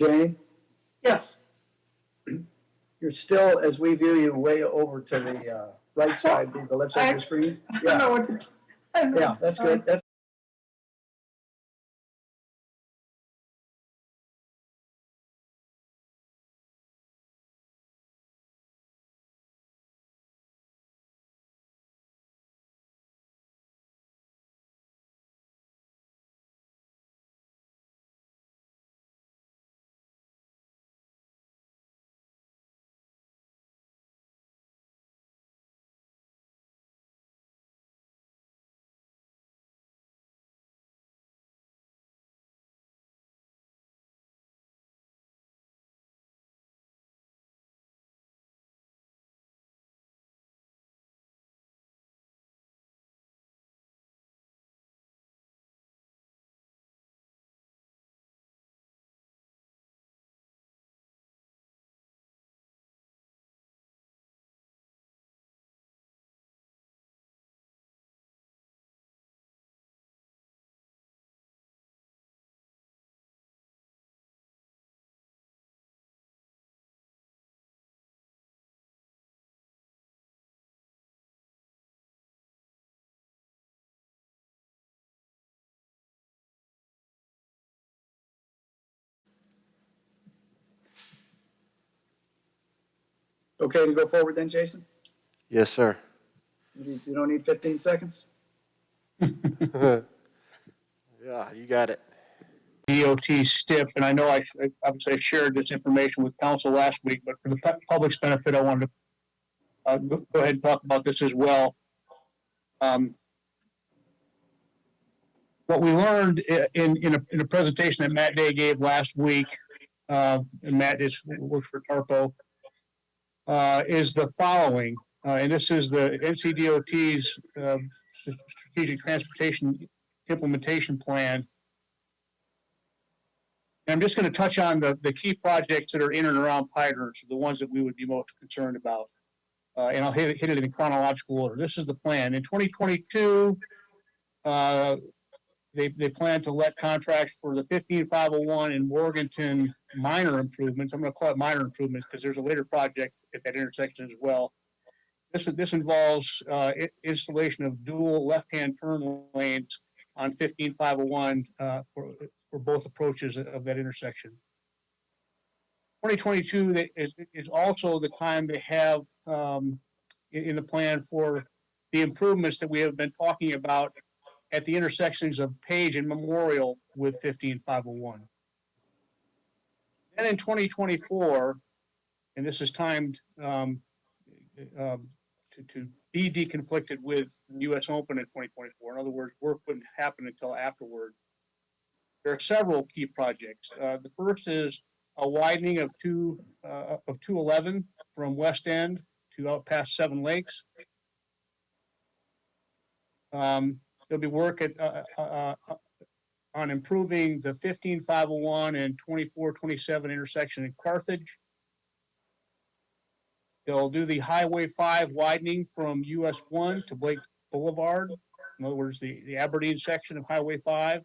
Jane, Yes. you're still, as we view you, way over to the right side, the left side of the screen. I Yeah, know what I know. yeah, that's good. That's okay to go forward then, Jason? Yes, sir. You don't need 15 seconds? Yeah, you got it. DOT STIP, and I know I obviously shared this information with council last week, but for the public's benefit, I wanted to go ahead and talk about this as well. What we learned in a presentation that Matt Day gave last week, and Matt works for Tarpo, is the following, and this is the NCDOT's Strategic Transportation Implementation Plan. And I'm just going to touch on the key projects that are in and around Pinehurst, the ones that we would be most concerned about. And I'll hit it in chronological order. This is the plan. In 2022, they plan to let contracts for the 15501 in Morganton minor improvements. I'm going to call it minor improvements because there's a later project at that intersection as well. This involves installation of dual left-hand turn lanes on 15501 for both approaches of that intersection. 2022 is also the time they have in the plan for the improvements that we have been talking about at the intersections of Page and Memorial with 15501. Then in 2024, and this is timed to be deconflicted with U.S. Open in 2024. In other words, work wouldn't happen until afterward. There are several key projects. The first is a widening of 211 from West End to out past Seven Lakes. There'll be work on improving the 15501 and 2427 intersection in Carthage. They'll do the Highway 5 widening from US 1 to Blake Boulevard. In other words, the Aberdeen section of Highway 5.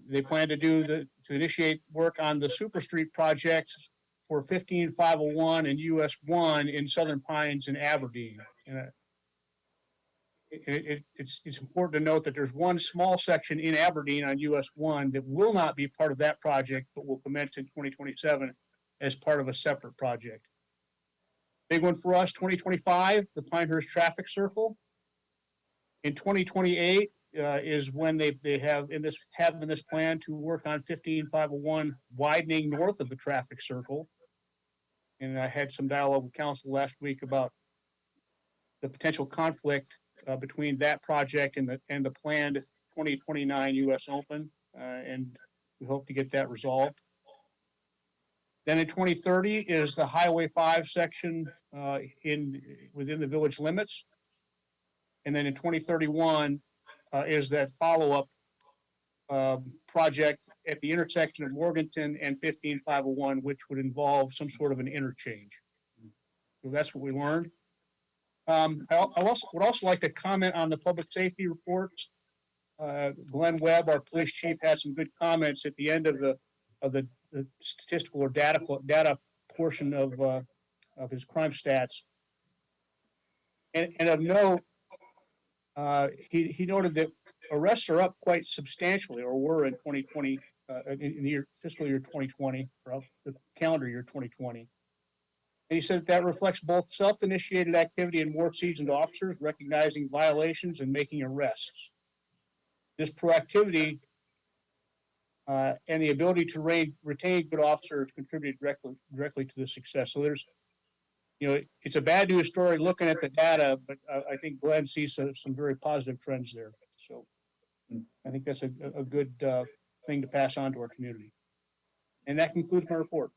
They plan to initiate work on the Super Street projects for 15501 and US 1 in Southern Pines and Aberdeen. It's important to note that there's one small section in Aberdeen on US 1 that will not be part of that project, but will commence in 2027 as part of a separate project. Big one for us, 2025, the Pinehurst Traffic Circle. In 2028 is when they have in this plan to work on 15501 widening north of the traffic circle. And I had some dialogue with council last week about the potential conflict between that project and the planned 2029 U.S. Open, and we hope to get that resolved. Then in 2030 is the Highway 5 section within the village limits, and then in 2031 is that follow-up project at the intersection of Morganton and 15501, which would involve some sort of an interchange. So that's what we learned. I would also like to comment on the public safety reports. Glenn Webb, our police chief, had some good comments at the end of the statistical or data portion of his crime stats. And of note, he noted that arrests are up quite substantially, or were in 2020, in the fiscal year 2020, or the calendar year 2020. And he said that reflects both self-initiated activity and more seasoned officers recognizing violations and making arrests. This proactivity and the ability to retain good officers contributed directly to the success. So there's, it's a bad news story looking at the data, but I think Glenn sees some very positive trends there. So I think that's a good thing to pass on to our community. And that concludes my report.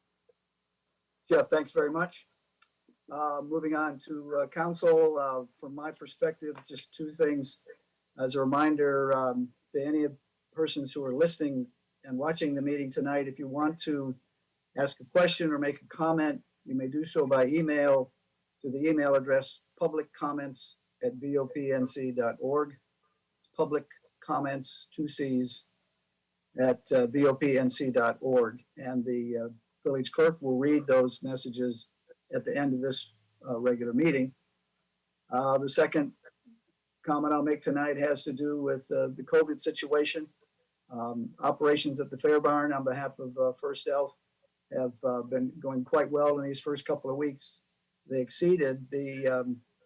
Jeff, thanks very much. Moving on to council, from my perspective, just two things. As a reminder to any persons who are listening and watching the meeting tonight, if you want to ask a question or make a comment, you may do so by email to the email address publiccomments@vopnc.org. It's public comments, 2 C's, at vopnc.org. And the village clerk will read those messages at the end of this regular meeting. The second comment I'll make tonight has to do with the COVID situation. Operations at the Fair Barn on behalf of First Elf have been going quite well in these first couple of weeks. They exceeded the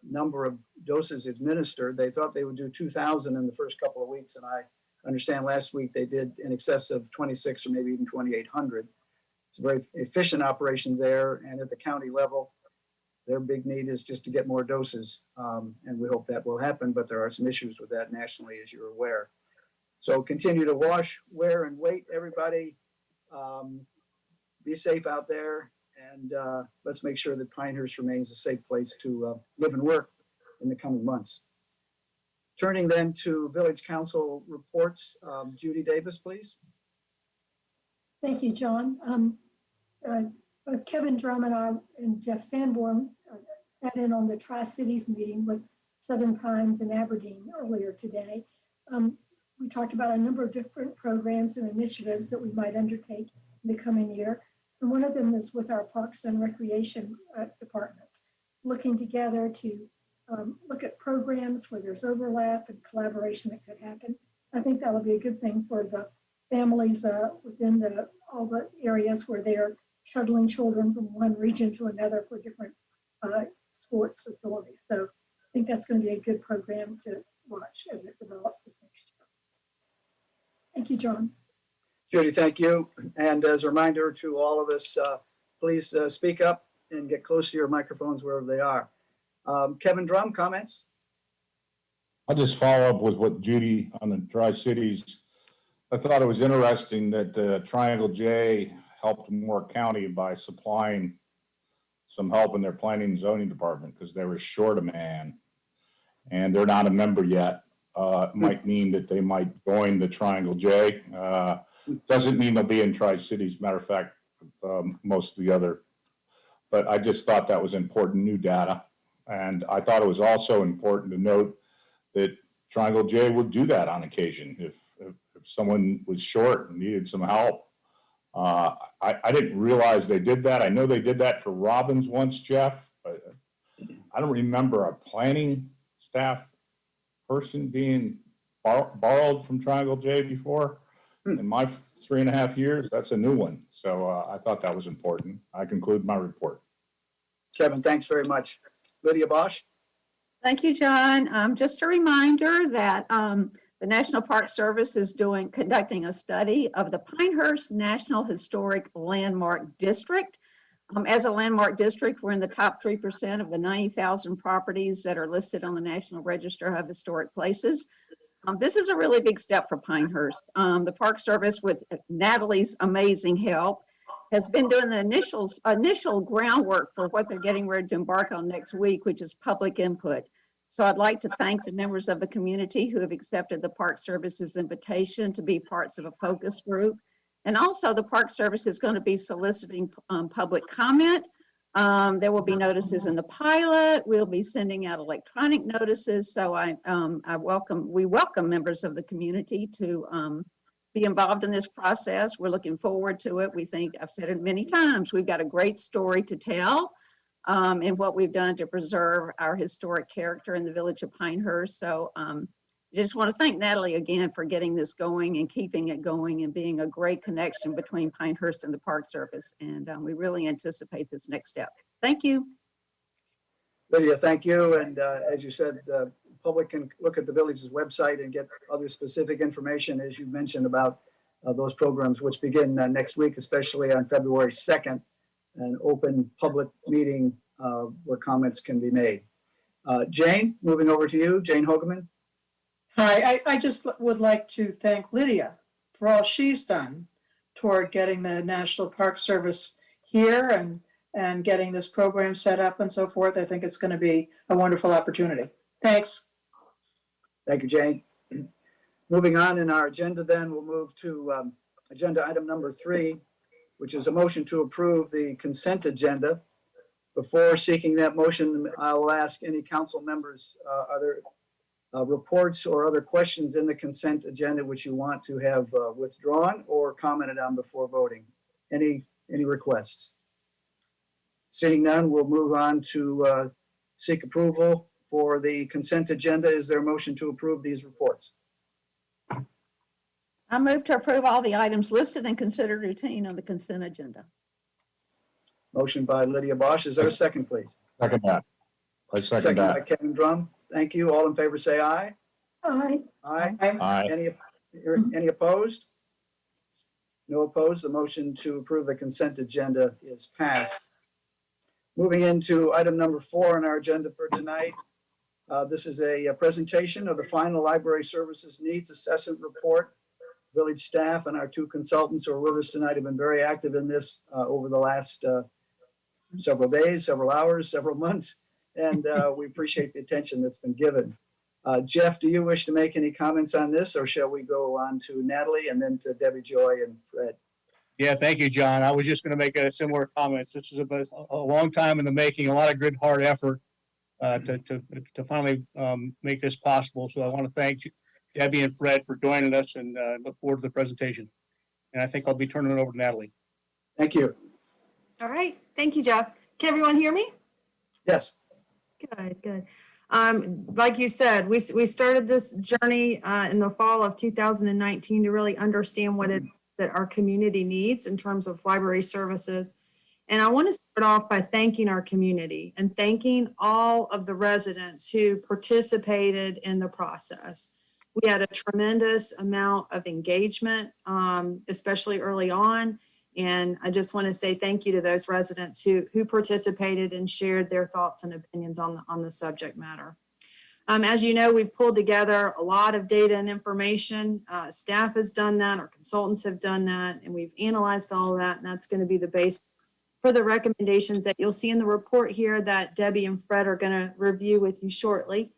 number of doses administered. They thought they would do 2,000 in the first couple of weeks, and I understand last week they did in excess of 26 or maybe even 2,800. It's a very efficient operation there, and at the county level, their big need is just to get more doses, and we hope that will happen, but there are some issues with that nationally, as you're aware. So continue to wash, wear, and wait, everybody. Be safe out there, and let's make sure that Pinehurst remains a safe place to live and work in the coming months. Turning then to Village Council reports, Judy Davis, please. Thank you, John. Both Kevin Drum and I and Jeff Sanborn sat in on the Tri-Cities meeting with Southern Pines and Aberdeen earlier today. We talked about a number of different programs and initiatives that we might undertake in the coming year. And one of them is with our Parks and Recreation departments, looking together to look at programs where there's overlap and collaboration that could happen. I think that'll be a good thing for the families within all the areas where they're shuttling children from one region to another for different sports facilities. So I think that's going to be a good program to watch as it develops this next year. Thank you, John. Judy, thank you. And as a reminder to all of us, please speak up and get close to your microphones wherever they are. Kevin Drum, comments? I'll just follow up with what Judy on the Tri-Cities. I thought it was interesting that Triangle J helped Moore County by supplying some help in their planning and zoning department because they were short a man and they're not a member yet. It might mean that they might join the Triangle J. Doesn't mean they'll be in Tri-Cities. Matter of fact, most of the other, but I just thought that was important new data. And I thought it was also important to note that Triangle J would do that on occasion. If someone was short and needed some help. I didn't realize they did that. I know they did that for Robbins once, Jeff. I don't remember a planning staff person being borrowed from Triangle J before. In my 3.5 years, that's a new one. So I thought that was important. I conclude my report. Kevin, thanks very much. Lydia Bosch? Thank you, John. Just a reminder that the National Park Service is conducting a study of the Pinehurst National Historic Landmark District. As a landmark district, we're in the top 3% of the 90,000 properties that are listed on the National Register of Historic Places. This is a really big step for Pinehurst. The Park Service, with Natalie's amazing help, has been doing the initial groundwork for what they're getting ready to embark on next week, which is public input. So I'd like to thank the members of the community who have accepted the Park Service's invitation to be parts of a focus group. And also the Park Service is going to be soliciting public comment There will be notices in the pilot. We'll be sending out electronic notices. So we welcome members of the community to be involved in this process. We're looking forward to it. We think, I've said it many times, we've got a great story to tell in what we've done to preserve our historic character in the village of Pinehurst. So just want to thank Natalie again for getting this going and keeping it going and being a great connection between Pinehurst and the Park Service. And we really anticipate this next step. Thank you. Lydia, thank you. And as you said, the public can look at the village's website and get other specific information, as you mentioned, about those programs, which begin next week, especially on February 2nd, an open public meeting where comments can be made. Jane, moving over to you, Jane Hogeman. Hi, I just would like to thank Lydia for all she's done toward getting the National Park Service here and getting this program set up and so forth. I think it's going to be a wonderful opportunity. Thanks. Thank you, Jane. Moving on in our agenda then, we'll move to agenda item number 3, which is a motion to approve the consent agenda. Before seeking that motion, I will ask any council members, are there reports or other questions in the consent agenda which you want to have withdrawn or commented on before voting? Any requests? Seeing none, we'll move on to seek approval for the consent agenda. Is there a motion to approve these reports? I move to approve all the items listed and considered routine on the consent agenda. Motion by Lydia Bosch. Is there a second, please? Second that. I second By that. Kevin Drum. Thank you. All in favor, say aye. Aye. Aye. Aye. Any opposed? No opposed. The motion to approve the consent agenda is passed. Moving into item number 4 on our agenda for tonight. This is a presentation of the final library services needs assessment report. Village staff and our 2 consultants who are with us tonight have been very active in this over the last several days, several hours, several months, and we appreciate the attention that's been given. Jeff, do you wish to make any comments on this, or shall we go on to Natalie and then to Debbie Joy and Fred? Yeah, thank you, John. I was just going to make a similar comments. This is a long time in the making, a lot of good, hard effort to finally make this possible. So I want to thank Debbie and Fred for joining us and look forward to the presentation. And I think I'll be turning it over to Natalie. Thank you. All right. Thank you, Jeff. Can everyone hear me? Yes. Good, good. Like you said, we started this journey in the fall of 2019 to really understand what it that our community needs in terms of library services. And I want to start off by thanking our community and thanking all of the residents who participated in the process. We had a tremendous amount of engagement, especially early on. And I just want to say thank you to those residents who participated and shared their thoughts and opinions on the subject matter. As you know, we've pulled together a lot of data and information. Staff has done that, our consultants have done that, and we've analyzed all of that, and that's going to be the basis for the recommendations that you'll see in the report here that Debbie and Fred are going to review with you shortly.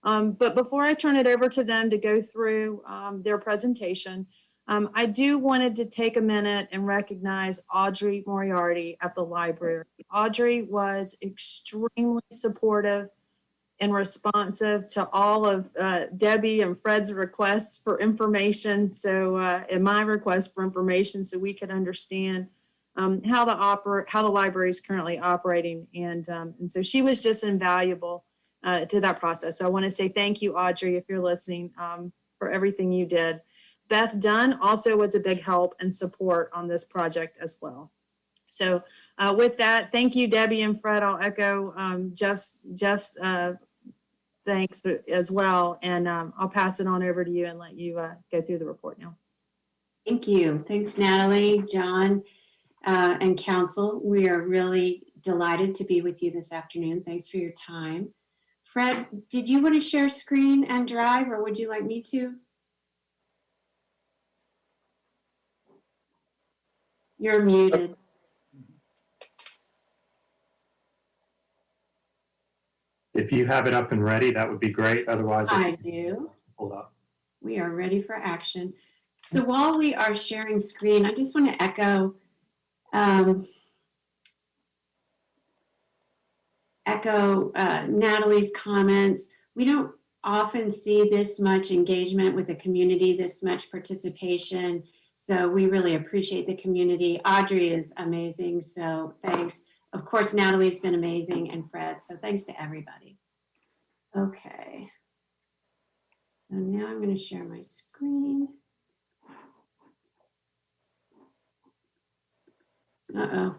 But before I turn it over to them to go through their presentation, I do wanted to take a minute and recognize Audrey Moriarty at the library. Audrey was extremely supportive and responsive to all of Debbie and Fred's requests for information. So, and my request for information, so we could understand how the library is currently operating, and so she was just invaluable to that process. So I want to say thank you, Audrey, if you're listening, for everything you did. Beth Dunn also was a big help and support on this project as well. So with that, thank you, Debbie and Fred. I'll echo Jeff's thanks as well. And I'll pass it on over to you and let you go through the report now. Thank you. Thanks, Natalie, John, and council. We are really delighted to be with you this afternoon. Thanks for your time. Fred, did you want to share screen and drive, or would you like me to? You're muted. If you have it up and ready, that would be great. Otherwise, I do. Hold up. We are ready for action. So while we are sharing screen, I just want to echo echo Natalie's comments. We don't often see this much engagement with the community, this much participation. So we really appreciate the community. Audrey is amazing, so thanks. Of course, Natalie's been amazing, and Fred, so thanks to everybody. Okay. So now I'm going to share my screen. Uh-oh.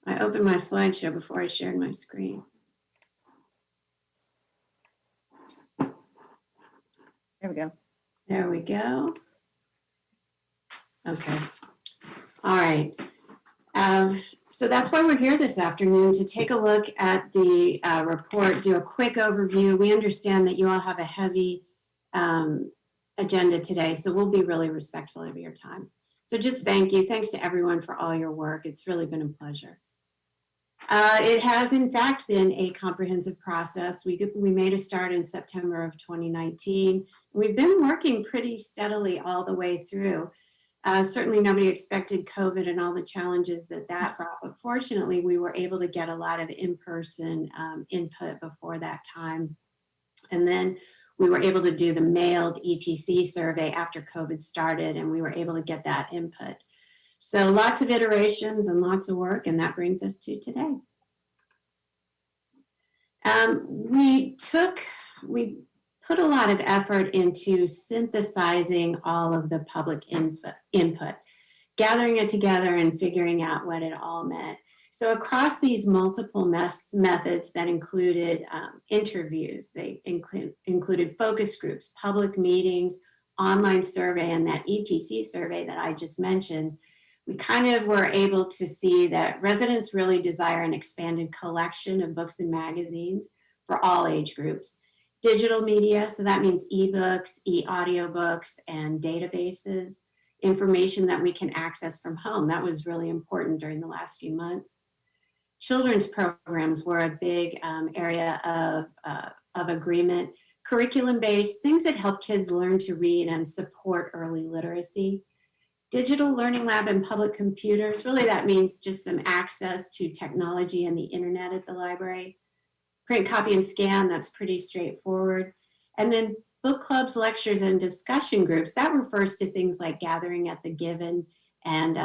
I opened my slideshow before I shared my screen. There we go. There we go. Okay. All right. So that's why we're here this afternoon, to take a look at the report, do a quick overview. We understand that you all have a heavy agenda today, so we'll be really respectful of your time. So just thank you. Thanks to everyone for all your work. It's really been a pleasure. It has, in fact, been a comprehensive process. We made a start in September of 2019. We've been working pretty steadily all the way through. Certainly nobody expected COVID and all the challenges that brought, but fortunately we were able to get a lot of in-person input before that time. And then we were able to do the mailed ETC survey after COVID started, and we were able to get that input. So lots of iterations and lots of work, and that brings us to today. We put a lot of effort into synthesizing all of the public input, gathering it together and figuring out what it all meant. So across these multiple methods that included interviews, they included focus groups, public meetings, online survey, and that ETC survey that I just mentioned, we kind of were able to see that residents really desire an expanded collection of books and magazines for all age groups. Digital media, so that means ebooks, e-audiobooks, and databases, information that we can access from home. That was really important during the last few months. Children's programs were a big area of agreement. Curriculum-based, things that help kids learn to read and support early literacy. Digital learning lab and public computers, really that means just some access to technology and the internet at the library. Print, copy, and scan, that's pretty straightforward. And then book clubs, lectures, and discussion groups, that refers to things like gathering at the Given and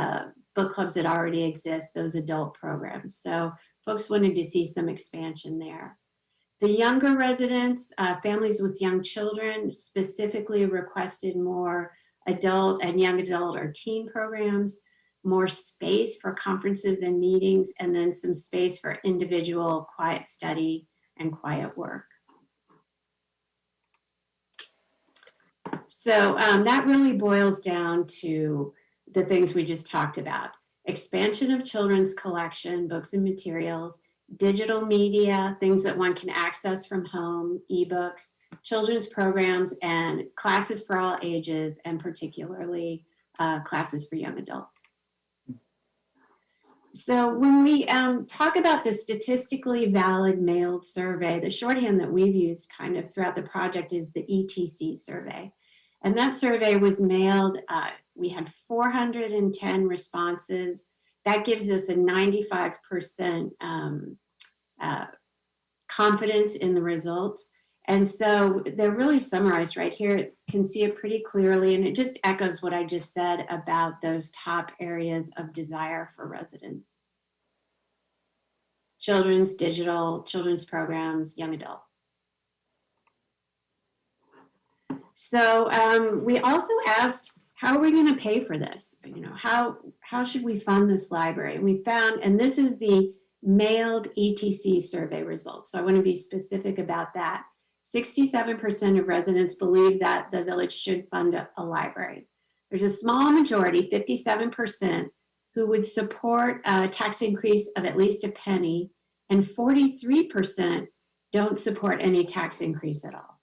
book clubs that already exist, those adult programs. So folks wanted to see some expansion there. The younger residents, families with young children, specifically requested more adult and young adult or teen programs, more space for conferences and meetings, and then some space for individual quiet study and quiet work. So that really boils down to the things we just talked about. Expansion of children's collection, books and materials, digital media, things that one can access from home, ebooks, children's programs, and classes for all ages, and particularly classes for young adults. So when we talk about the statistically valid mailed survey, the shorthand that we've used kind of throughout the project is the ETC survey. And that survey was mailed, we had 410 responses. That gives us a 95% confidence in the results. And so they're really summarized right here. You can see it pretty clearly, and it just echoes what I just said about those top areas of desire for residents. Children's, digital, children's programs, young adult. So we also asked, how are we going to pay for this? You know, how should we fund this library? And we found, and this is the mailed ETC survey results. So I want to be specific about that. 67% of residents believe that the village should fund a library. There's a small majority, 57%, who would support a tax increase of at least a penny, and 43% don't support any tax increase at all.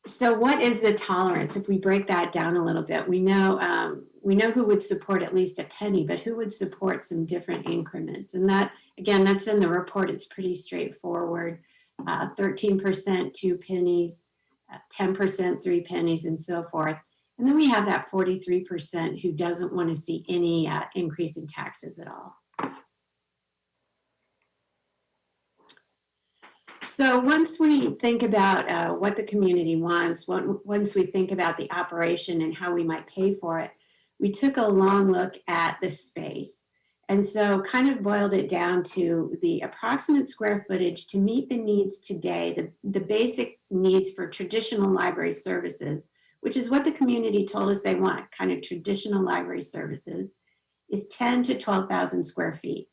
So what is the tolerance? If we break that down a little bit, we know who would support at least a penny, but who would support some different increments? And that, again, that's in the report. It's pretty straightforward. 13%, 2 pennies, 10%, 3 pennies, and so forth. And then we have that 43% who doesn't want to see any increase in taxes at all. So once we think about what the community wants, once we think about the operation and how we might pay for it, we took a long look at the space. And so kind of boiled it down to the approximate square footage to meet the needs today, the basic needs for traditional library services, which is what the community told us they want, kind of traditional library services, is 10 to 12,000 square feet.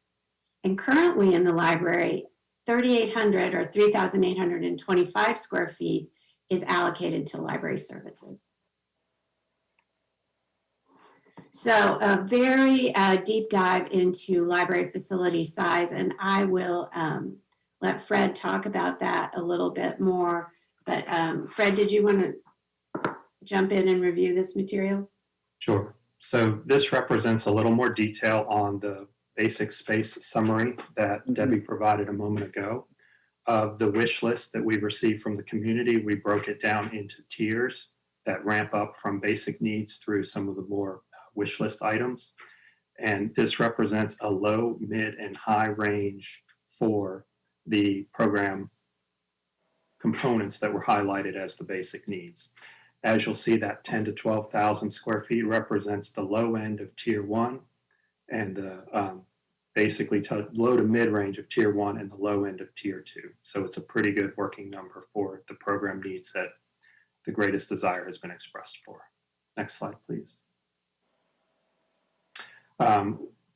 And currently in the library, 3,800 or 3,825 square feet is allocated to library services. So a very deep dive into library facility size, and I will let Fred talk about that a little bit more. But Fred, did you want to jump in and review this material? Sure. So this represents a little more detail on the basic space summary that Debbie provided a moment ago. Of the wish list that we received from the community, we broke it down into tiers that ramp up from basic needs through some of the more wish list items. And this represents a low, mid, and high range for the program components that were highlighted as the basic needs. As you'll see, that 10 to 12,000 square feet represents the low end of tier 1 and the basically low to mid range of tier 1 and the low end of tier 2. So it's a pretty good working number for the program needs that the greatest desire has been expressed for. Next slide, please.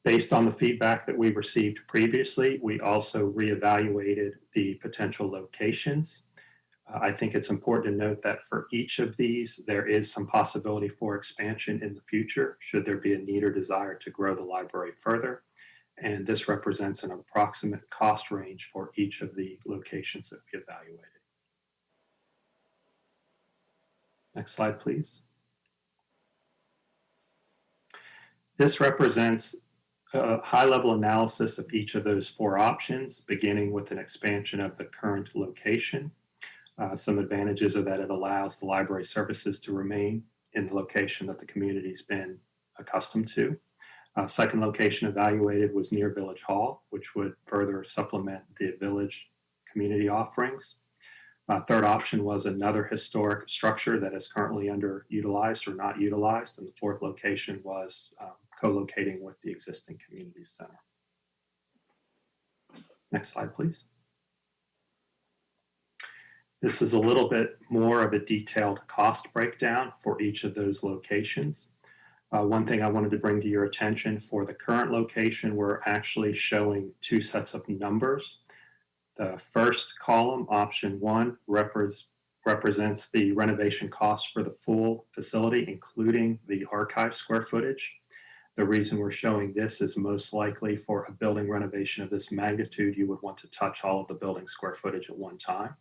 Based on the feedback that we received previously, we also reevaluated the potential locations. I think it's important to note that for each of these, there is some possibility for expansion in the future, should there be a need or desire to grow the library further. And this represents an approximate cost range for each of the locations that we evaluated. Next slide, please. This represents a high-level analysis of each of those 4 options, beginning with an expansion of the current location. Some advantages are that it allows the library services to remain in the location that the community's been accustomed to. Second location evaluated was near Village Hall, which would further supplement the village community offerings. Third option was another historic structure that is currently underutilized or not utilized. And the fourth location was co-locating with the existing community center. Next slide, please. This is a little bit more of a detailed cost breakdown for each of those locations. One thing I wanted to bring to your attention, for the current location, we're actually showing 2 sets of numbers. The first column, option 1, represents the renovation costs for the full facility, including the archive square footage. The reason we're showing this is most likely for a building renovation of this magnitude, you would want to touch all of the building square footage at one time.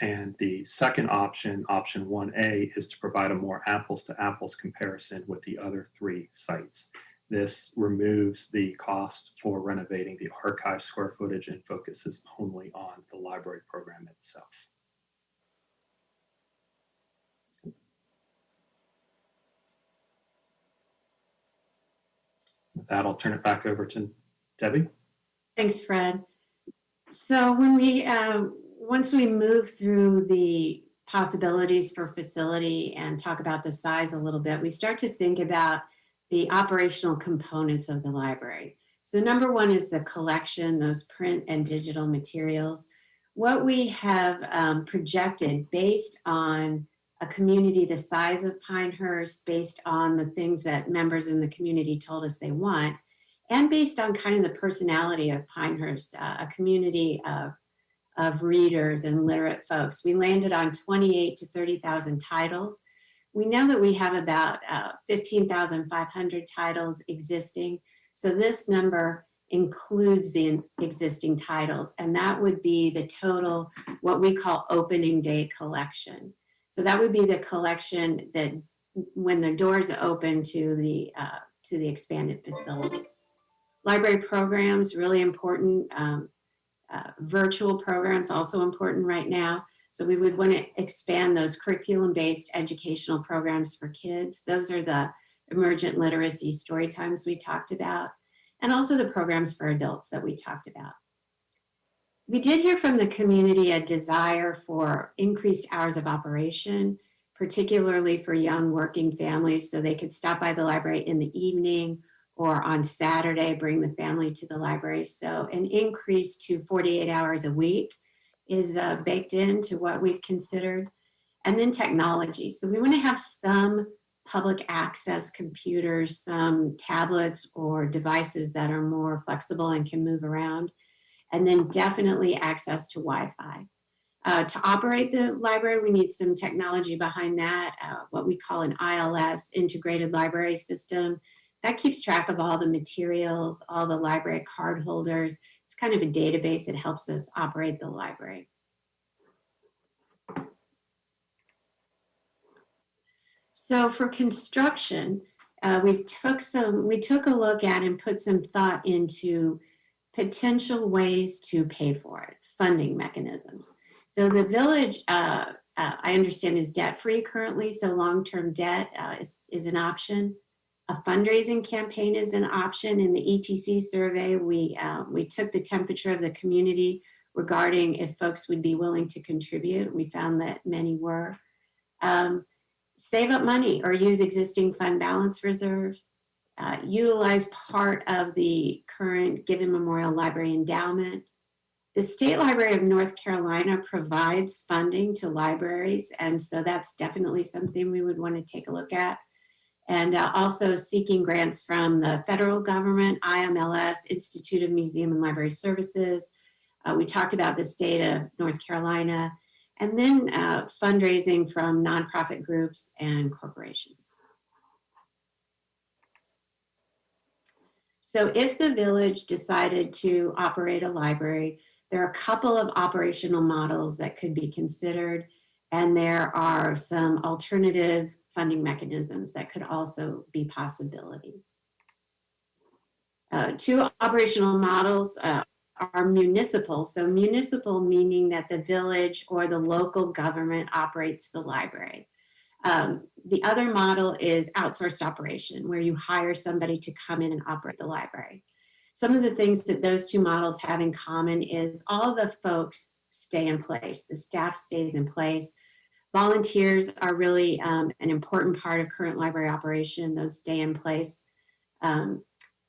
And the second option, option 1A, is to provide a more apples to apples comparison with the other 3 sites. This removes the cost for renovating the archive square footage and focuses only on the library program itself. With that, I'll turn it back over to Debbie. Thanks, Fred. So when we once we move through the possibilities for facility and talk about the size a little bit, we start to think about the operational components of the library. So number 1 is the collection, those print and digital materials. What we have projected based on a community the size of Pinehurst, based on the things that members in the community told us they want, and based on kind of the personality of Pinehurst, a community of readers and literate folks. We landed on 28 to 30,000 titles. We know that we have about 15,500 titles existing. So this number includes the existing titles, and that would be the total, what we call opening day collection. So that would be the collection that when the doors open to the expanded facility. Library programs, really important. Virtual programs, also important right now. So we would want to expand those curriculum-based educational programs for kids. Those are the emergent literacy story times we talked about, and also the programs for adults that we talked about. We did hear from the community a desire for increased hours of operation, particularly for young working families, so they could stop by the library in the evening or on Saturday, bring the family to the library. So an increase to 48 hours a week is baked into what we've considered. And then technology. So we want to have some public access computers, some tablets or devices that are more flexible and can move around. And then definitely access to Wi-Fi. To operate the library, we need some technology behind that, what we call an ILS, Integrated Library System. That keeps track of all the materials, all the library card holders. It's kind of a database that helps us operate the library. So for construction, we took a look at and put some thought into potential ways to pay for it, funding mechanisms. So the village, I understand, is debt-free currently, so long-term debt is an option. A fundraising campaign is an option. In the ETC survey, we took the temperature of the community regarding if folks would be willing to contribute. We found that many were. Save up money or use existing fund balance reserves. Utilize part of the current Given Memorial Library endowment. The State Library of North Carolina provides funding to libraries, and so that's definitely something we would want to take a look at. And also seeking grants from the federal government, IMLS, Institute of Museum and Library Services. We talked about the state of North Carolina, and then fundraising from nonprofit groups and corporations. So if the village decided to operate a library, there are a couple of operational models that could be considered, and there are some alternative funding mechanisms that could also be possibilities. Two operational models are municipal. So municipal meaning that the village or the local government operates the library. The other model is outsourced operation, where you hire somebody to come in and operate the library. Some of the things that those two models have in common is all the folks stay in place, the staff stays in place. Volunteers are really an important part of current library operation, those stay in place.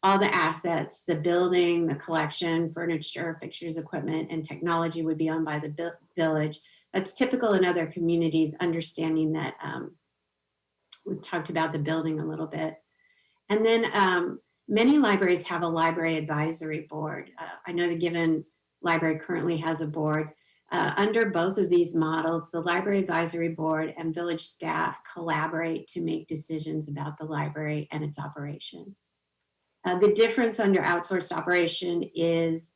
All the assets, the building, the collection, furniture, fixtures, equipment, and technology would be owned by the village. That's typical in other communities, understanding that we've talked about the building a little bit. And then many libraries have a library advisory board. I know the Given Library currently has a board. Under both of these models, the library advisory board and village staff collaborate to make decisions about the library and its operation. The difference under outsourced operation is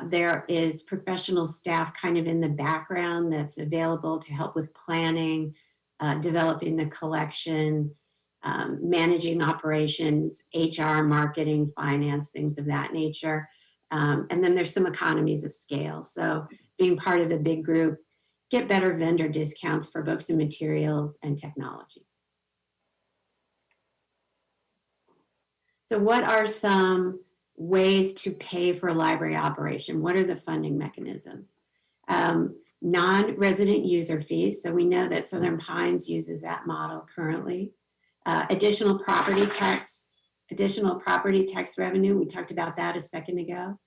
there is professional staff kind of in the background that's available to help with planning, developing the collection, managing operations, HR, marketing, finance, things of that nature. And then there's some economies of scale. So being part of a big group, get better vendor discounts for books and materials and technology. So what are some ways to pay for library operation? What are the funding mechanisms? Non-resident user fees. So we know that Southern Pines uses that model currently. Additional property tax revenue. We talked about that a second ago.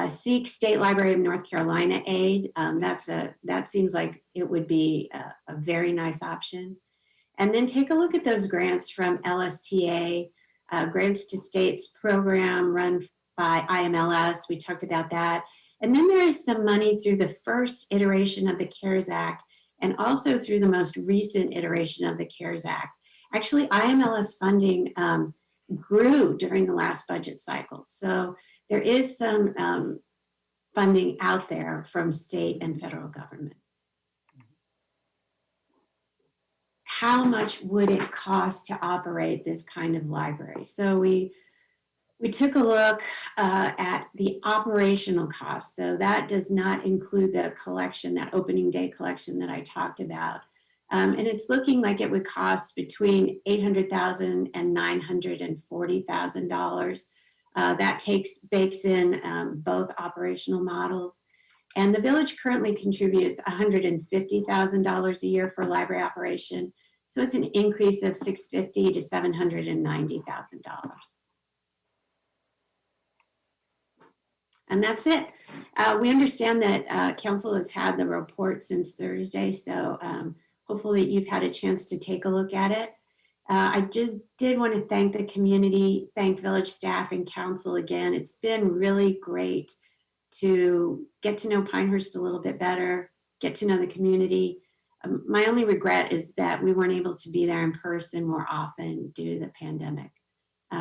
Seek State Library of North Carolina aid. That seems like it would be a very nice option. And then take a look at those grants from LSTA, Grants to States program run by IMLS. We talked about that. And then there is some money through the first iteration of the CARES Act and also through the most recent iteration of the CARES Act. Actually, IMLS funding grew during the last budget cycle. So there is some funding out there from state and federal government. How much would it cost to operate this kind of library? So we took a look at the operational costs. So that does not include the collection, that opening day collection that I talked about. And it's looking like it would cost between $800,000 and $940,000. That bakes in both operational models. And the village currently contributes $150,000 a year for library operation. So it's an increase of $650,000 to $790,000. And that's it. We understand that council has had the report since Thursday, so hopefully you've had a chance to take a look at it. I just did want to thank the community, thank village staff and council again. It's been really great to get to know Pinehurst a little bit better, get to know the community. My only regret is that we weren't able to be there in person more often due to the pandemic.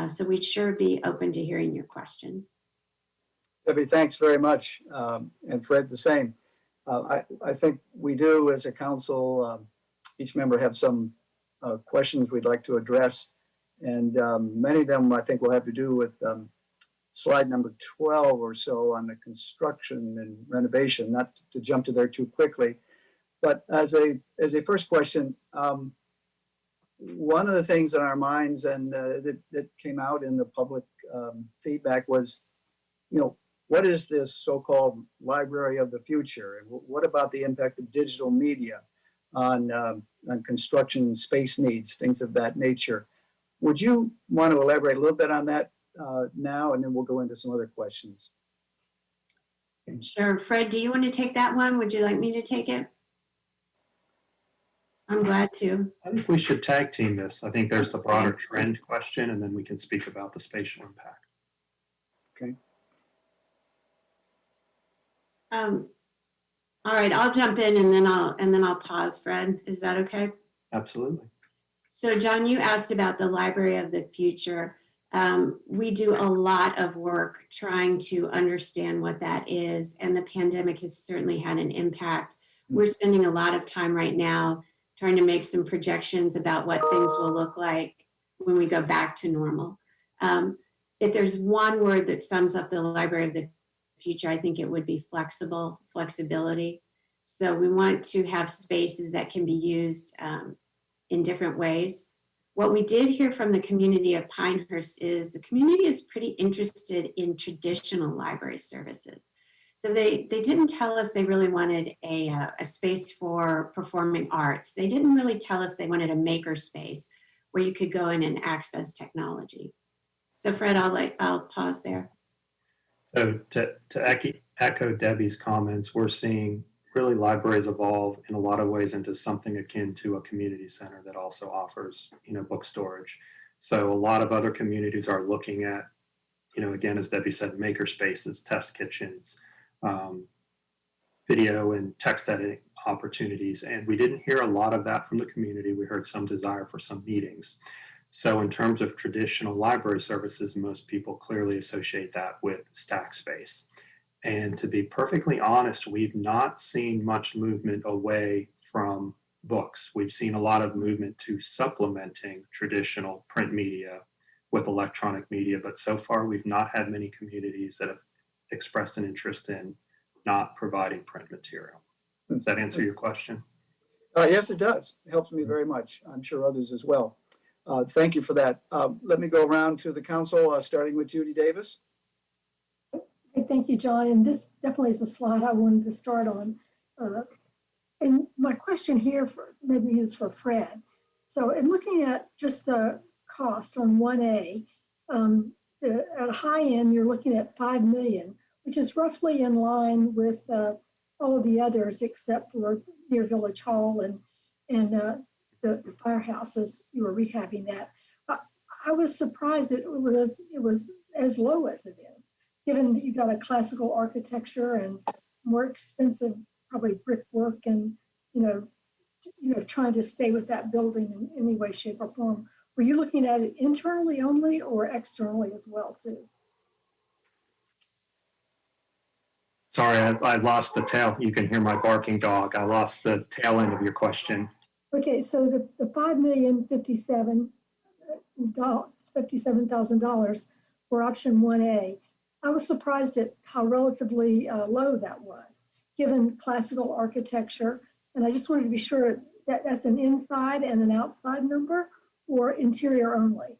So we'd sure be open to hearing your questions. Debbie, thanks very much. And Fred, the same. I think we do as a council, each member have some questions we'd like to address. And many of them I think will have to do with slide number 12 or so on the construction and renovation, not to jump to there too quickly. But as a first question, one of the things in our minds and that came out in the public feedback was, you know, what is this so-called library of the future? And what about the impact of digital media on construction space needs, things of that nature? Would you want to elaborate a little bit on that now, and then we'll go into some other questions. Sure. Fred, do you want to take that one? Would you like me to take it? I'm glad to. I think we should tag team this. I think there's the broader trend question, and then we can speak about the spatial impact. Okay. All right, I'll jump in and then I'll pause, Fred. Is that okay? Absolutely. So John, you asked about the Library of the Future. We do a lot of work trying to understand what that is, and the pandemic has certainly had an impact. We're spending a lot of time right now trying to make some projections about what things will look like when we go back to normal. If there's one word that sums up the Library of the Future, I think it would be flexibility. So we want to have spaces that can be used in different ways. What we did hear from the community of Pinehurst is the community is pretty interested in traditional library services. So they didn't tell us they really wanted a space for performing arts. They didn't really tell us they wanted a maker space where you could go in and access technology. So Fred, I'll pause there. So to echo Debbie's comments, we're seeing really libraries evolve in a lot of ways into something akin to a community center that also offers, book storage. So a lot of other communities are looking at, again, as Debbie said, maker spaces, test kitchens, video and text editing opportunities. And we didn't hear a lot of that from the community. We heard some desire for some meetings. So in terms of traditional library services, most people clearly associate that with stack space. And to be perfectly honest, we've not seen much movement away from books. We've seen a lot of movement to supplementing traditional print media with electronic media, but so far we've not had many communities that have expressed an interest in not providing print material. Does that answer your question? Yes, it does. It helps me very much. I'm sure others as well. Thank you for that. Let me go around to the council, starting with Judy Davis. Thank you, John. And this definitely is the slide I wanted to start on. And my question here maybe is for Fred. So in looking at just the cost on 1A, at a high end, you're looking at $5 million, which is roughly in line with all of the others except for near Village Hall and the firehouses. You were rehabbing that. I was surprised it was as low as it is, given that you got a classical architecture and more expensive, probably brickwork, and trying to stay with that building in any way, shape, or form. Were you looking at it internally only or externally as well too? Sorry, I lost the tail. You can hear my barking dog. I lost the tail end of your question. Okay, so the $5,057,000 for option 1A, I was surprised at how relatively low that was, given classical architecture. And I just wanted to be sure that that's an inside and an outside number or interior only.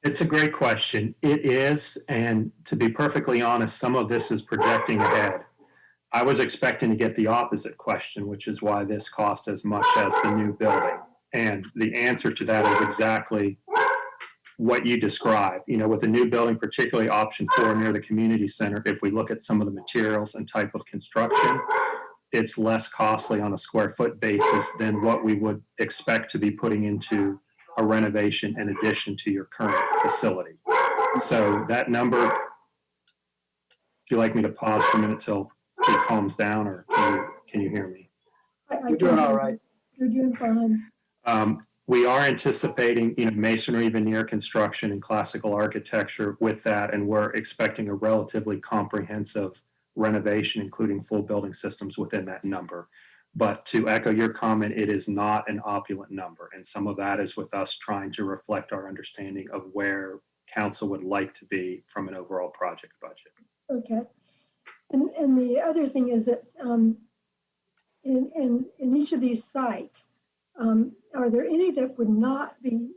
It's a great question. It is, and to be perfectly honest, some of this is projecting ahead. I was expecting to get the opposite question, which is why this cost as much as the new building. And the answer to that is exactly what you described. You know, with the new building, particularly option 4 near the community center, if we look at some of the materials and type of construction, it's less costly on a square foot basis than what we would expect to be putting into a renovation in addition to your current facility. So that number, would you like me to pause for a minute till it calms down, or can you hear me? You're doing all right. You're doing fine. We are anticipating, you know, masonry, veneer construction, and classical architecture with that, and we're expecting a relatively comprehensive renovation, including full building systems within that number. But to echo your comment, it is not an opulent number, and some of that is with us trying to reflect our understanding of where council would like to be from an overall project budget. Okay. And the other thing is that in each of these sites, are there any that would not be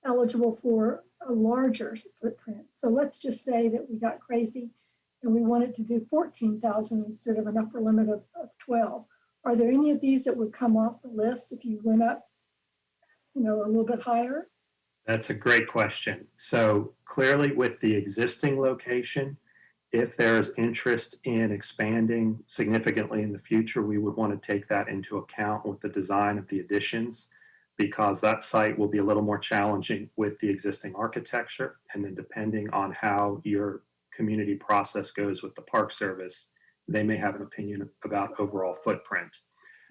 eligible for a larger footprint? So let's just say that we got crazy and we wanted to do 14,000 instead of an upper limit of 12. Are there any of these that would come off the list if you went up, you know, a little bit higher? That's a great question. So clearly with the existing location, if there's interest in expanding significantly in the future, we would want to take that into account with the design of the additions, because that site will be a little more challenging with the existing architecture. And then depending on how your community process goes with the Park Service, they may have an opinion about overall footprint.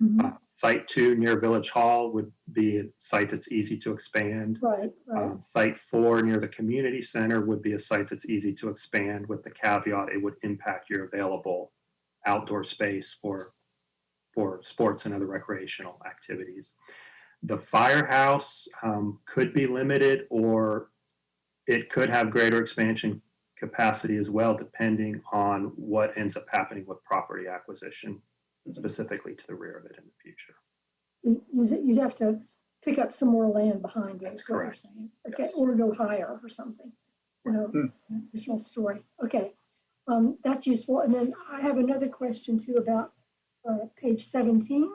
Mm-hmm. Site 2 near Village Hall would be a site that's easy to expand. Right. Site 4 near the community center would be a site that's easy to expand, with the caveat it would impact your available outdoor space for sports and other recreational activities. The firehouse could be limited, or it could have greater expansion capacity as well, depending on what ends up happening with property acquisition, specifically to the rear of it in the future. You'd have to pick up some more land behind it. That's is what you're correct. saying. Okay, Yes. or go higher or something, you know, additional story. Okay, that's useful. And then I have another question too about page 17,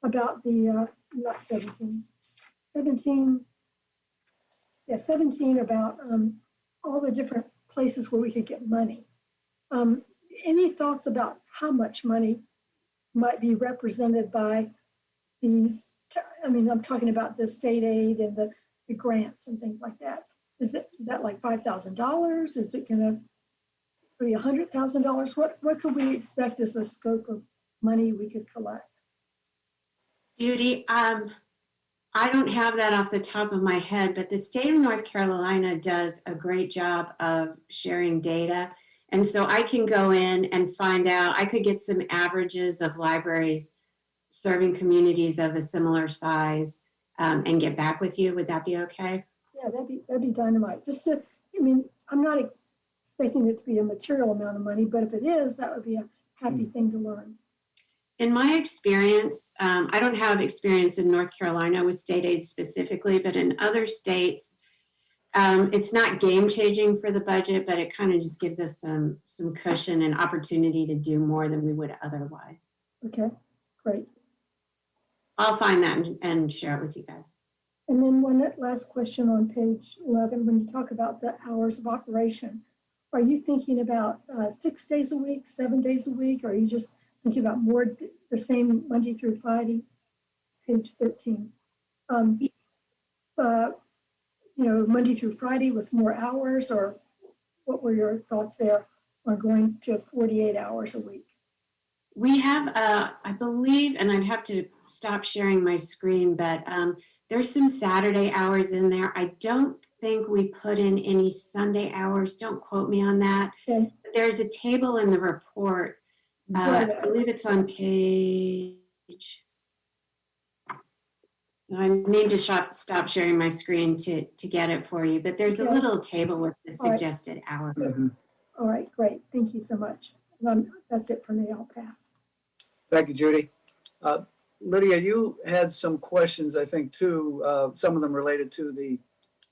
about the, not 17, 17, yeah, 17 about all the different places where we could get money. Any thoughts about how much money might be represented by these? I mean, I'm talking about the state aid and the grants and things like that. Is that like $5,000? Is it going to be $100,000? What could we expect as the scope of money we could collect? Judy, I don't have that off the top of my head, but the state of North Carolina does a great job of sharing data. And so I can go in and find out, I could get some averages of libraries serving communities of a similar size and get back with you. Would that be okay? Yeah, that'd be dynamite. Just to, I mean, I'm not expecting it to be a material amount of money, but if it is, that would be a happy thing to learn. In my experience, I don't have experience in North Carolina with state aid specifically, but in other states, it's not game changing for the budget, but it kind of just gives us some cushion and opportunity to do more than we would otherwise. Okay, great. I'll find that and share it with you guys. And then one last question on page 11, when you talk about the hours of operation, are you thinking about 6 days a week, 7 days a week, or are you just thinking about more the same Monday through Friday? Page 13. You know, Monday through Friday with more hours, or what were your thoughts there on going to 48 hours a week? We have, I believe, and I'd have to stop sharing my screen, but there's some Saturday hours in there. I don't think we put in any Sunday hours. Don't quote me on that. Okay. There's a table in the report. I believe it's on page. I need to stop sharing my screen to get it for you, but there's a little table with the suggested hour. Mm-hmm. All right, great. Thank you so much. That's it for me. I'll pass. Thank you, Judy. Lydia, you had some questions, I think, too, some of them related to the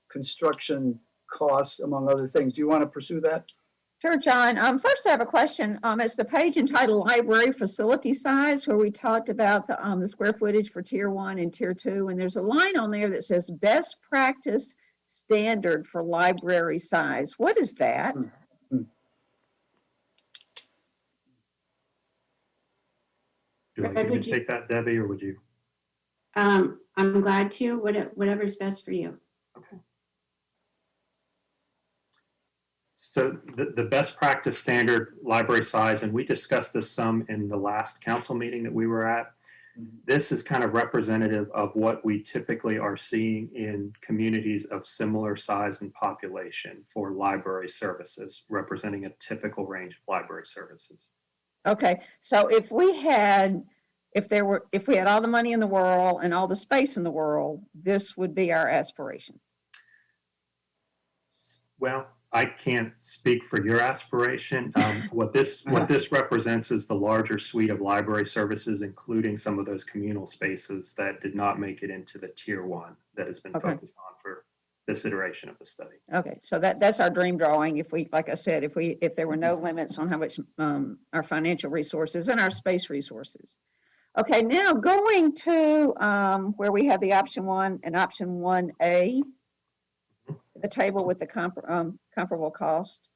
construction costs, among other things. Do you want to pursue that? Sure, John. First I have a question. It's the page entitled Library Facility Size, where we talked about the square footage for Tier 1 and Tier 2. And there's a line on there that says best practice standard for library size. What is that? Do you want Fred, me would to you- take that, Debbie, or would you? I'm glad to, whatever's best for you. Okay. So the best practice standard library size, and we discussed this some in the last council meeting that we were at. This is kind of representative of what we typically are seeing in communities of similar size and population for library services, representing a typical range of library services. Okay, so if we had all the money in the world and all the space in the world, this would be our aspiration. Well, I can't speak for your aspiration. What this represents is the larger suite of library services, including some of those communal spaces that did not make it into the Tier 1 that has been Okay. focused on for this iteration of the study. Okay, so that's our dream drawing. If we, like I said, if there were no limits on how much our financial resources and our space resources. Okay, now going to where we have the option 1 and option 1A, the table with the comparable cost.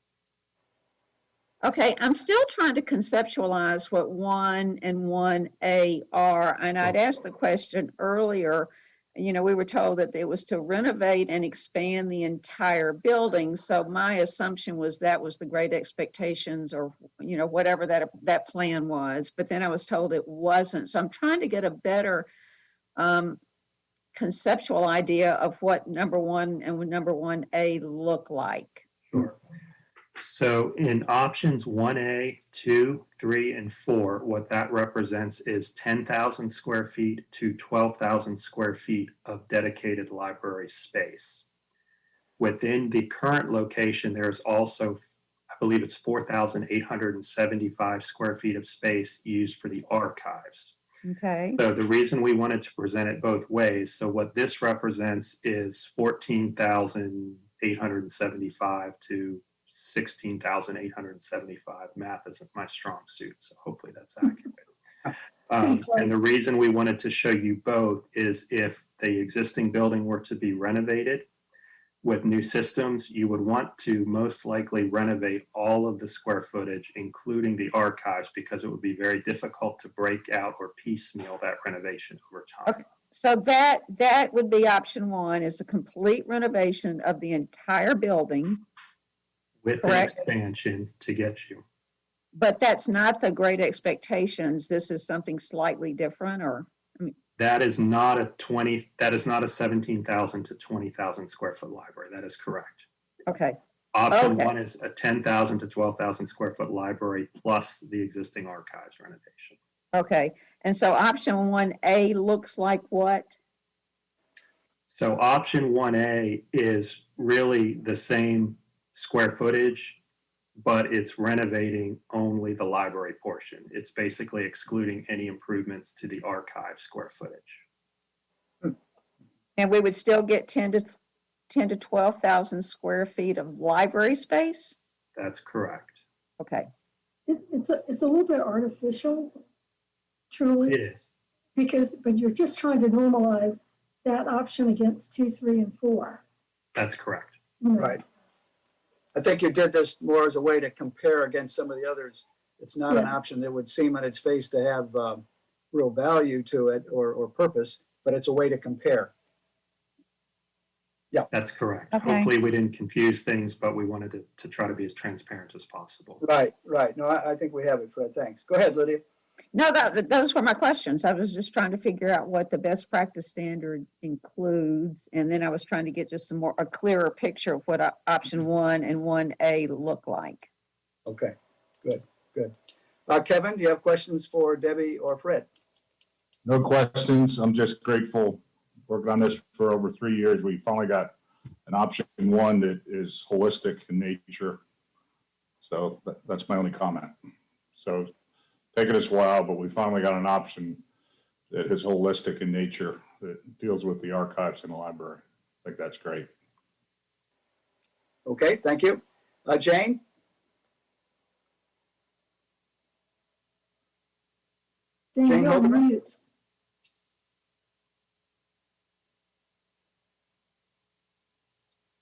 Okay, I'm still trying to conceptualize what 1 and 1A are, and I'd asked the question earlier. You know, we were told that it was to renovate and expand the entire building. So my assumption was that was the Great Expectations, or, you know, whatever that plan was. But then I was told it wasn't. So I'm trying to get a better conceptual idea of what number 1 and number 1A look like. Sure. So in options 1A, 2, 3, and 4, what that represents is 10,000 square feet to 12,000 square feet of dedicated library space. Within the current location, there's also, I believe it's 4,875 square feet of space used for the archives. Okay. So the reason we wanted to present it both ways, so what this represents is 14,875 to 16,875. Math isn't my strong suit, so hopefully that's accurate. And the reason we wanted to show you both is if the existing building were to be renovated with new systems, you would want to most likely renovate all of the square footage, including the archives, because it would be very difficult to break out or piecemeal that renovation over time. Okay. So that would be option 1, is a complete renovation of the entire building. With an Correct. expansion to get you. But that's not the Great Expectations. This is something slightly different, or? That is not a 17,000 to 20,000 square foot library. That is correct. Okay, Option Okay. 1 is a 10,000 to 12,000 square foot library plus the existing archives renovation. okay. And so option 1A looks like what? So option 1A is really the same square footage, but it's renovating only the library portion. It's basically excluding any improvements to the archive square footage. And we would still get 10 to 12,000 square feet of library space? That's correct. Okay, It's a little bit artificial, truly, It is. but you're just trying to normalize that option against 2, 3, and 4. That's correct. You know. Right. I think you did this more as a way to compare against some of the others. It's not an Yeah. option that would seem on its face to have real value to it or purpose, but it's a way to compare. That's correct. Okay. Hopefully we didn't confuse things, but we wanted to try to be as transparent as possible. Right. No, I think we have it, Fred. Thanks. Go ahead, Lydia. no, those were my questions. I was just trying to figure out what the best practice standard includes. And then I was trying to get just a clearer picture of what option 1 and 1A look like. Okay, good. Kevin, do you have questions for Debbie or Fred? No questions. I'm just grateful. Worked on this for over 3 years. We finally got an option 1 that is holistic in nature. So that's my only comment. So taken us a while, but we finally got an option that is holistic in nature, that deals with the archives in the library. I think that's great. Okay, thank you. Jane? Jane, Jane you're on Holcomb? mute.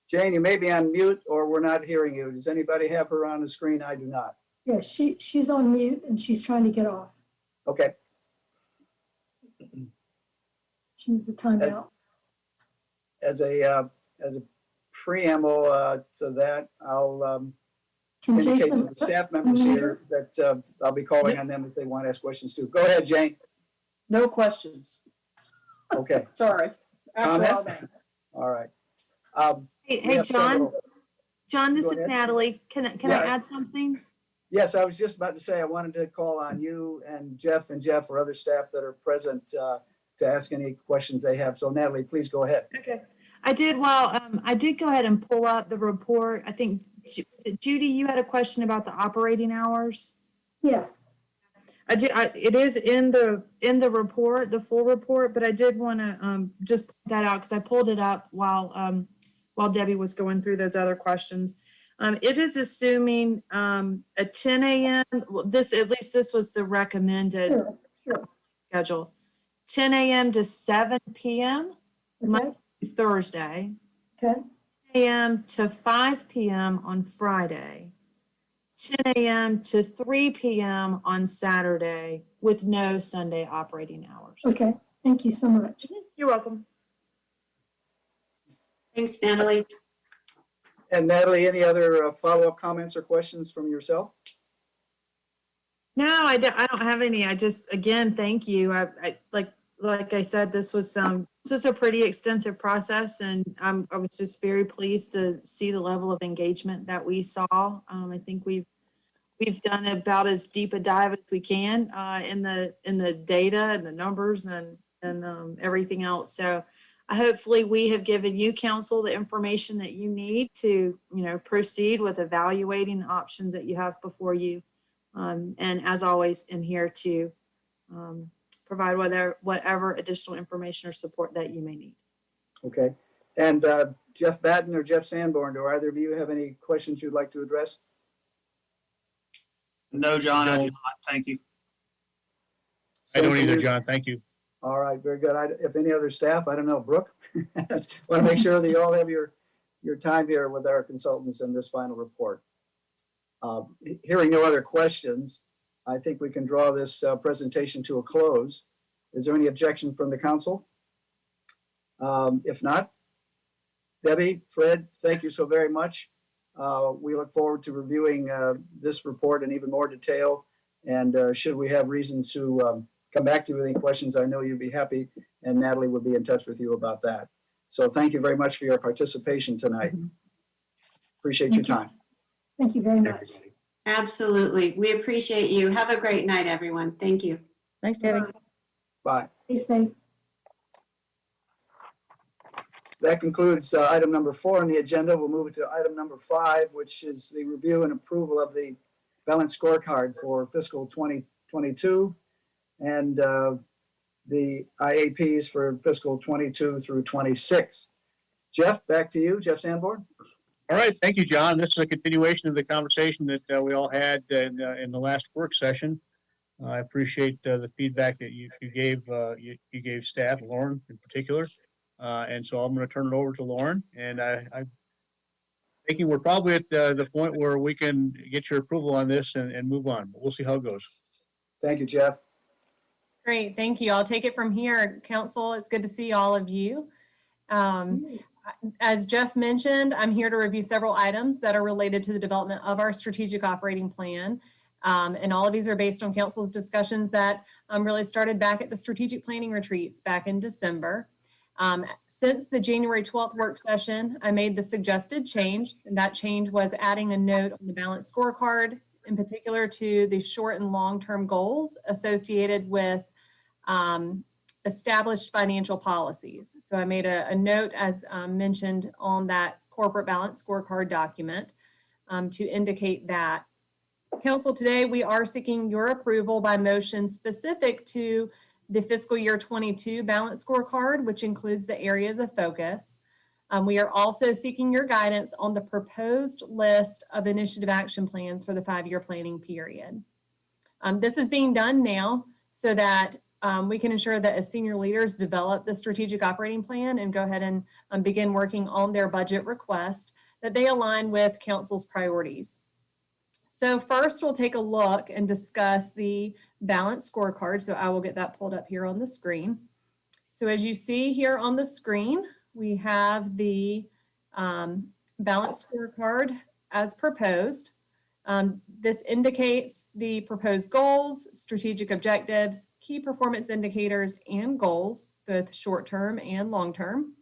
Jane, you may be on mute or we're not hearing you. Does anybody have her on the screen? I do not. Yeah, she's on mute and she's trying to get off. Okay. She needs the timeout. As a preamble to that, I'll Can indicate to Jason? the staff members here that I'll be calling on them if they want to ask questions too. Go ahead, Jane. No questions. Okay, Sorry. After all Comments? that. all right. Hey, We hey, have John, several- John, this Go is ahead. Natalie. Can I Yes. add something? Yes, I was just about to say, I wanted to call on you and Jeff or other staff that are present to ask any questions they have. So Natalie, please go ahead. Okay. I did go ahead and pull up the report. I think, Judy, you had a question about the operating hours? Yes. It is in the report, the full report, but I did want to just point that out because I pulled it up while Debbie was going through those other questions. It is assuming a 10 a.m. At least this was the recommended Sure. schedule. 10 a.m. to 7 p.m. Okay. Thursday. Okay. 10 a.m. to 5 p.m. on Friday. 10 a.m. to 3 p.m. on Saturday with no Sunday operating hours. Okay. Thank you so much. You're welcome. Thanks, Natalie. And Natalie, any other follow-up comments or questions from yourself? No, I don't have any. I just, again, thank you. I like I said, this was a pretty extensive process, and I was just very pleased to see the level of engagement that we saw. I think we've done about as deep a dive as we can in the data and the numbers and everything else. So hopefully we have given you, council, the information that you need to, proceed with evaluating the options that you have before you. And as always, I'm here to provide whatever additional information or support that you may need. Okay. And Jeff Batten or Jeff Sanborn, do either of you have any questions you'd like to address? No, John, I do not. Thank you. I don't Same for either, you? John. Thank you. All right, very good. If any other staff, I don't know, Brooke, want to make sure that you all have your time here with our consultants in this final report. Hearing no other questions, I think we can draw this presentation to a close. Is there any objection from the council? If not, Debbie, Fred, thank you so very much. We look forward to reviewing this report in even more detail. And should we have reason to come back to you with any questions, I know you'd be happy, and Natalie would be in touch with you about that. So thank you very much for your participation tonight. Appreciate your time. Thank you very much. Everybody. Absolutely. We appreciate you. Have a great night, everyone. Thank you. Thanks, Debbie. Bye. Be safe. That concludes item number 4 on the agenda. We'll move to item number 5, which is the review and approval of the balanced scorecard for fiscal 2022 and the IAPs for fiscal 22 through 26. Jeff, back to you. Jeff Sanborn. All right, thank you, John. This is a continuation of the conversation that we all had in the last work session. I appreciate the feedback that you gave staff, Lauren in particular. And so I'm going to turn it over to Lauren. And I'm thinking we're probably at the point where we can get your approval on this and move on. But we'll see how it goes. Thank you, Jeff. Great, thank you. I'll take it from here. Council, it's good to see all of you. As Jeff mentioned, I'm here to review several items that are related to the development of our strategic operating plan. And all of these are based on council's discussions that really started back at the strategic planning retreats back in December. Since the January 12th work session, I made the suggested change, and that change was adding a note on the balanced scorecard, in particular to the short and long-term goals associated with established financial policies. So I made a note, as mentioned, on that corporate balance scorecard document to indicate that. Council, today we are seeking your approval by motion specific to the fiscal year 22 balance scorecard, which includes the areas of focus. We are also seeking your guidance on the proposed list of initiative action plans for the 5-year planning period. This is being done now so that we can ensure that as senior leaders develop the strategic operating plan and go ahead and begin working on their budget request, that they align with council's priorities. So first, we'll take a look and discuss the balanced scorecard. So I will get that pulled up here on the screen. So as you see here on the screen, we have the balanced scorecard as proposed. This indicates the proposed goals, strategic objectives, key performance indicators, and goals, both short-term and long-term.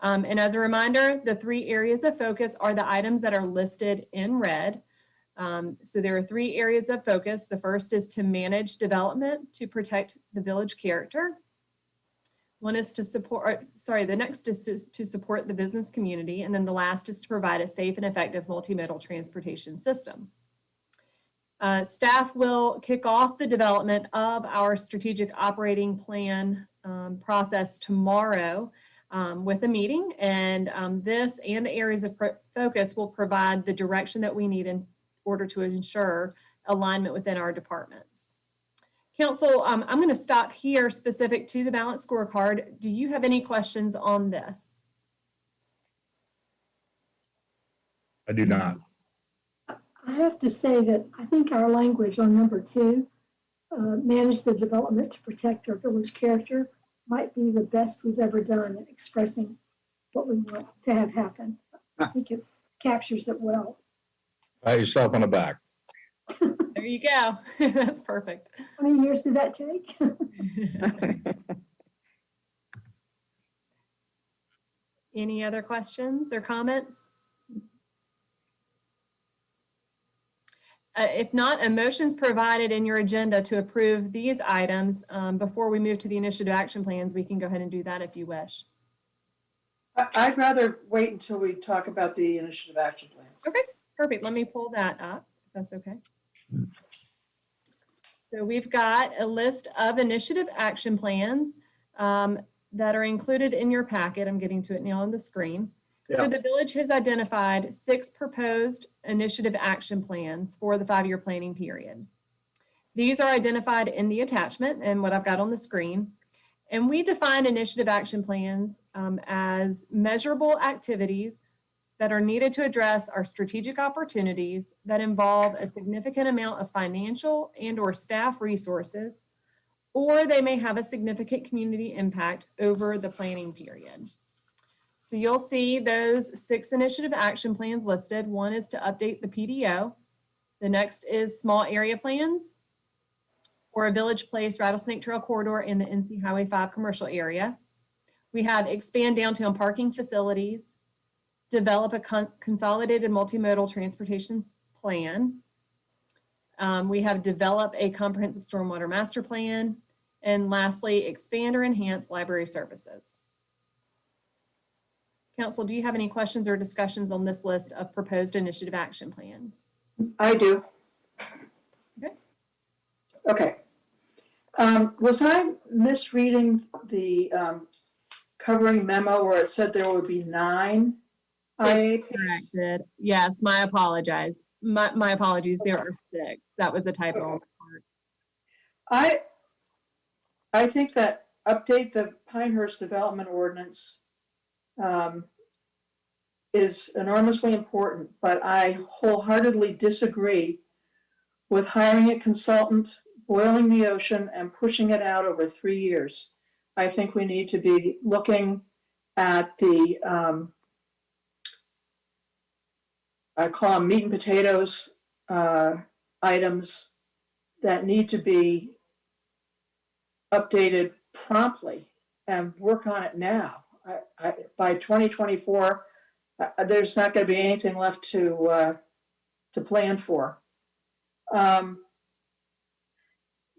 And as a reminder, the 3 areas of focus are the items that are listed in red. So there are 3 areas of focus. The first is to manage development to protect the village character. One is to support, the next is to support the business community. And then the last is to provide a safe and effective multimodal transportation system. Staff will kick off the development of our strategic operating plan process tomorrow with a meeting. And this and the areas of focus will provide the direction that we need in order to ensure alignment within our departments. Council, I'm going to stop here specific to the balanced scorecard. Do you have any questions on this? I do not. I have to say that I think our language on number 2, manage the development to protect our village character, might be the best we've ever done at expressing what we want to have happen. I think it captures it well. Pat yourself on the back. There you go. That's perfect. How many years did that take? Any other questions or comments? If not, a motion's provided in your agenda to approve these items. Before we move to the initiative action plans, we can go ahead and do that if you wish. I'd rather wait until we talk about the initiative action plans. Okay, perfect. Let me pull that up, if that's okay. So we've got a list of initiative action plans that are included in your packet. I'm getting to it now on the screen. Yeah. So the village has identified 6 proposed initiative action plans for the 5-year planning period. These are identified in the attachment and what I've got on the screen. And we define initiative action plans as measurable activities that are needed to address our strategic opportunities that involve a significant amount of financial and or staff resources, or they may have a significant community impact over the planning period. So you'll see those 6 initiative action plans listed. One is to update the PDO. The next is small area plans for a Village Place Rattlesnake Trail corridor in the NC Highway 5 commercial area. We have expand downtown parking facilities, develop a consolidated multimodal transportation plan. We have develop a comprehensive stormwater master plan. And lastly, expand or enhance library services. Council, do you have any questions or discussions on this list of proposed initiative action plans? I do. Okay. Okay. Was I misreading the covering memo where it said there would be 9 IAPs? Corrected. Yes, my apologies. My apologies. There are 6. That was a typo on my part. I think that update the Pinehurst Development Ordinance is enormously important, but I wholeheartedly disagree with hiring a consultant, boiling the ocean, and pushing it out over 3 years. I think we need to be looking at the, I call them meat and potatoes items that need to be updated promptly and work on it now. By 2024, there's not going to be anything left to plan for. The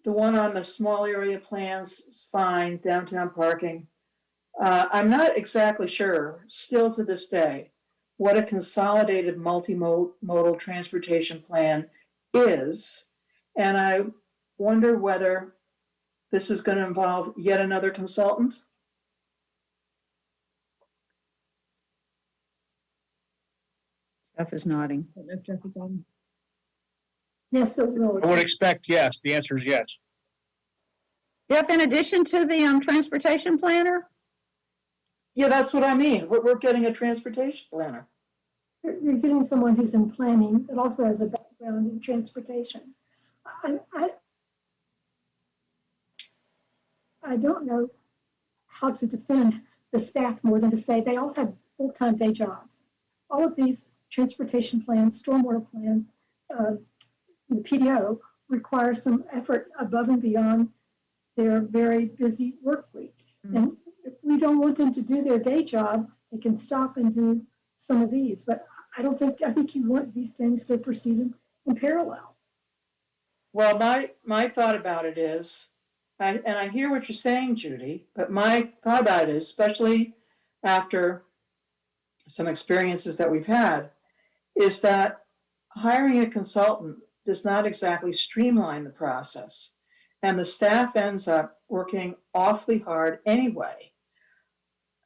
one on the small area plans is fine, downtown parking. I'm not exactly sure, still to this day, what a consolidated multimodal transportation plan is. And I wonder whether this is going to involve yet another consultant. Jeff is nodding. I don't know if Jeff is on. Yes, it will. I would expect yes. The answer is yes. Jeff, in addition to the transportation planner? Yeah, that's what I mean. We're getting a transportation planner. You're getting someone who's in planning, but also has a background in transportation. I don't know how to defend the staff more than to say they all have full-time day jobs. All of these transportation plans, stormwater plans, the PDO require some effort above and beyond their very busy work week. And if we don't want them to do their day job, they can stop and do some of these. But I think you want these things to proceed in parallel. Well, my thought about it is, and I hear what you're saying, Judy, but my thought about it is, especially after some experiences that we've had, is that hiring a consultant does not exactly streamline the process. And the staff ends up working awfully hard anyway,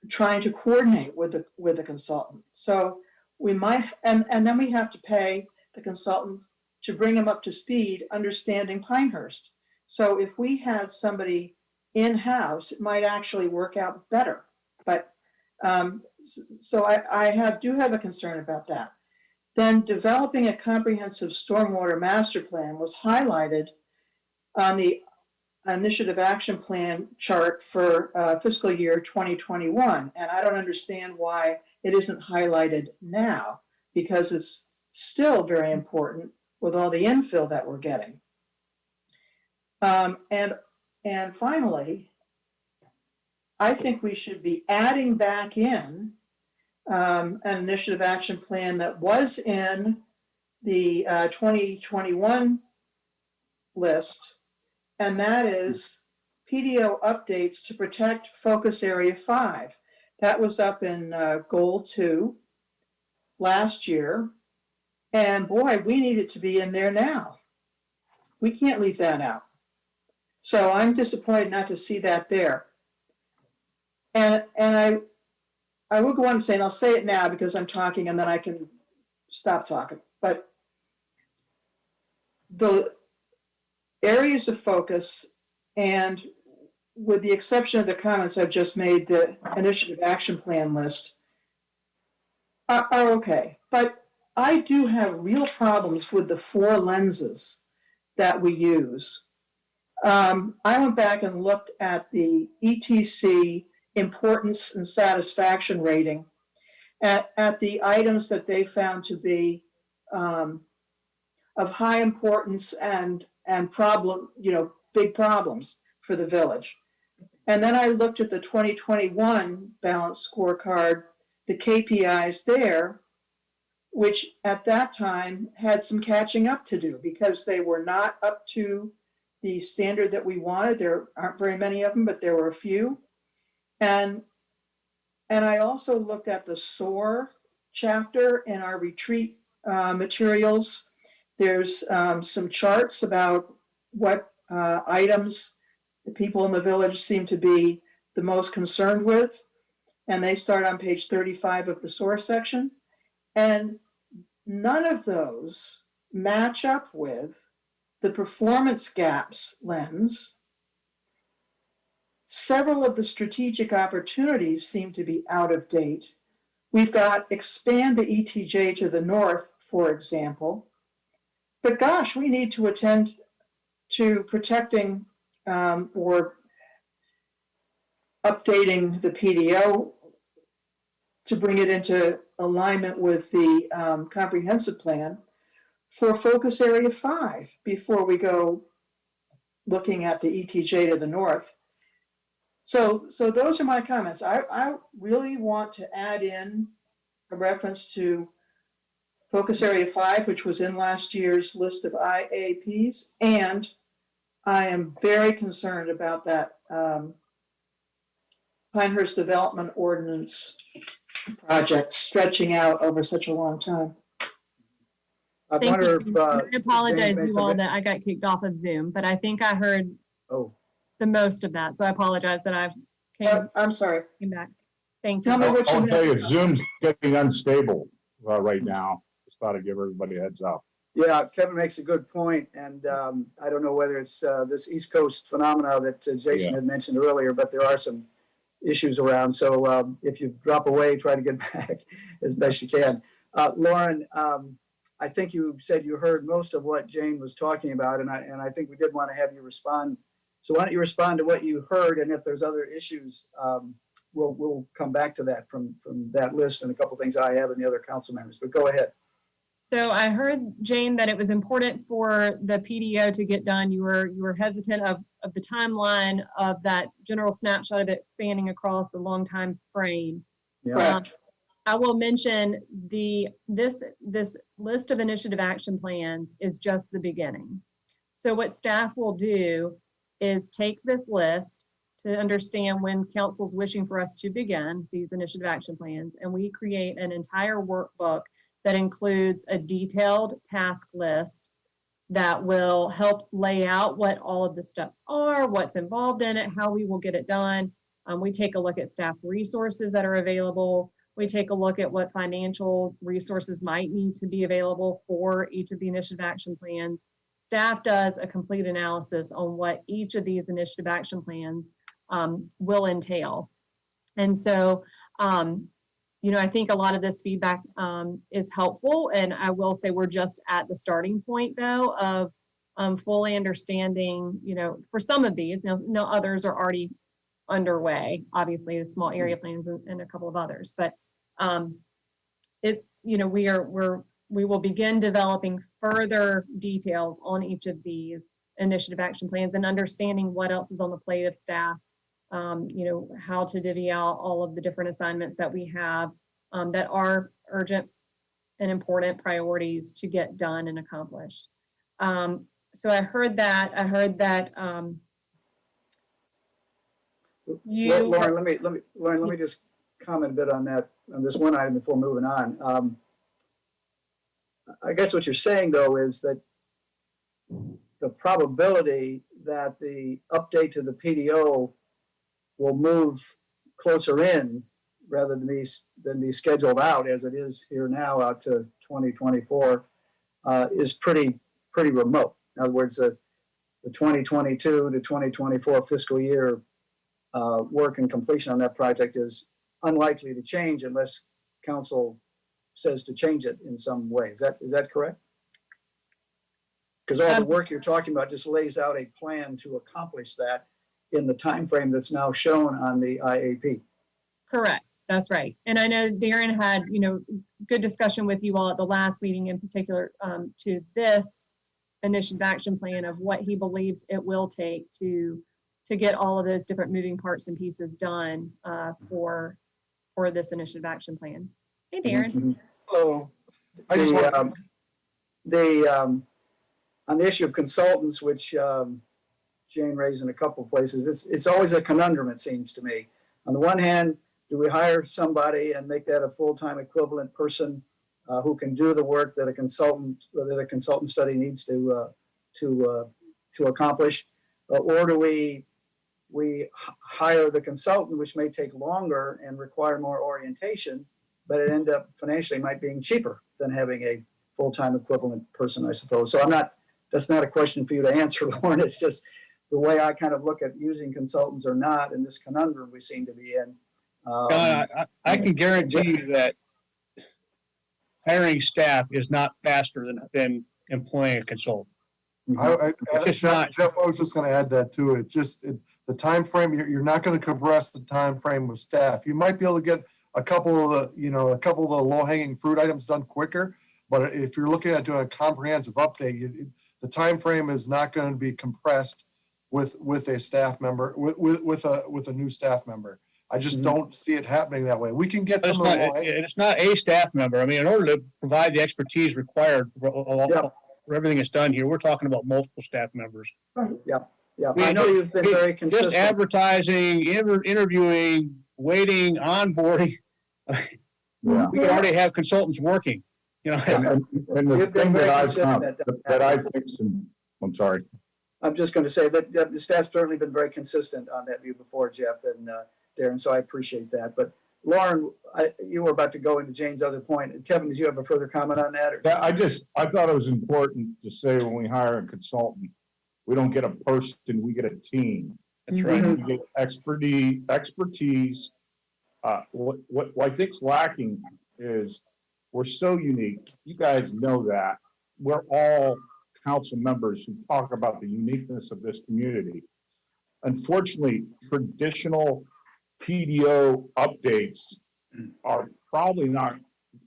trying to coordinate with the consultant. So we might, and then we have to pay the consultant to bring them up to speed, understanding Pinehurst. So if we had somebody in-house, it might actually work out better. But so I do have a concern about that. Then developing a comprehensive stormwater master plan was highlighted on the initiative action plan chart for fiscal year 2021. And I don't understand why it isn't highlighted now, because it's still very important with all the infill that we're getting. And finally, I think we should be adding back in an initiative action plan that was in the 2021 list, and that is PDO updates to protect Focus Area 5. That was up in Goal 2 last year, and boy, we need it to be in there now. We can't leave that out. So I'm disappointed not to see that there. And I will go on and say, and I'll say it now because I'm talking and then I can stop talking, but the areas of focus, and with the exception of the comments I've just made, the initiative action plan list are okay. But I do have real problems with the 4 lenses that we use. I went back and looked at the ETC importance and satisfaction rating at the items that they found to be of high importance and problem, big problems for the village. And then I looked at the 2021 balanced scorecard, the KPIs there, which at that time had some catching up to do because they were not up to the standard that we wanted. There aren't very many of them, but there were a few. And I also looked at the SOAR chapter in our retreat materials. There's some charts about what items the people in the village seem to be the most concerned with. And they start on page 35 of the SOAR section. And none of those match up with the performance gaps lens. Several of the strategic opportunities seem to be out of date. We've got expand the ETJ to the north, for example. But gosh, we need to attend to protecting or updating the PDO to bring it into alignment with the comprehensive plan for Focus Area 5 before we go looking at the ETJ to the north. So those are my comments. I really want to add in a reference to Focus Area 5, which was in last year's list of IAPs, and I am very concerned about that Pinehurst Development Ordinance project stretching out over such a long time. I wonder if. I apologize, Jane made you all, something- that I got kicked off of Zoom, but I think I heard Oh, the most of that. So I apologize that I I'm sorry. came back. Thank Tell you. me what you I'll tell you, missed. Zoom's getting unstable right now. Just thought I'd give everybody a heads up. Yeah, Kevin makes a good point, and I don't know whether it's this East Coast phenomena that Jason had mentioned earlier, but there are some issues around. So if you drop away, try to get back as best you can. Lauren, I think you said you heard most of what Jane was talking about, and I think we did want to have you respond. So why don't you respond to what you heard, and if there's other issues, we'll come back to that from that list and a couple of things I have and the other council members. But go ahead. So I heard, Jane, that it was important for the PDO to get done. You were hesitant of the timeline of that general snapshot of it spanning across a long time frame. Yeah. I will mention this list of initiative action plans is just the beginning. So what staff will do is take this list to understand when council's wishing for us to begin these initiative action plans, and we create an entire workbook that includes a detailed task list that will help lay out what all of the steps are, what's involved in it, how we will get it done. We take a look at staff resources that are available. We take a look at what financial resources might need to be available for each of the initiative action plans. Staff does a complete analysis on what each of these initiative action plans will entail. And so, I think a lot of this feedback is helpful, and I will say we're just at the starting point, though, of fully understanding, for some of these, now others are already underway, obviously the small area plans and a couple of others, but it's, we will begin developing further details on each of these initiative action plans and understanding what else is on the plate of staff. How to divvy out all of the different assignments that we have that are urgent and important priorities to get done and accomplished. So I heard that. Lauren, let me just comment a bit on that, on this one item before moving on. I guess what you're saying, though, is that the probability that the update to the PDO will move closer in rather than be scheduled out as it is here now out to 2024 is pretty remote. In other words, the 2022 to 2024 fiscal year work and completion on that project is unlikely to change unless council says to change it in some way. Is that correct? Because all the work you're talking about just lays out a plan to accomplish that in the time frame that's now shown on the IAP. Correct. That's right. And I know Darren had, good discussion with you all at the last meeting, in particular to this initiative action plan of what he believes it will take to get all of those different moving parts and pieces done for this initiative action plan. Hey, Darren. Mm-hmm. Hello. I just want on the issue of consultants, which Jane raised in a couple of places, it's always a conundrum, it seems to me. On the one hand, do we hire somebody and make that a full-time equivalent person who can do the work that a consultant study needs to accomplish, or do we hire the consultant, which may take longer and require more orientation, but it end up financially might being cheaper than having a full-time equivalent person, I suppose. So that's not a question for you to answer, Lauren. It's just the way I kind of look at using consultants or not in this conundrum we seem to be in. I can guarantee you that hiring staff is not faster than employing a consultant. Jeff, I was just going to add that too. The time frame, you're not going to compress the time frame with staff. You might be able to get a couple of the low-hanging fruit items done quicker, but if you're looking at doing a comprehensive update, the time frame is not going to be compressed with a staff member, with a new staff member. I just don't see it happening that way. We can get some of the it's not a staff member. I mean, in order to provide the expertise required for everything that's done here, we're talking about multiple staff members. Yeah. I know you've been very consistent. Just advertising, interviewing, waiting, onboarding. We already have consultants working. And the thing that I think, I'm sorry. I'm just going to say that the staff's certainly been very consistent on that view before, Jeff and Darren, so I appreciate that. But Lauren, you were about to go into Jane's other point. Kevin, did you have a further comment on that? Yeah, I thought it was important to say when we hire a consultant, we don't get a person, we get a team. That's right. We get expertise. What I think's lacking is we're so unique. You guys know that. We're all council members who talk about the uniqueness of this community. Unfortunately, traditional PDO updates are probably not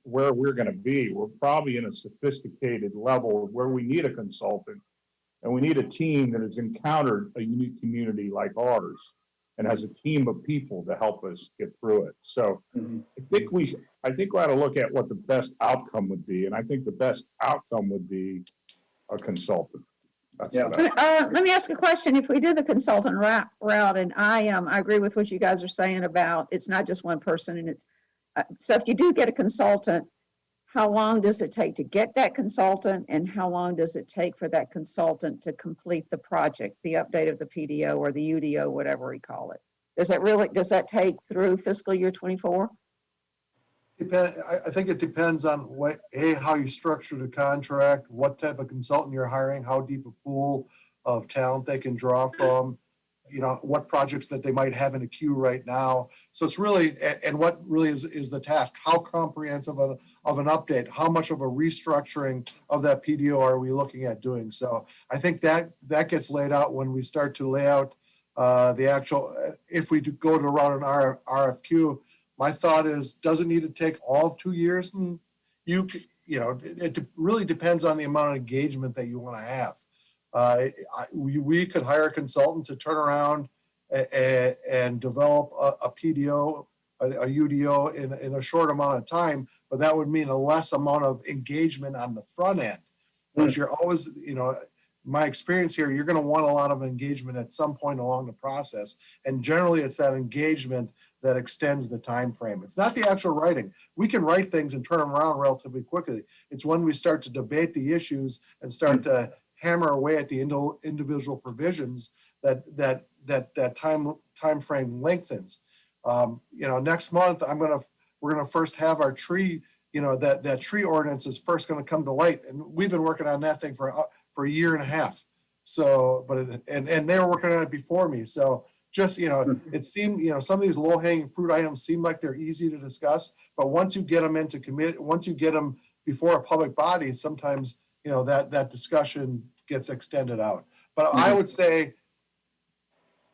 where we're going to be. We're probably in a sophisticated level where we need a consultant and we need a team that has encountered a unique community like ours and has a team of people to help us get through it. So I think we ought to look at what the best outcome would be. And I think the best outcome would be a consultant. That's what Let me ask a question. If we do the consultant route, and I agree with what you guys are saying about it's not just one person, and it's so if you do get a consultant, how long does it take to get that consultant, and how long does it take for that consultant to complete the project, the update of the PDO or the UDO, whatever we call it? Does that take through fiscal year 24? I think it depends on how you structure the contract, what type of consultant you're hiring, how deep a pool of talent they can draw from, what projects that they might have in a queue right now. So it's really, and what really is the task? How comprehensive of an update? How much of a restructuring of that PDO are we looking at doing? So I think that gets laid out when we start to lay out the actual, if we do go to route an RFQ. My thought is, does it need to take all of 2 years? And it really depends on the amount of engagement that you want to have. We could hire a consultant to turn around and develop a PDO, a UDO in a short amount of time, but that would mean a less amount of engagement on the front end. But you're always, my experience here, you're going to want a lot of engagement at some point along the process. And generally it's that engagement that extends the time frame. It's not the actual writing. We can write things and turn them around relatively quickly. It's when we start to debate the issues and start to hammer away at the individual provisions that time frame lengthens. Next month we're gonna first have our tree. That tree ordinance is first going to come to light, and we've been working on that thing for a year and a half. So, and they were working on it before me. So. Just, it seemed, some of these low hanging fruit items seem like they're easy to discuss, but once you get them into once you get them before a public body, sometimes, that discussion gets extended out. But I would say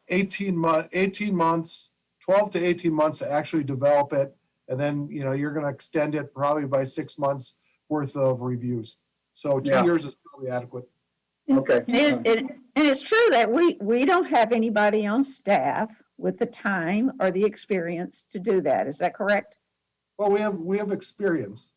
18 months, 12 to 18 months to actually develop it. And then, you're going to extend it probably by 6 months worth of reviews. So 2 years is probably adequate. Okay. And it's true that we don't have anybody on staff with the time or the experience to do that. Is that correct? Well, we have experience,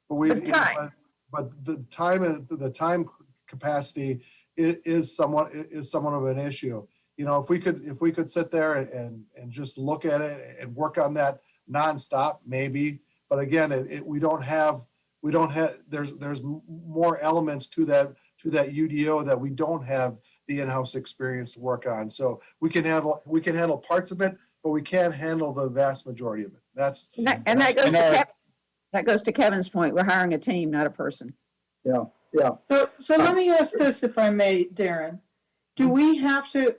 but the time and the time capacity is somewhat of an issue. If we could sit there and just look at it and work on that nonstop, maybe. But again, there's more elements to that UDO that we don't have the in-house experience to work on. So we can handle parts of it, but we can't handle the vast majority of it. That goes to Kevin's point. We're hiring a team, not a person. Yeah. So let me ask this, if I may, Darren. Do we have to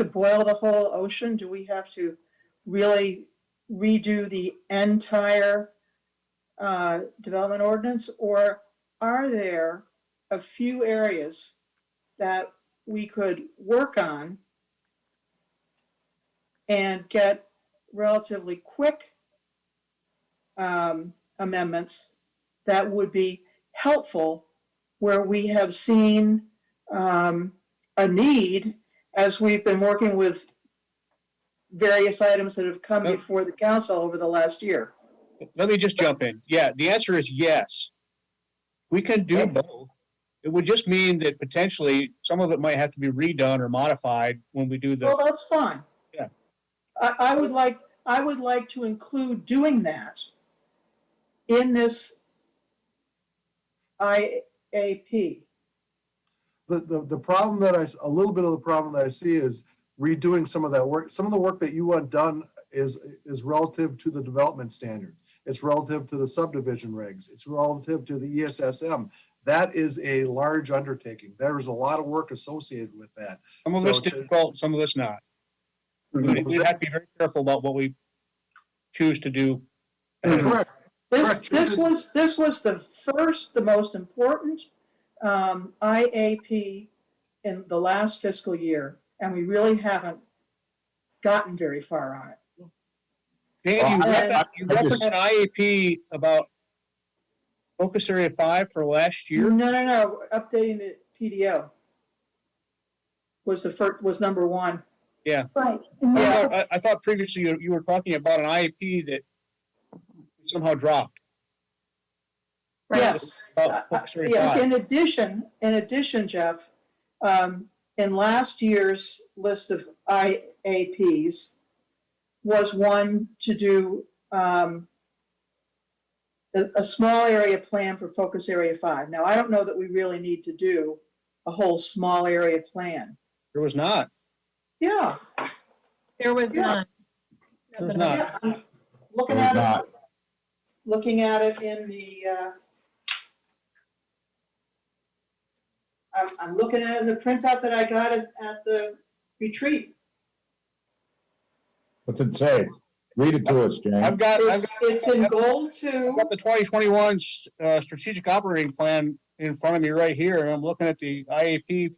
boil the whole ocean? Do we have to really redo the entire development ordinance, or are there a few areas that we could work on and get relatively quick amendments that would be helpful where we have seen a need as we've been working with various items that have come before the council over the last year? Let me just jump in. Yeah, the answer is yes. We can do both. It would just mean that potentially some of it might have to be redone or modified when we do the. Well, that's fine. Yeah. I would like to include doing that in this IAP. The problem a little bit of the problem that I see is redoing some of that work. Some of the work that you want done is relative to the development standards. It's relative to the subdivision regs. It's relative to the ESSM. That is a large undertaking. There is a lot of work associated with that. Some of So it's to- difficult, some of it's not. We have to be very careful about what we choose to do. Correct. This was the most important IAP in the last fiscal year, and we really haven't gotten very far on it. Dan, Well, you referenced an IAP about focus area 5 for last year. No, updating the PDO was number one. Yeah. Right. And now- I thought previously you were talking about an IAP that somehow dropped. Right. Yes. Focus area Yes, 5. in addition, Jeff, in last year's list of IAPs was one to do a small area plan for focus area 5. Now, I don't know that we really need to do a whole small area plan. There was not. Yeah. There was Yeah. none. There was not. Yeah, I'm looking There's at it, not. looking at it in the, I'm looking at it in the printout that I got at the retreat. What's it say? Read it to us, Jane. It's in goal I've 2. got the 2021 strategic operating plan in front of me right here, and I'm looking at the IAP.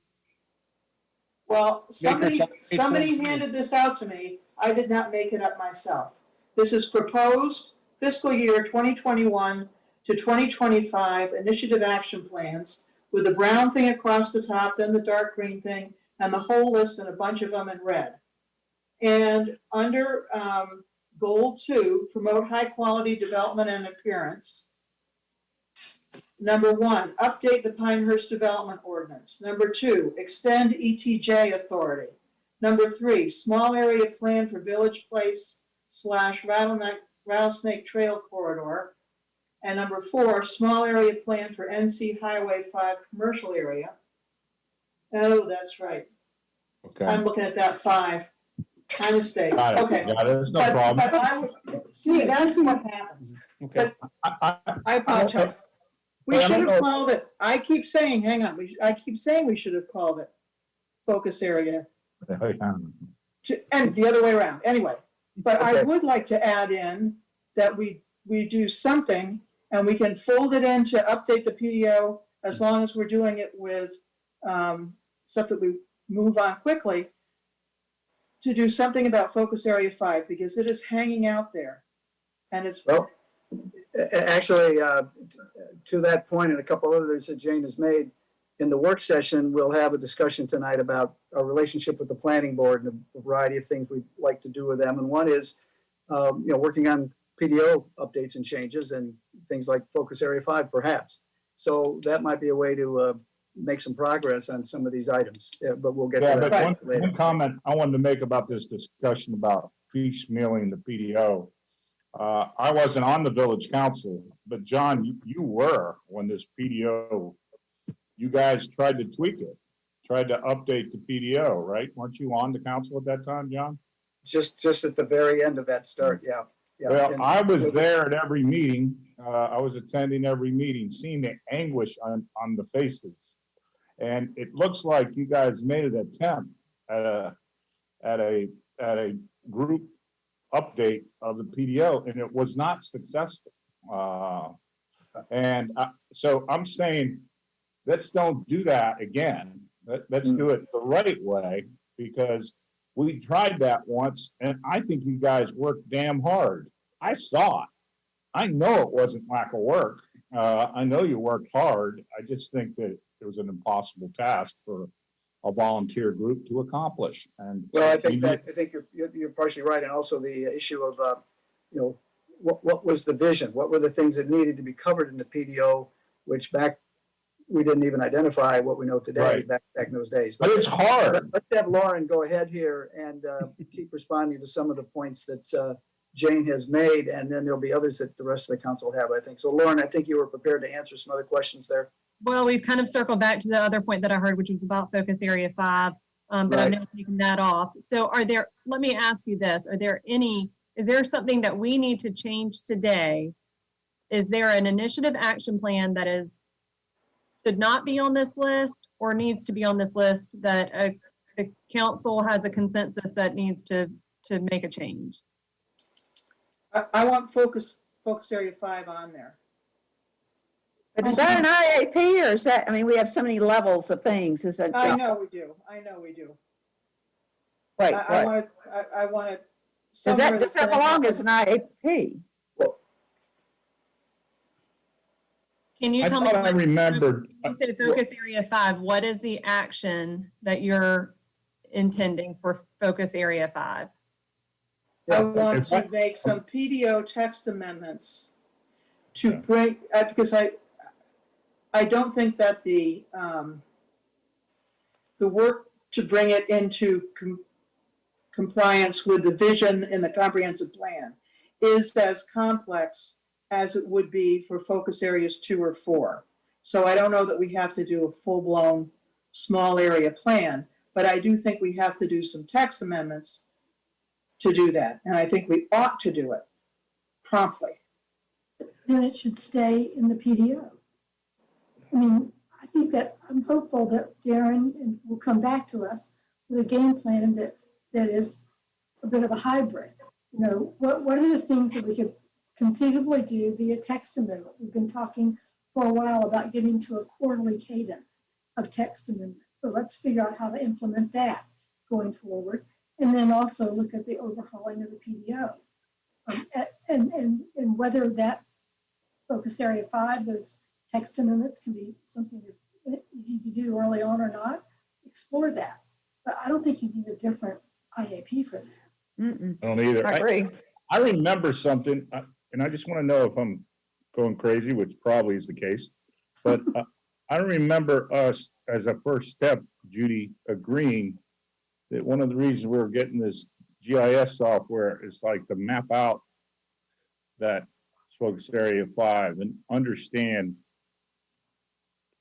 Well, somebody something. handed this out to me. I did not make it up myself. This is proposed fiscal year 2021 to 2025 initiative action plans with the brown thing across the top, then the dark green thing, and the whole list and a bunch of them in red. And under goal 2, promote high quality development and appearance. Number 1, update the Pinehurst Development Ordinance. Number 2, extend ETJ authority. Number 3, small area plan for Village Place / Rattlesnake Trail Corridor. And number 4, small area plan for NC Highway 5 commercial area. Oh, that's right. Okay. I'm looking at that 5. My mistake. Got it. Okay. Got it. There's no But problem. I would, see, that's what happens. Okay. I apologize. We But I should don't have know- called it, I keep saying, hang on, I keep saying we should have called it focus area, and the other way around, anyway. But I Okay. would like to add in that we do something, and we can fold it in to update the PDO as long as we're doing it with stuff that we move on quickly, to do something about focus area 5, because it is hanging out there. And it's, Well, actually, to that point and a couple others that Jane has made, in the work session, we'll have a discussion tonight about our relationship with the planning board and a variety of things we'd like to do with them. And one is, working on PDO updates and changes and things like focus area 5, perhaps. So that might be a way to make some progress on some of these items, but we'll get Yeah, to but that later. one comment I wanted to make about this discussion about piecemealing the PDO. I wasn't on the village council, but John, you were when this PDO, you guys tried to tweak it, tried to update the PDO, right? Weren't you on the council at that time, John? Just at the very end of that start, yeah. Yeah. Well, And- I was there at every meeting. I was attending every meeting, seeing the anguish on the faces. And it looks like you guys made an attempt at a group update of the PDO, and it was not successful. So I'm saying, let's don't do that again. Let's do it the right way, because we tried that once, and I think you guys worked damn hard. I saw it. I know it wasn't lack of work. I know you worked hard. I just think that it was an impossible task for a volunteer group to accomplish. And Well, I think you're partially right, and also the issue of what was the vision? What were the things that needed to be covered in the PDO, which we didn't even identify what we know today Right. back in those days. But it's hard. Let's have Lauren go ahead here and keep responding to some of the points that Jane has made, and then there'll be others that the rest of the council have, I think. So Lauren, I think you were prepared to answer some other questions there. Well, we've kind of circled back to the other point that I heard, which was about focus area 5. but I'm Right. now taking that off. So let me ask you this, is there something that we need to change today? Is there an initiative action plan that should not be on this list or needs to be on this list that the council has a consensus that needs to make a change? I want focus area 5 on there. But is that an IAP or is that, I mean, we have so many levels of things. Is that? I know we do. I know we do. Wait, I what? want it. Does that belong as an IAP? Can you I tell me? thought I remembered. You said focus area 5. What is the action that you're intending for focus area 5? I want to make some PDO text amendments to bring, because I don't think that the work to bring it into compliance with the vision in the comprehensive plan is as complex as it would be for focus areas 2 or 4. So I don't know that we have to do a full-blown small area plan, but I do think we have to do some text amendments to do that. And I think we ought to do it promptly. Then it should stay in the PDO. I mean, I think that I'm hopeful that Darren will come back to us with a game plan that is a bit of a hybrid. You know, what are the things that we could conceivably do via text amendment? We've been talking for a while about getting to a quarterly cadence of text amendments. So let's figure out how to implement that going forward. And then also look at the overhauling of the PDO. And whether that focus area 5, those text amendments can be something that's easy to do early on or not, explore that. But I don't think you need a different IAP for that. I don't either. I agree. I remember something, and I just want to know if I'm going crazy, which probably is the case. But I remember us as a first step, Judy, agreeing that one of the reasons we were getting this GIS software is like to map out that focus area 5 and understand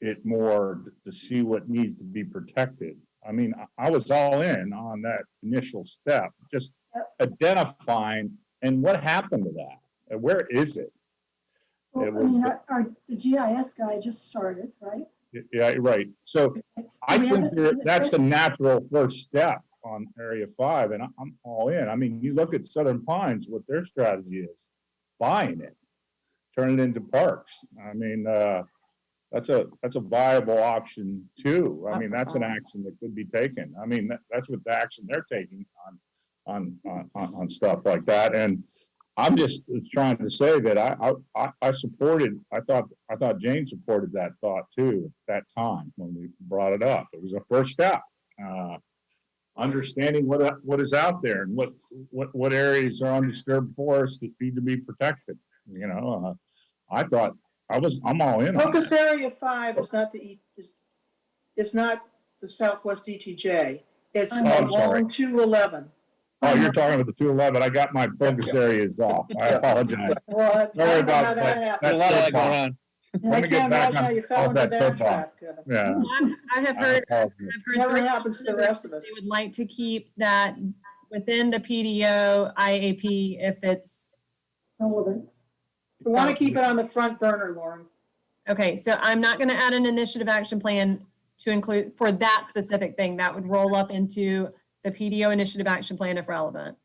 it more to see what needs to be protected. I mean, I was all in on that initial step, just identifying, and what happened to that? And where is it? Well, It I mean, was- the GIS guy just started, right? Yeah, right. So I We think haven't- that's the natural first step on Area 5, and I'm all in. I mean, you look at Southern Pines, what their strategy is, buying it, turn it into parks. I mean, that's a viable option too. I mean, that's an action that could be taken. I mean, that's what the action they're taking on stuff like that. And I'm just trying to say that I supported. I thought Jane supported that thought too at that time when we brought it up. It was a first step. Understanding what is out there and what areas are undisturbed forests that need to be protected. You know, I thought I'm all in. Focus area 5 is not is not the Southwest ETJ. It's I'm sorry. along 211. Oh, you're talking about the 211. I got my focus areas off. I apologize. Well, I Don't worry don't know how about that that. happened. That's A lot of so that going far. on. Let I me get can't back imagine how you fell off into that soapbox. trap, Kevin. Yeah. I have heard, Never three happens to the rest of us. they would like to keep that within the PDO IAP if it's, Relevant. We want to keep it on the front burner, Lauren. okay, so I'm not going to add an initiative action plan to include for that specific thing. That would roll up into the PDO initiative action plan if relevant.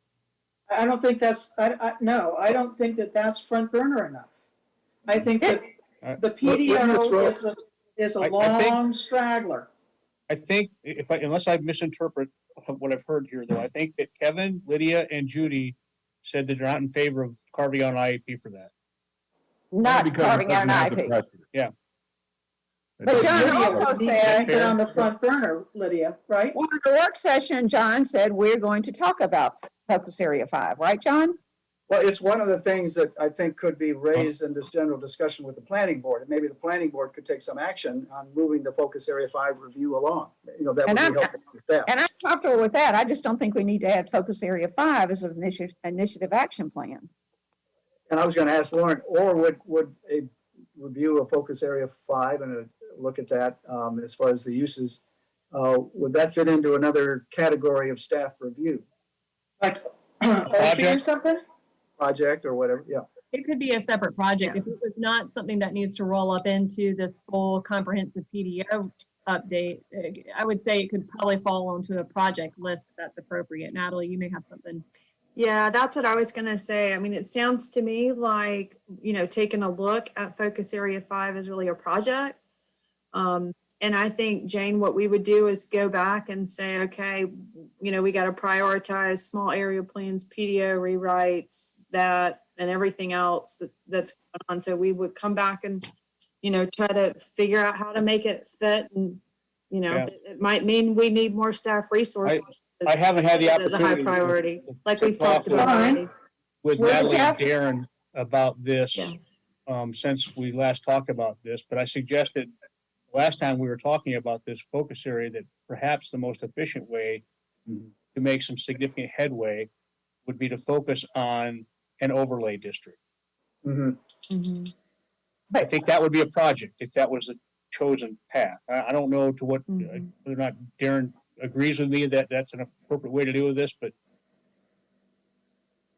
I don't think that's, no, I don't think that that's front burner enough. I think that the PDO is a I think- long straggler. I think unless I misinterpret what I've heard here, though, I think that Kevin, Lydia, and Judy said that they're not in favor of carving out an IEP for that. Not Because it carving out doesn't an have the IEP. pressure. Yeah. But John Lydia also would need to said, keep it on the front burner, Lydia, right? well, in the work session, John said, we're going to talk about focus area 5, right, John? Well, it's one of the things that I think could be raised in this general discussion with the planning board. And maybe the planning board could take some action on moving the focus area 5 review along. You know, that would And be I'm- helpful to staff. And I'm comfortable with that. I just don't think we need to add focus area 5 as an initiative action plan. And I was going to ask Lauren, or would a review of focus area 5 and a look at that as far as the uses would that fit into another category of staff review, Like, OP or something? project or whatever? Yeah. It could be a separate project. Yeah. If it was not something that needs to roll up into this full comprehensive PDO update, I would say it could probably fall onto a project list if that's appropriate. Natalie, you may have something. Yeah, that's what I was gonna say. I mean, it sounds to me like, taking a look at Focus Area 5 is really a project. And I think, Jane, what we would do is go back and say, okay, we got to prioritize small area plans, PDO rewrites, that, and everything else that's going on. So we would come back and, try to figure out how to make it fit. And, it might mean we need more staff resources. I haven't had the As a high opportunity. priority, like to we've talked talk about already. with Well, Natalie and Jeff- Darren about this, Yeah. since we last talked about this, but I suggested last time we were talking about this focus area that perhaps the most efficient way to make some significant headway would be to focus on an overlay district. Mhm. Mhm. I think that would be a project if that was the chosen path. I don't know to what, Mhm. whether or not Darren agrees with me that that's an appropriate way to do this, but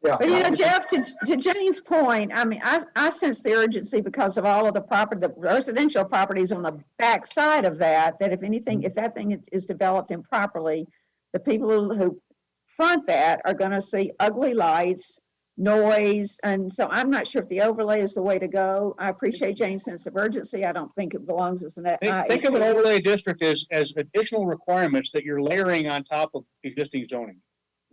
Yeah. But Jeff, to Jane's point, I mean, I sense the urgency because of all of the residential properties on the back side of that if anything, if that thing is developed improperly, the people who front that are gonna see ugly lights, noise, and so I'm not sure if the overlay is the way to go. I appreciate Jane's sense of urgency. I don't think it belongs as an. think of an overlay district as additional requirements that you're layering on top of existing zoning.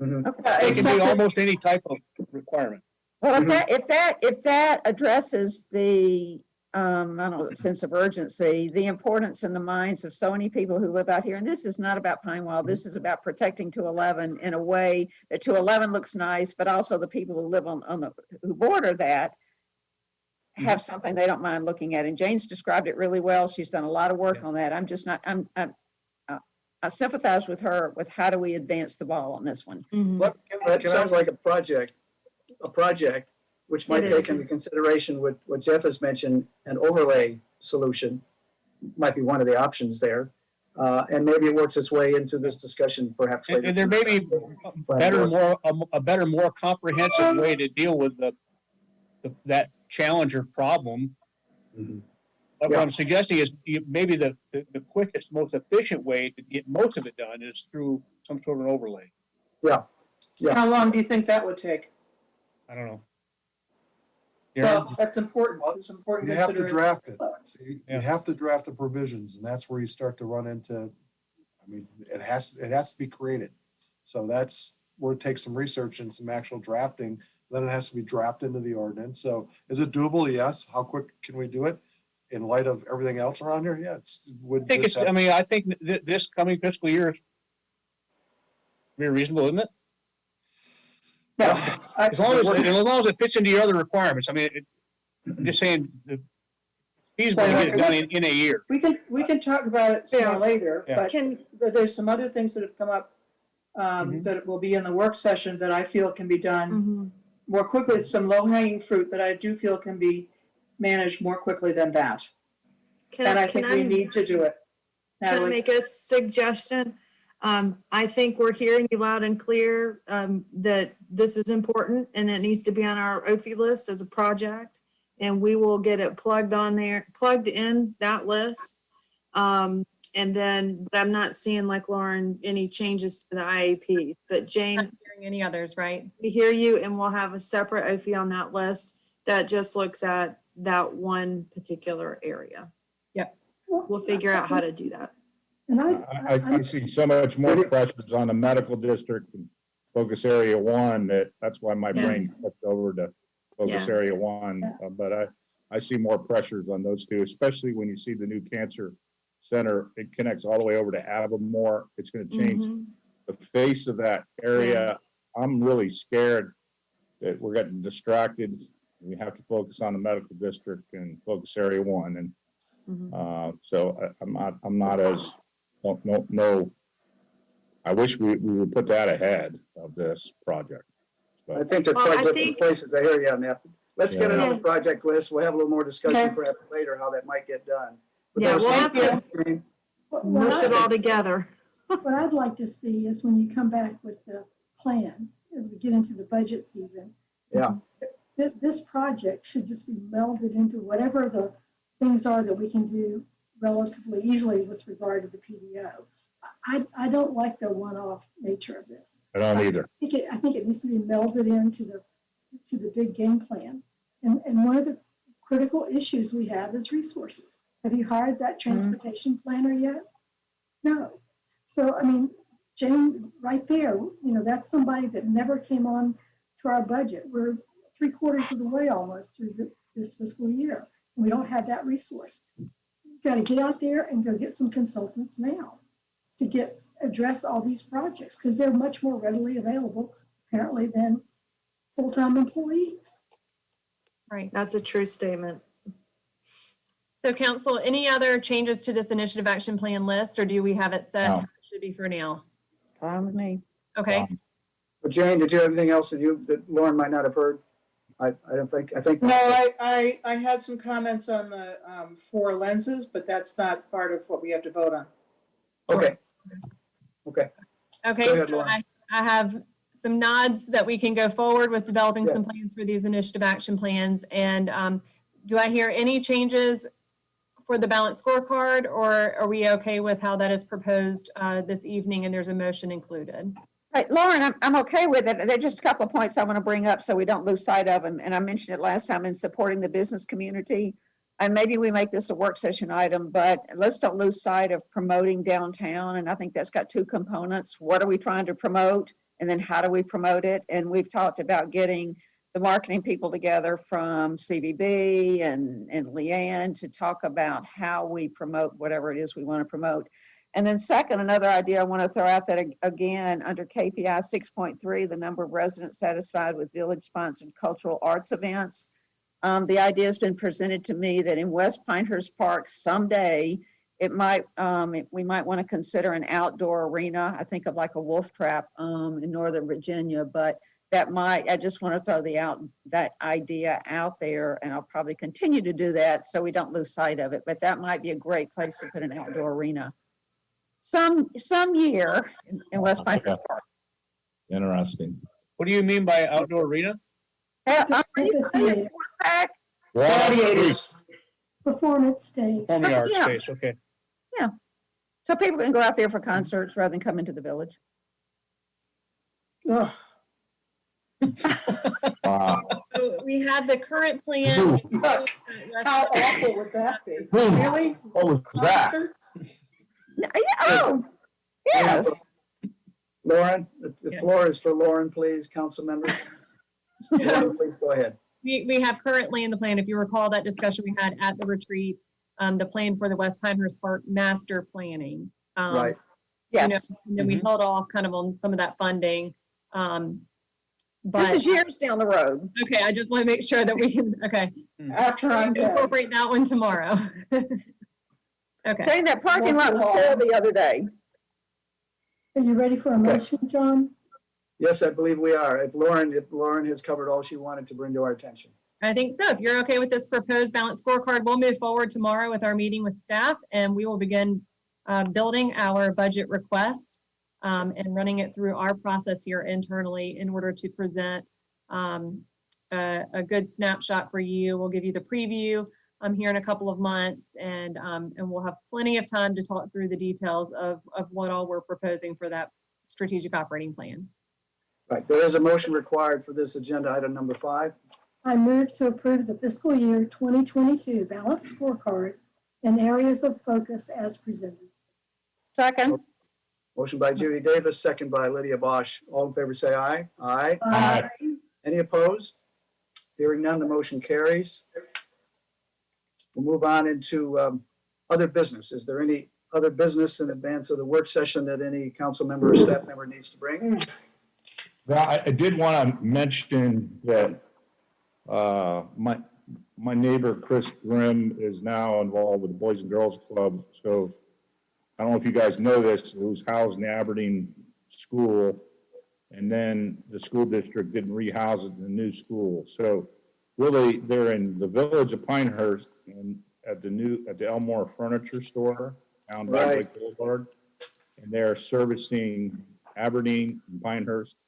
Mhm. It can be Except that- almost any type of requirement. Well, if that addresses the, I don't know, sense of urgency, the importance in the minds of so many people who live out here, and this is not about Pine Wild, this is about protecting 211 in a way that 211 looks nice, but also the people who live who border that have something they don't mind looking at. And Jane's described it really well. She's done a lot of work on that. I'm just not, I sympathize with her with how do we advance the ball on this one. Mhm. That sounds like a project, which might It take is. into consideration what Jeff has mentioned, an overlay solution might be one of the options there. And maybe it works its way into this discussion perhaps later. And there may be a better, more comprehensive way to deal with that challenge or problem. Mhm. What Yeah. I'm suggesting is maybe the quickest, most efficient way to get most of it done is through some sort of an overlay. Yeah. How long do you think that would take? I don't know. Well, Darren? that's important. It's important. You have to considering- draft it. See, Yeah. you have to draft the provisions, and that's where you start to run into, it has to be created. So that's where it takes some research and some actual drafting. Then it has to be drafted into the ordinance. So is it doable? Yes. How quick can we do it? In light of everything else around here? Yeah, I think this coming fiscal year is very reasonable, isn't it? Yeah. As long as it fits into your other requirements. I mean, I'm just saying, the feasible to get it done in a year. We can talk about it Yeah. more later, Yeah. but there's some other things that have come up Mhm. that will be in the work session that I feel can be done Mhm. more quickly. Some low hanging fruit that I do feel can be managed more quickly than that. And I think we need to do it. Can I Natalie? make a suggestion? I think we're hearing you loud and clear, that this is important and it needs to be on our OFI list as a project. And we will get it plugged in that list. And then, but I'm not seeing, like Lauren, any changes to the IAP. But Jane, Not hearing any others, right? we hear you, and we'll have a separate OFI on that list that just looks at that one particular area. We'll figure out how to do that. And I see so much more pressures on the medical district and focus area 1 that's why my Yeah. brain flipped over to focus Yeah. area 1. But I see more pressures on those two, especially when you see the new cancer center. It connects all the way over to Avamore. It's going to change Mhm. the face of that area. I'm really scared that we're getting distracted. We have to focus on the medical district and focus area 1. And Mhm. so I'm not as, no, I wish we would put that ahead of this project. I think they're Well, quite I different think- places. I hear you on that. Let's get it on the Yeah. project list. We'll have a little more discussion Okay. perhaps later how that might get done. But Yeah, that was we'll fun. have to- Thank mush it all together. What I'd like to see is when you come back with the plan, as we get into the budget season. Yeah. This project should just be melded into whatever the things are that we can do relatively easily with regard to the PDO. I don't like the one-off nature of this. I don't either. I think it needs to be melded into the big game plan. And one of the critical issues we have is resources. Have you hired that transportation planner yet? No. So, I mean, Jane, right there, you know, that's somebody that never came on to our budget. We're 3/4 of the way almost through this fiscal year. And we don't have that resource. You've got to get out there and go get some consultants now to address all these projects, because they're much more readily available apparently than full-time employees. Right. That's a true statement. So council, any other changes to this initiative action plan list, or do we have it set how it should be for now? Fine with me. Okay. But Jane, did you have anything else that Lauren might not have heard? I think. No, I had some comments on the 4 lenses, but that's not part of what we have to vote on. Okay. Okay, Go ahead, so Lauren. I have some nods that we can go forward with developing some Yes. plans for these initiative action plans. And do I hear any changes for the balanced scorecard, or are we okay with how that is proposed this evening and there's a motion included? Hey, Lauren, I'm okay with it. There are just a couple of points I want to bring up so we don't lose sight of them. And I mentioned it last time in supporting the business community. And maybe we make this a work session item, but let's don't lose sight of promoting downtown. And I think that's got 2 components. What are we trying to promote? And then how do we promote it? And we've talked about getting the marketing people together from CVB and Leanne to talk about how we promote whatever it is we want to promote. And then second, another idea I want to throw out that again, under KPI 6.3, the number of residents satisfied with village-sponsored cultural arts events. The idea has been presented to me that in West Pinehurst Park someday, we might want to consider an outdoor arena. I think of like a wolf trap in Northern Virginia, but I just want to throw that idea out there, and I'll probably continue to do that so we don't lose sight of it. But that might be a great place to put an outdoor arena some year in West Pinehurst Park. Interesting. What do you mean by outdoor arena? Amphitheater, Gladiators. performance stage. Performing arts Yeah. space, okay. So people can go out there for concerts rather than come into the village. Ugh. Wow. So we have the current plan. How awful would that be? Really? What was that? Concerts? Oh, yes. Lauren, the floor is for Lauren, please, council members. Lauren, please go ahead. We have currently in the plan, if you recall that discussion we had at the retreat, the plan for the West Pinehurst Park master planning. Right. You know, Yes. and then we held off kind of on some of that funding. This But, is years down the road. okay, I just want to make sure that we can, okay, After I'm dead. incorporate that one tomorrow. Okay, Saying that parking lot was full the other day. Are you ready for a motion, John? Yes, I believe we are. If Lauren has covered all she wanted to bring to our attention. I think so. If you're okay with this proposed balanced scorecard, we'll move forward tomorrow with our meeting with staff, and we will begin building our budget request and running it through our process here internally in order to present a good snapshot for you. We'll give you the preview here in a couple of months, and we'll have plenty of time to talk through the details of what all we're proposing for that strategic operating plan. Right, there is a motion required for this agenda item number 5. I move to approve the fiscal year 2022 balanced scorecard and areas of focus as presented. Second. Motion by Judy Davis, second by Lydia Bosch. All in favor, say aye. Aye. Aye. Any opposed? Hearing none, the motion carries. We'll move on into other business. Is there any other business in advance of the work session that any council member or staff member needs to bring? Well, I did want to mention that my neighbor, Chris Grimm, is now involved with the Boys and Girls Club. So I don't know if you guys know this, it was housed in Aberdeen School, and then the school district didn't rehouse it in the new school. So really, they're in the village of Pinehurst and at the Elmore Furniture Store. down by Right. Lake Boulevard. And they're servicing Aberdeen and Pinehurst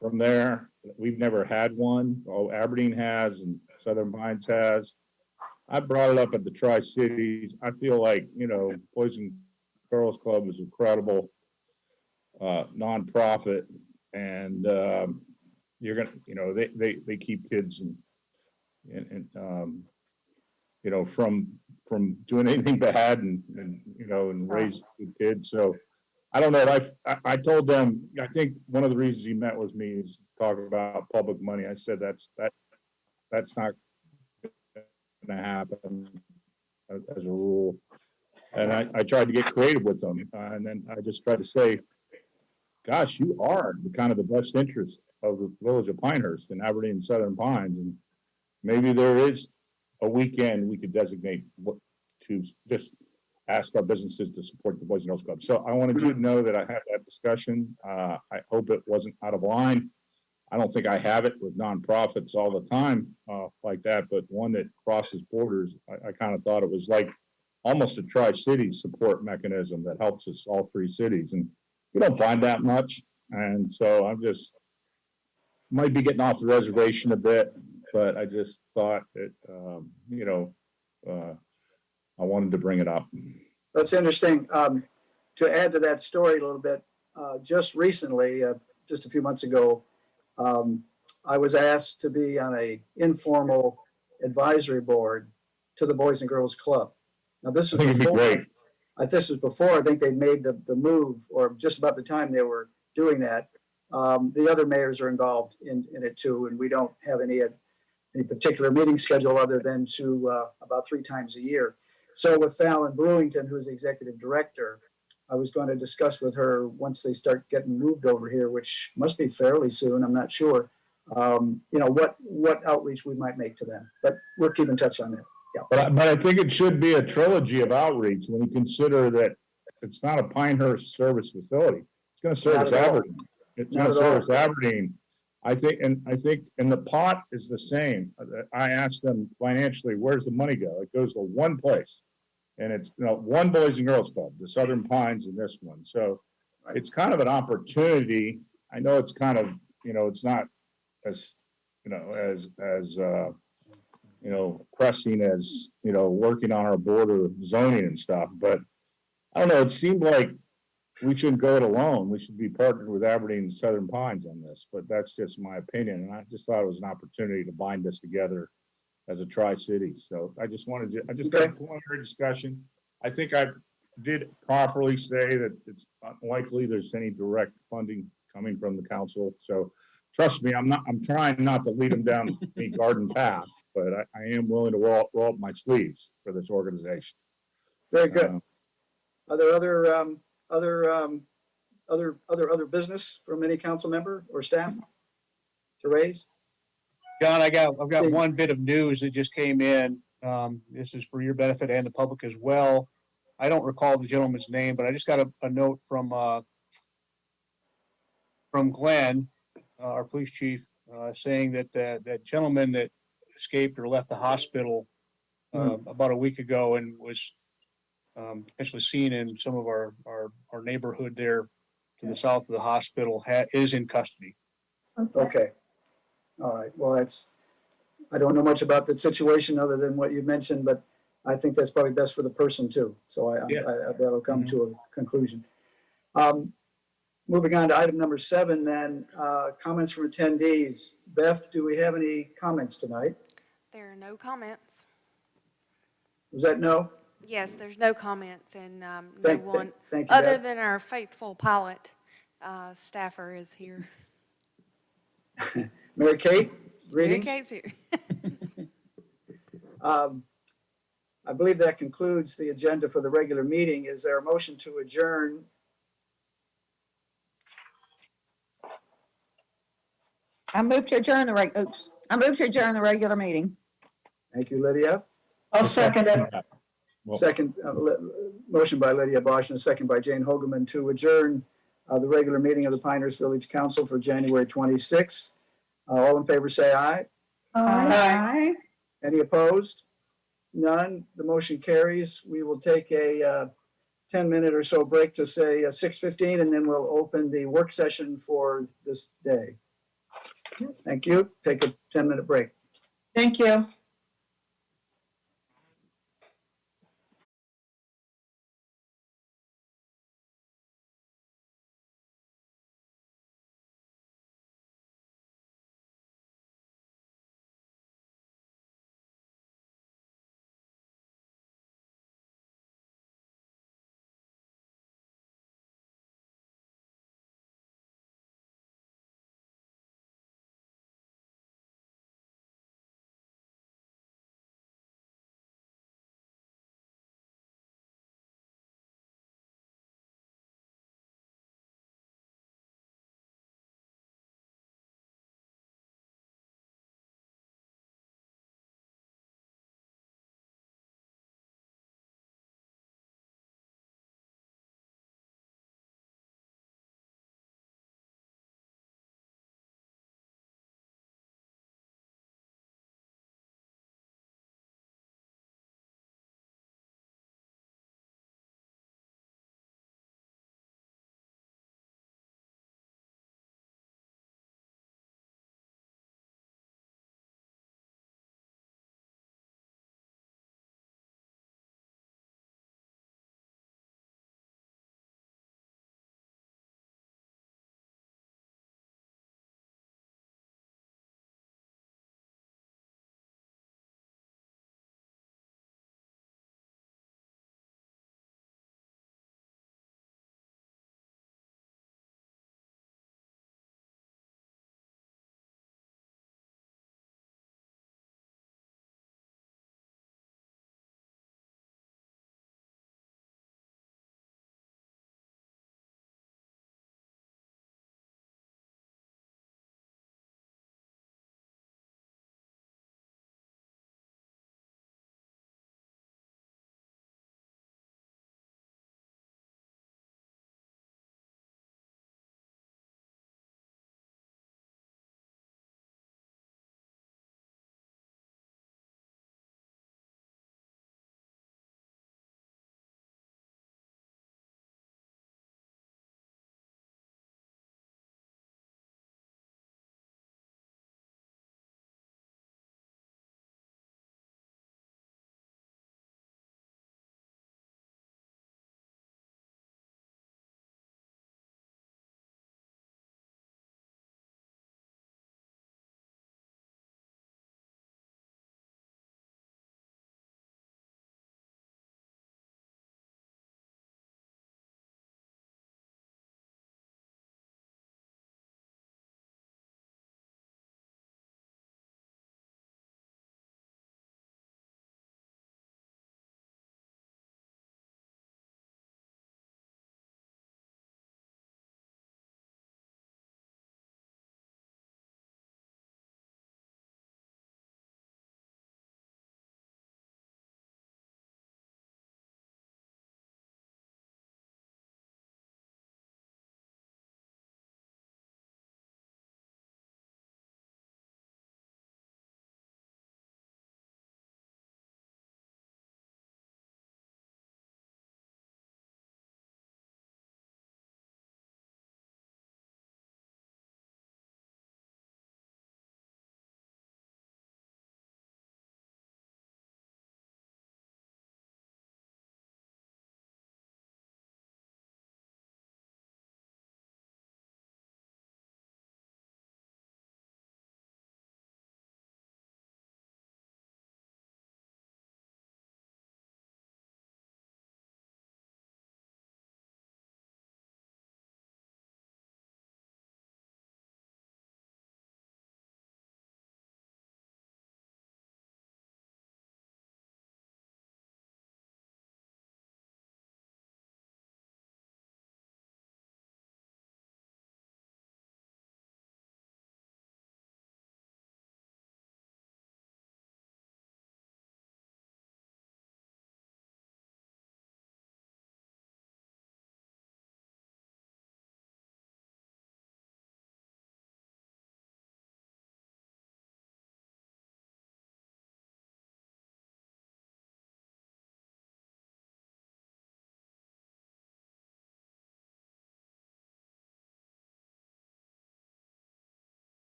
from there. We've never had one. Oh, Aberdeen has and Southern Pines has. I brought it up at the Tri-Cities. I feel like, Boys and Girls Club is incredible nonprofit, and you're gonna, they keep kids from doing anything bad and raise good kids. So I don't know. I told them, I think one of the reasons he met with me is to talk about public money. I said that's not going to happen as a rule. And I tried to get creative with them, and then I just tried to say, gosh, you are the best interest of the village of Pinehurst and Aberdeen and Southern Pines, and maybe there is a weekend we could designate to just ask our businesses to support the Boys and Girls Club. So I wanted you to know that I had that discussion. I hope it wasn't out of line. I don't think I have it with nonprofits all the time like that, but one that crosses borders, I kind of thought it was like almost a Tri-Cities support mechanism that helps us all three cities. And we don't find that much. And so I'm just, might be getting off the reservation a bit, but I just thought that, I wanted to bring it up. That's interesting. To add to that story a little bit, just recently, just a few months ago, I was asked to be on a informal advisory board to the Boys and Girls Club. Now, this I was think it'd be before, great. this was before I think they'd made the move, or just about the time they were doing that. The other mayors are involved in it too, and we don't have any particular meeting schedule other than to about 3 times a year. So with Fallon Brewington, who's the executive director, I was going to discuss with her once they start getting moved over here, which must be fairly soon, I'm not sure, what outreach we might make to them. But we'll keep in touch on that. Yeah. But I think it should be a trilogy of outreach when you consider that it's not a Pinehurst service facility. It's going to service Aberdeen. It's going to service Aberdeen. I think, and the pot is the same. I asked them financially, where's the money go? It goes to one place. And it's, one Boys and Girls Club, the Southern Pines and this one. So it's kind of an opportunity. I know it's kind of, it's not as, pressing as, working on our border zoning and stuff, but I don't know, it seemed like we shouldn't go it alone. We should be partnered with Aberdeen and Southern Pines on this, but that's just my opinion. And I just thought it was an opportunity to bind us together as a Tri-City. So I just got a preliminary discussion. I think I did properly say that it's unlikely there's any direct funding coming from the council. So trust me, I'm trying not to lead them down any garden path, but I am willing to roll up my sleeves for this organization. Very good. Are there other business from any council member or staff to raise? John, I've got one bit of news that just came in. This is for your benefit and the public as well. I don't recall the gentleman's name, but I just got a note from Glenn, our police chief, saying that that gentleman that escaped or left the hospital about a week ago and was actually seen in some of our neighborhood there to the south of the hospital is in custody. Okay. All right. Well, I don't know much about the situation other than what you mentioned, but I think that's probably best for the person too. So I that'll come to a conclusion. Moving on to item number 7, then, comments from attendees. Beth, do we have any comments tonight? There are no comments. Was that no? Yes, there's no comments, and Thank you, other Beth. than our faithful pilot staffer is here. Mary Kate, Mary greetings. Kate's here. I believe that concludes the agenda for the regular meeting. Is there a motion to adjourn? I move to adjourn the regular meeting. Thank you, Lydia. I'll second it. Second, motion by Lydia Bosch and a second by Jane Hogeman to adjourn the regular meeting of the Pinehurst Village Council for January 26th. All in favor say aye. Aye. Any opposed? None. The motion carries. We will take a 10-minute or so break to say 6:15, and then we'll open the work session for this day. Thank you. Take a 10-minute break. Thank you.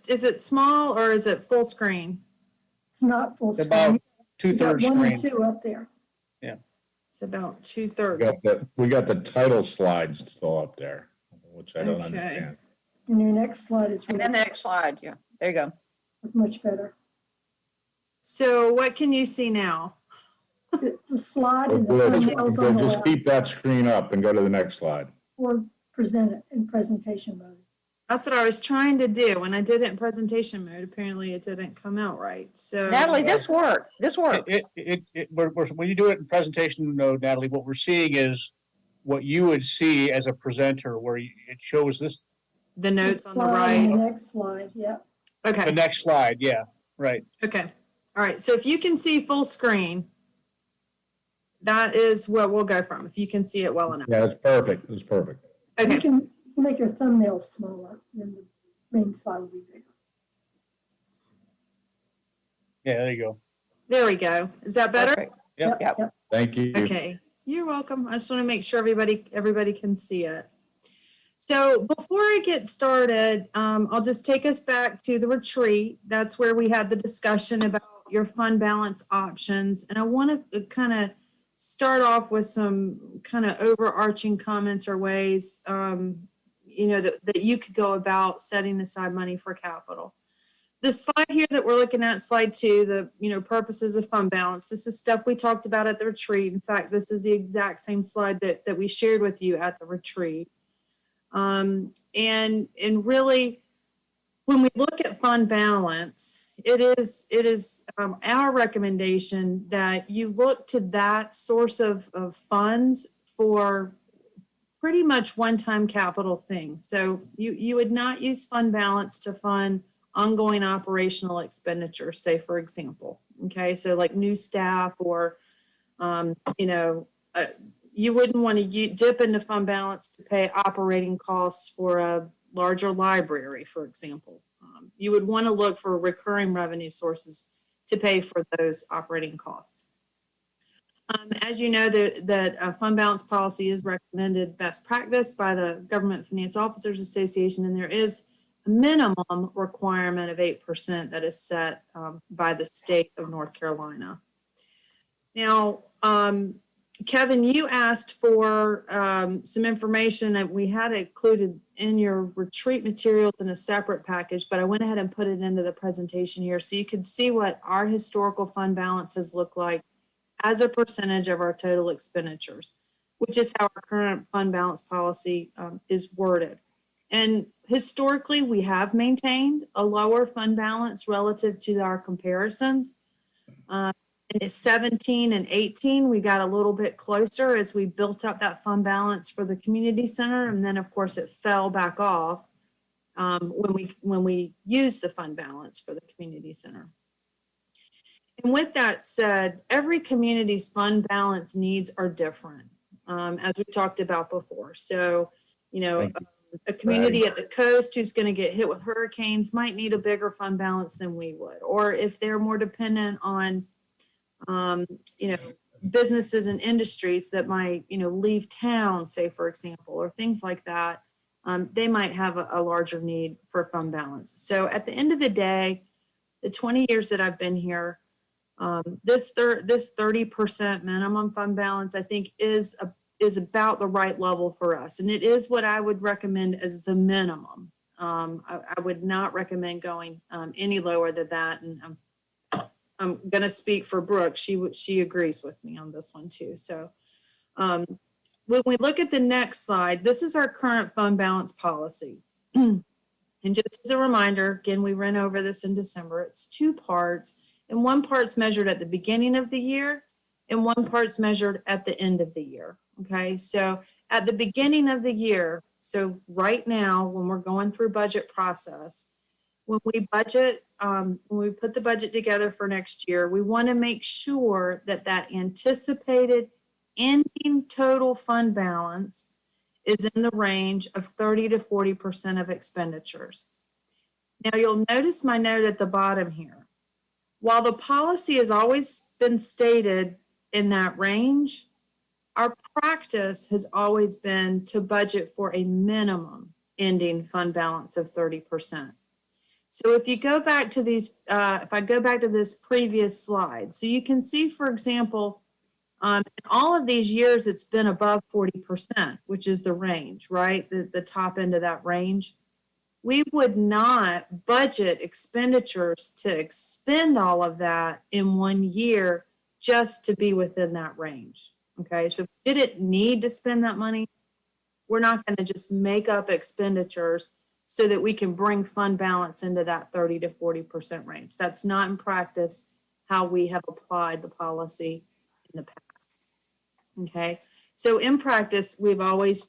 is it small or is it full screen? It's not full It's about screen. You got 2/3 one and screen. two up there. It's about We 2/3. we got the title slides still up there, which I don't Okay. understand. And your next slide is And really, then the next slide, yeah, there you go. it's much better. So what can you see now? It's a slide Well, and the good. thumbnails on Good. the Just left, keep that screen up and go to the next slide. or present it in presentation mode. That's what I was trying to do. When I did it in presentation mode, apparently it didn't come out right. So Natalie, this worked. This works. When you do it in presentation mode, Natalie, what we're seeing is what you would see as a presenter, where it shows this, the notes on the Slide and right. The next slide, yeah. the Okay. next slide, yeah, right. Okay. All right. So if you can see full screen, that is what we'll go from. If you can see it well enough. Yeah, it's perfect. It's perfect. You Okay. can make your thumbnails smaller, then the main slide will be bigger. Yeah, there you go. There we go. Is that better? Perfect. Yep. Yep. Thank you. Okay. You're welcome. I just want to make sure everybody can see it. So before I get started, I'll just take us back to the retreat. That's where we had the discussion about your fund balance options. And I want to kind of start off with some kind of overarching comments or ways, that you could go about setting aside money for capital. The slide here that we're looking at, slide 2, the purposes of fund balance. This is stuff we talked about at the retreat. In fact, this is the exact same slide that we shared with you at the retreat. And really, when we look at fund balance, it is our recommendation that you look to that source of funds for pretty much one-time capital things. So you would not use fund balance to fund ongoing operational expenditures, say, for example. Okay, so like new staff or, you wouldn't want to dip into fund balance to pay operating costs for a larger library, for example. You would want to look for recurring revenue sources to pay for those operating costs. As you know, that fund balance policy is recommended best practice by the Government Finance Officers Association, and there is a minimum requirement of 8% that is set by the state of North Carolina. Now, Kevin, you asked for some information that we had included in your retreat materials in a separate package, but I went ahead and put it into the presentation here so you could see what our historical fund balances look like as a percentage of our total expenditures, which is how our current fund balance policy is worded. And historically, we have maintained a lower fund balance relative to our comparisons. In 17 and 18, we got a little bit closer as we built up that fund balance for the community center. And then, of course, it fell back off when we used the fund balance for the community center. And with that said, every community's fund balance needs are different, as we talked about before. So, a community at the coast who's going to get hit with hurricanes might need a bigger fund balance than we would. Or if they're more dependent on businesses and industries that might, leave town, say, for example, or things like that, they might have a larger need for fund balance. So at the end of the day, the 20 years that I've been here, this 30% minimum fund balance, I think is about the right level for us. And it is what I would recommend as the minimum. I would not recommend going any lower than that. And I'm going to speak for Brooke. She agrees with me on this one too. So when we look at the next slide, this is our current fund balance policy. And just as a reminder, again, we ran over this in December. It's 2 parts, and 1 part's measured at the beginning of the year and 1 part's measured at the end of the year. Okay, so at the beginning of the year, so right now when we're going through budget process, when we budget, when we put the budget together for next year, we want to make sure that anticipated ending total fund balance is in the range of 30 to 40% of expenditures. Now you'll notice my note at the bottom here. While the policy has always been stated in that range, our practice has always been to budget for a minimum ending fund balance of 30%. So if you go back to these, if I go back to this previous slide, so you can see, for example, in all of these years, it's been above 40%, which is the range, right? The top end of that range. We would not budget expenditures to expend all of that in 1 year just to be within that range. Okay, so if we didn't need to spend that money, we're not going to just make up expenditures so that we can bring fund balance into that 30 to 40% range. That's not in practice how we have applied the policy in the past. Okay, so in practice, we've always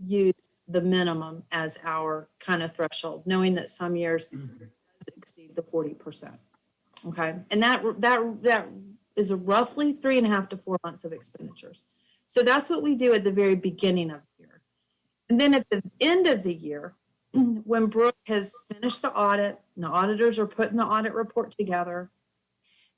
used the minimum as our kind of threshold, knowing that some years exceed the 40%. Okay, and that is a roughly 3.5 to 4 months of expenditures. So that's what we do at the very beginning of the year. And then at the end of the year, when Brooke has finished the audit and the auditors are putting the audit report together,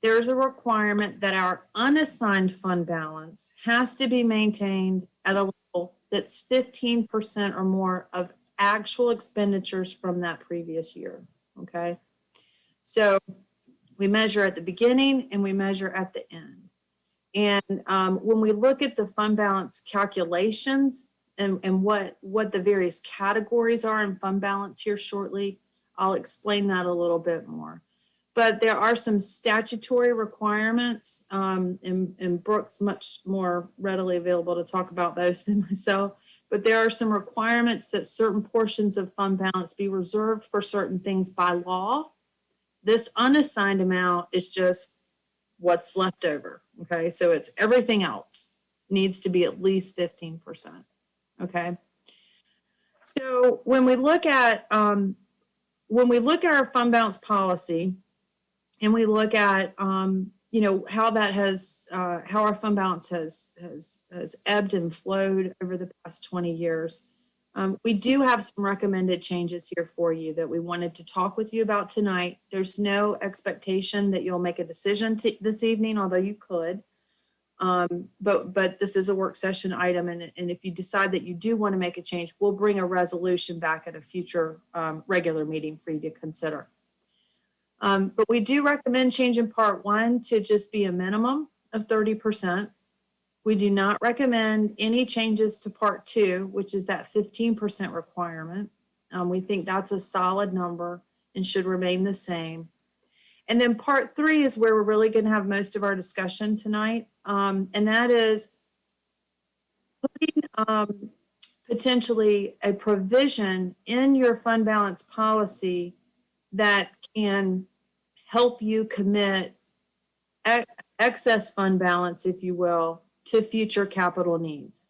there's a requirement that our unassigned fund balance has to be maintained at a level that's 15% or more of actual expenditures from that previous year. Okay, so we measure at the beginning and we measure at the end. And when we look at the fund balance calculations and what the various categories are in fund balance here shortly, I'll explain that a little bit more. But there are some statutory requirements, and Brooke's much more readily available to talk about those than myself. But there are some requirements that certain portions of fund balance be reserved for certain things by law. This unassigned amount is just what's left over. Okay, so it's everything else needs to be at least 15%. Okay, so when we look at our fund balance policy, and we look at how that has how our fund balance has ebbed and flowed over the past 20 years. We do have some recommended changes here for you that we wanted to talk with you about tonight. There's no expectation that you'll make a decision this evening, although you could. But this is a work session item, and if you decide that you do want to make a change, we'll bring a resolution back at a future regular meeting for you to consider. But we do recommend changing part 1 to just be a minimum of 30%. We do not recommend any changes to part 2, which is that 15% requirement. We think that's a solid number and should remain the same. And then part 3 is where we're really going to have most of our discussion tonight. And that is putting potentially a provision in your fund balance policy that can help you commit excess fund balance, if you will, to future capital needs.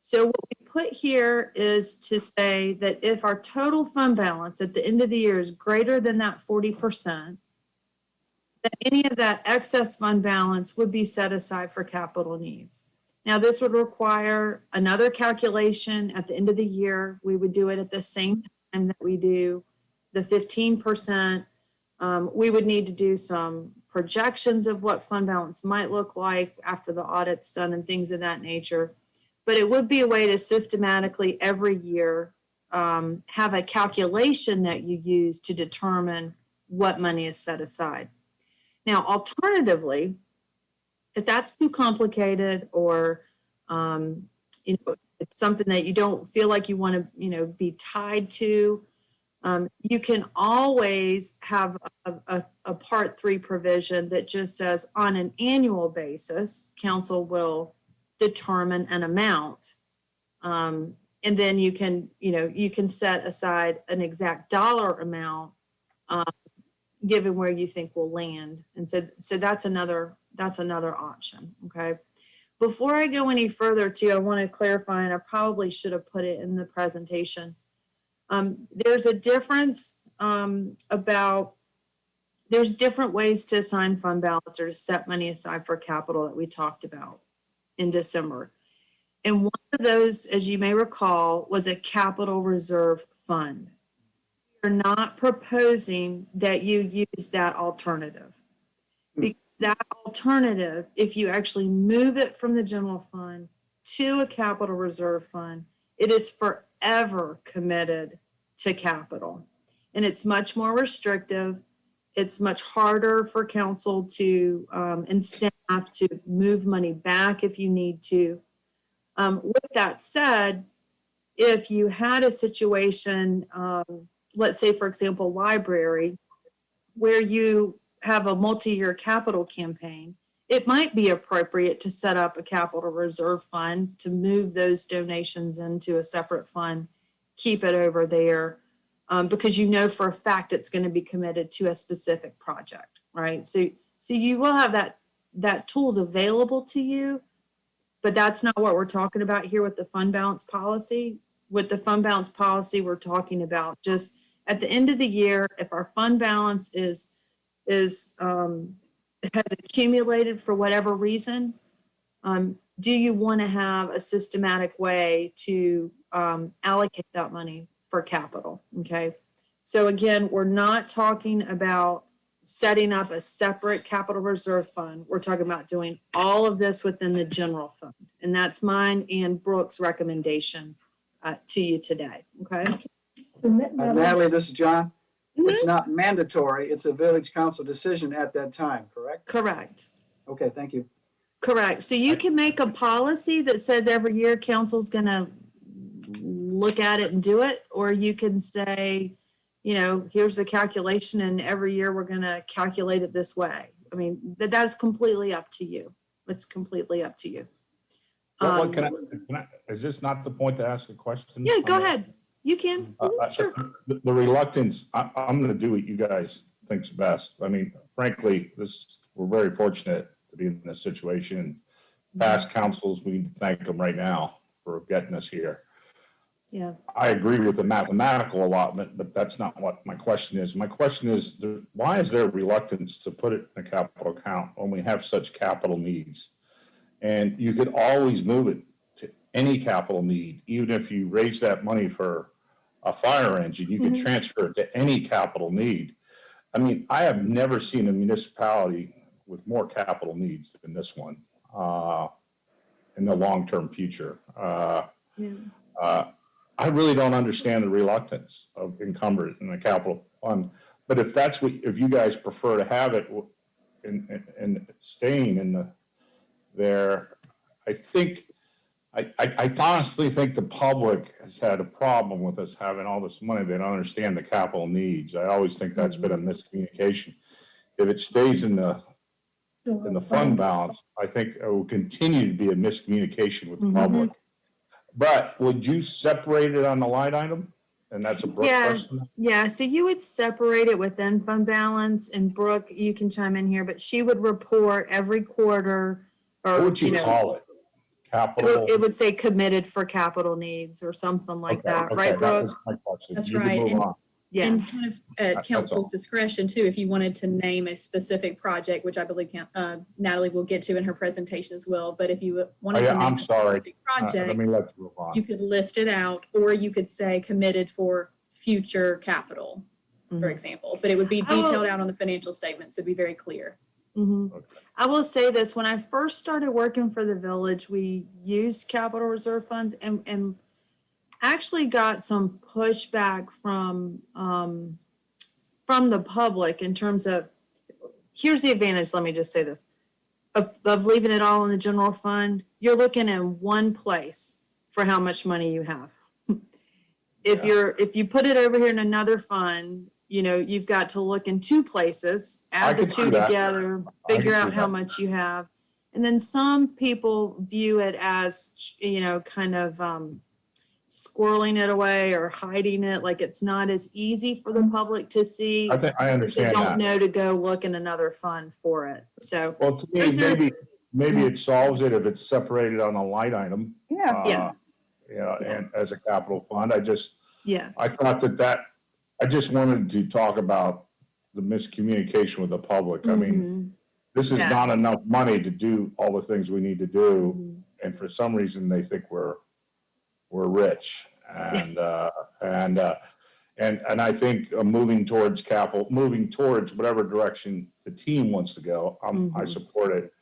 So what we put here is to say that if our total fund balance at the end of the year is greater than that 40%, that any of that excess fund balance would be set aside for capital needs. Now, this would require another calculation at the end of the year. We would do it at the same time that we do the 15%. We would need to do some projections of what fund balance might look like after the audit's done and things of that nature. But it would be a way to systematically every year have a calculation that you use to determine what money is set aside. Now, alternatively, if that's too complicated or it's something that you don't feel like you want to be tied to, you can always have a part 3 provision that just says on an annual basis, council will determine an amount. And then you can set aside an exact dollar amount given where you think we'll land. And so that's another option. Okay. Before I go any further too, I want to clarify, and I probably should have put it in the presentation. There's a difference there's different ways to assign fund balance or to set money aside for capital that we talked about in December. And one of those, as you may recall, was a capital reserve fund. We're not proposing that you use that alternative. Because that alternative, if you actually move it from the general fund to a capital reserve fund, it is forever committed to capital. and it's much more restrictive. It's much harder for council to, and staff to move money back if you need to. With that said, if you had a situation, let's say, for example, library, where you have a multi-year capital campaign, it might be appropriate to set up a capital reserve fund to move those donations into a separate fund, keep it over there, because you know for a fact it's going to be committed to a specific project, right? So you will have that tools available to you, but that's not what we're talking about here with the fund balance policy. With the fund balance policy, we're talking about just at the end of the year, if our fund balance has accumulated for whatever reason, do you want to have a systematic way to allocate that money for capital? Okay. So again, we're not talking about setting up a separate capital reserve fund. We're talking about doing all of this within the general fund. And that's mine and Brooke's recommendation to you today. Okay. Natalie, this is John. It's not mandatory. It's a village council decision at that time, correct? Correct. Okay, thank you. Correct. So you can make a policy that says every year council's going to look at it and do it, or you can say, you know, here's the calculation and every year we're going to calculate it this way. I mean, that's completely up to you. It's completely up to you. Is this not the point to ask a question? Yeah, go ahead. You can. Sure. The reluctance, I'm going to do what you guys think's best. I mean, frankly, we're very fortunate to be in this situation. Past councils, we need to thank them right now for getting us here. Yeah. I agree with the mathematical allotment, but that's not what my question is. My question is, why is there reluctance to put it in a capital account when we have such capital needs? And you could always move it to any capital need, even if you raise that money for a fire engine, you could transfer it to any capital need. I mean, I have never seen a municipality with more capital needs than this one in the long-term future. I really don't understand the reluctance of encumbered in a capital fund. But if you guys prefer to have it in staying in there, I honestly think the public has had a problem with us having all this money. They don't understand the capital needs. I always think that's been a miscommunication. If it stays in the fund balance, I think it will continue to be a miscommunication with the public. But would you separate it on the line item? And that's a Brooke question? Yeah, so you would separate it within fund balance, and Brooke, you can chime in here, but she would report every quarter. Or, what would you call it? Capital? It would say committed for capital needs or something like that, right, Brooke? That's right. Yeah. And kind of at council's discretion too, if you wanted to name a specific project, which I believe Natalie will get to in her presentation as well. But if you wanted to name a specific project, let me let you move on. You could list it out, or you could say committed for future capital, for example. But it would be detailed out on the financial statements. It'd be very clear. I will say this, when I first started working for the village, we used capital reserve funds and actually got some pushback from the public in terms of, here's the advantage, let me just say this, of leaving it all in the general fund. You're looking in one place for how much money you have. If you put it over here in another fund, you know, you've got to look in two places, add the two together, figure out how much you have. And then some people view it as, you know, kind of squirreling it away or hiding it, like it's not as easy for the public to see. I understand they don't that. know to go look in another fund for it. So, well, to me, maybe it solves it if it's separated on a line item. Yeah. And as a capital fund, I thought that I just wanted to talk about the miscommunication with the public. I mean, this is not enough money to do all the things we need to do, and for some reason they think we're rich, and I think moving towards whatever direction the team wants to go, I support it.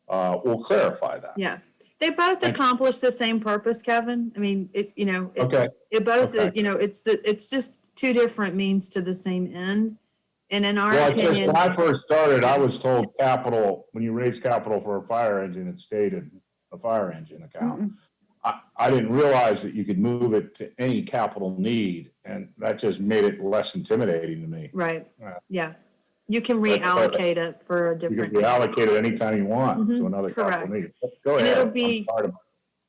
We'll clarify that. Yeah. They both Thank you. accomplish the same purpose, Kevin. I mean, Okay, it both, Okay. it's just two different means to the same end. And in our well, it's just, opinion, when I first started, I was told capital, when you raise capital for a fire engine, it stayed in a fire engine account. I didn't realize that you could move it to any capital need, and that just made it less intimidating to me. right, Yeah. yeah. You can But- reallocate it for a You can different. reallocate it anytime you want to Mhm, another correct. capital need. Go And ahead. it'll I'm be- sorry to-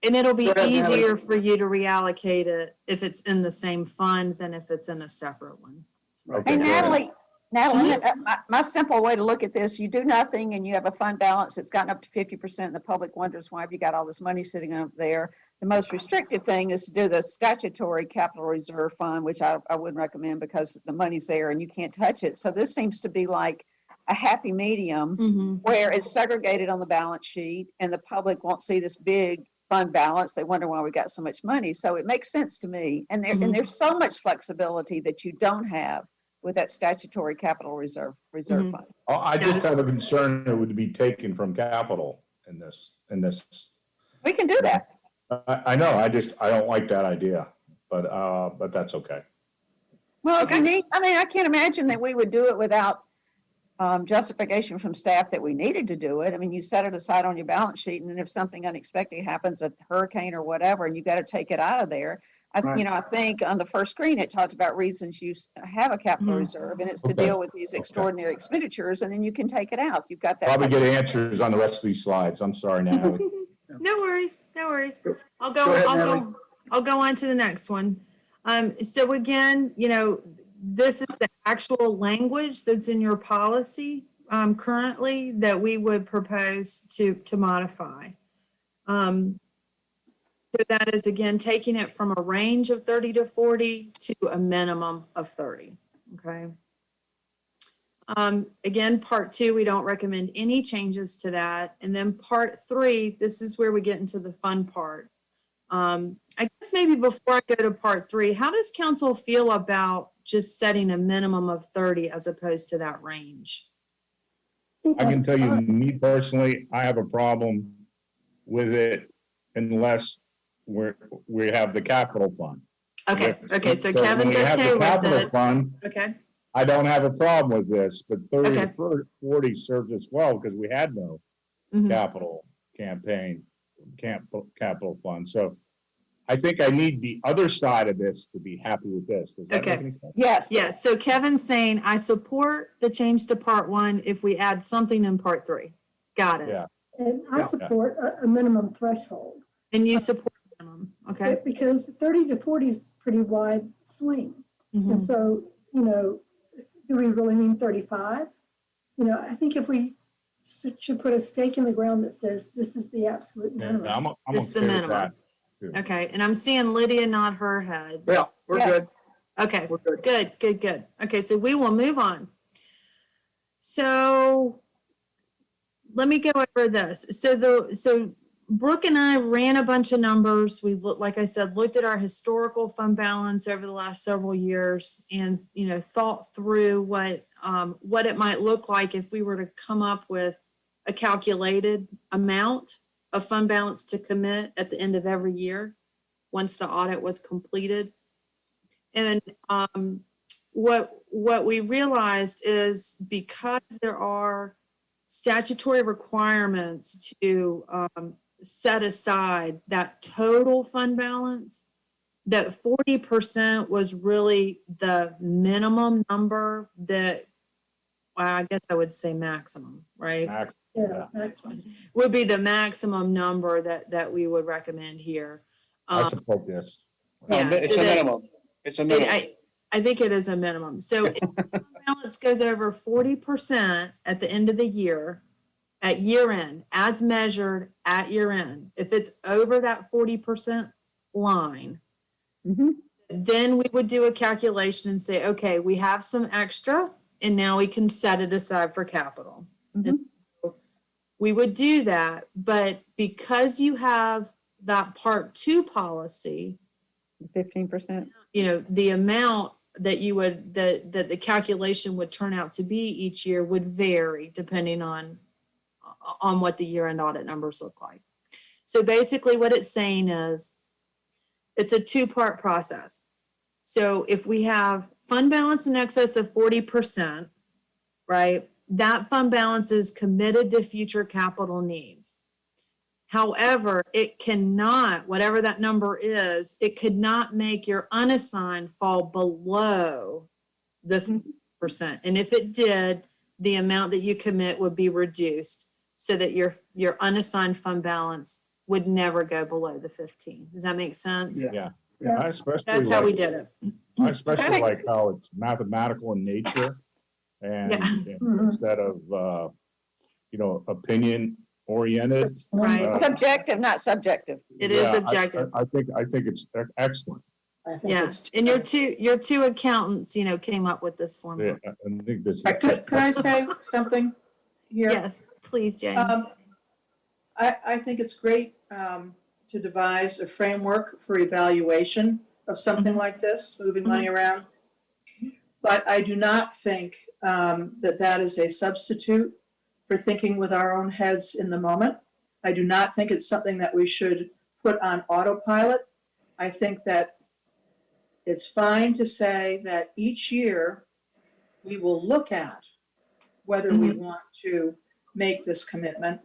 And it'll be Go ahead, Natalie. easier for you to reallocate it if it's in the same fund than if it's in a separate one. Okay, Hey, go ahead. Natalie, my simple way to look at this, you do nothing and you have a fund balance that's gotten up to 50%, and the public wonders why have you got all this money sitting up there? The most restrictive thing is to do the statutory capital reserve fund, which I wouldn't recommend because the money's there and you can't touch it. So this seems to be like a happy medium Mhm. where it's segregated on the balance sheet and the public won't see this big fund balance. They wonder why we got so much money. So it makes sense to me. And Mhm. there's so much flexibility that you don't have with that statutory capital reserve Mhm. fund. Oh, I just Yes. have a concern it would be taken from capital in this. We can do that. I know, I don't like that idea, but that's okay. Well, if you need, I mean, I can't imagine that we would do it without justification from staff that we needed to do it. I mean, you set it aside on your balance sheet, and then if something unexpected happens, a hurricane or whatever, and you got to take it out of there. Right. I think on the first screen, it talked about reasons you have a capital Mhm. reserve, and it's to Okay. deal with these extraordinary expenditures, and then you can take it out. You've got that. Probably get answers on the rest of these slides. I'm sorry, Natalie. No worries, no worries. I'll Go ahead, I'll go on to the next one. So again, this is the actual language that's in your policy currently that we would propose to modify. So that is again, taking it from a range of 30 to 40 to a minimum of 30, okay? Again, part 2, we don't recommend any changes to that. And then part 3, this is where we get into the fun part. I guess maybe before I go to part 3, how does council feel about just setting a minimum of 30 as opposed to that range? I can tell you, me personally, I have a problem with it unless we have the capital fund. Okay, so when Kevin's we have okay the with capital it. fund, Okay, I don't have a problem with this, but 30 Okay. to 40 serves us well because we had no Mhm. capital fund. So I think I need the other side of this to be happy with this. Does that Okay. make any sense? Yes. yes, so Kevin's saying, I support the change to part 1 if we add something in part 3. Got it. Yeah. And I Yeah. support a minimum threshold. And you support minimum, okay? Because 30 to 40 is pretty wide swing. And Mhm. so, do we really mean 35? I think if we should put a stake in the ground that says this is the absolute Yeah, minimum. I'm It's the okay with minimum. that. Okay, and I'm seeing Lydia nod her head. Yeah, we're Yes. good. Okay, We're good. good. Okay, so we will move on. So let me go over this. So Brooke and I ran a bunch of numbers. We looked, like I said, looked at our historical fund balance over the last several years and, thought through what it might look like if we were to come up with a calculated amount of fund balance to commit at the end of every year, once the audit was completed. And what we realized is because there are statutory requirements to set aside that total fund balance, that 40% was really the minimum number that, well, I guess I would say maximum, right? Yeah, that's fine. Would be the maximum number that we would recommend here. I support this. Yeah, It's so a that- minimum. It's a minimum. I think it is a minimum. So if the balance goes over 40% at the end of the year, at year end, as measured at year end, if it's over that 40% line, Mhm. then we would do a calculation and say, okay, we have some extra and now we can set it aside for capital. Mhm. And so we would do that, but because you have that part 2 policy, 15%. the amount that you would, that the calculation would turn out to be each year would vary depending on what the year-end audit numbers look like. So basically what it's saying is it's a two-part process. So if we have fund balance in excess of 40%, right, that fund balance is committed to future capital needs. However, it cannot, whatever that number is, it could not make your unassigned fall below the 50%. And if it did, the amount that you commit would be reduced so that your unassigned fund balance would never go below the 15. Does that make sense? Yeah. Yeah. I especially That's how we like, did it. I especially like how it's mathematical in nature and Yeah. Mhm. instead of, opinion oriented. Right. Subjective, not subjective. It is objective. I think it's excellent. I think Yeah. it's. And your two accountants, came up with this Yeah, formula. I think this. Could I say something here? Yes, please, Jane. I think it's great to devise a framework for evaluation of something like this, moving money around. But I do not think that is a substitute for thinking with our own heads in the moment. I do not think it's something that we should put on autopilot. I think that it's fine to say that each year we will look at whether we want to make this commitment.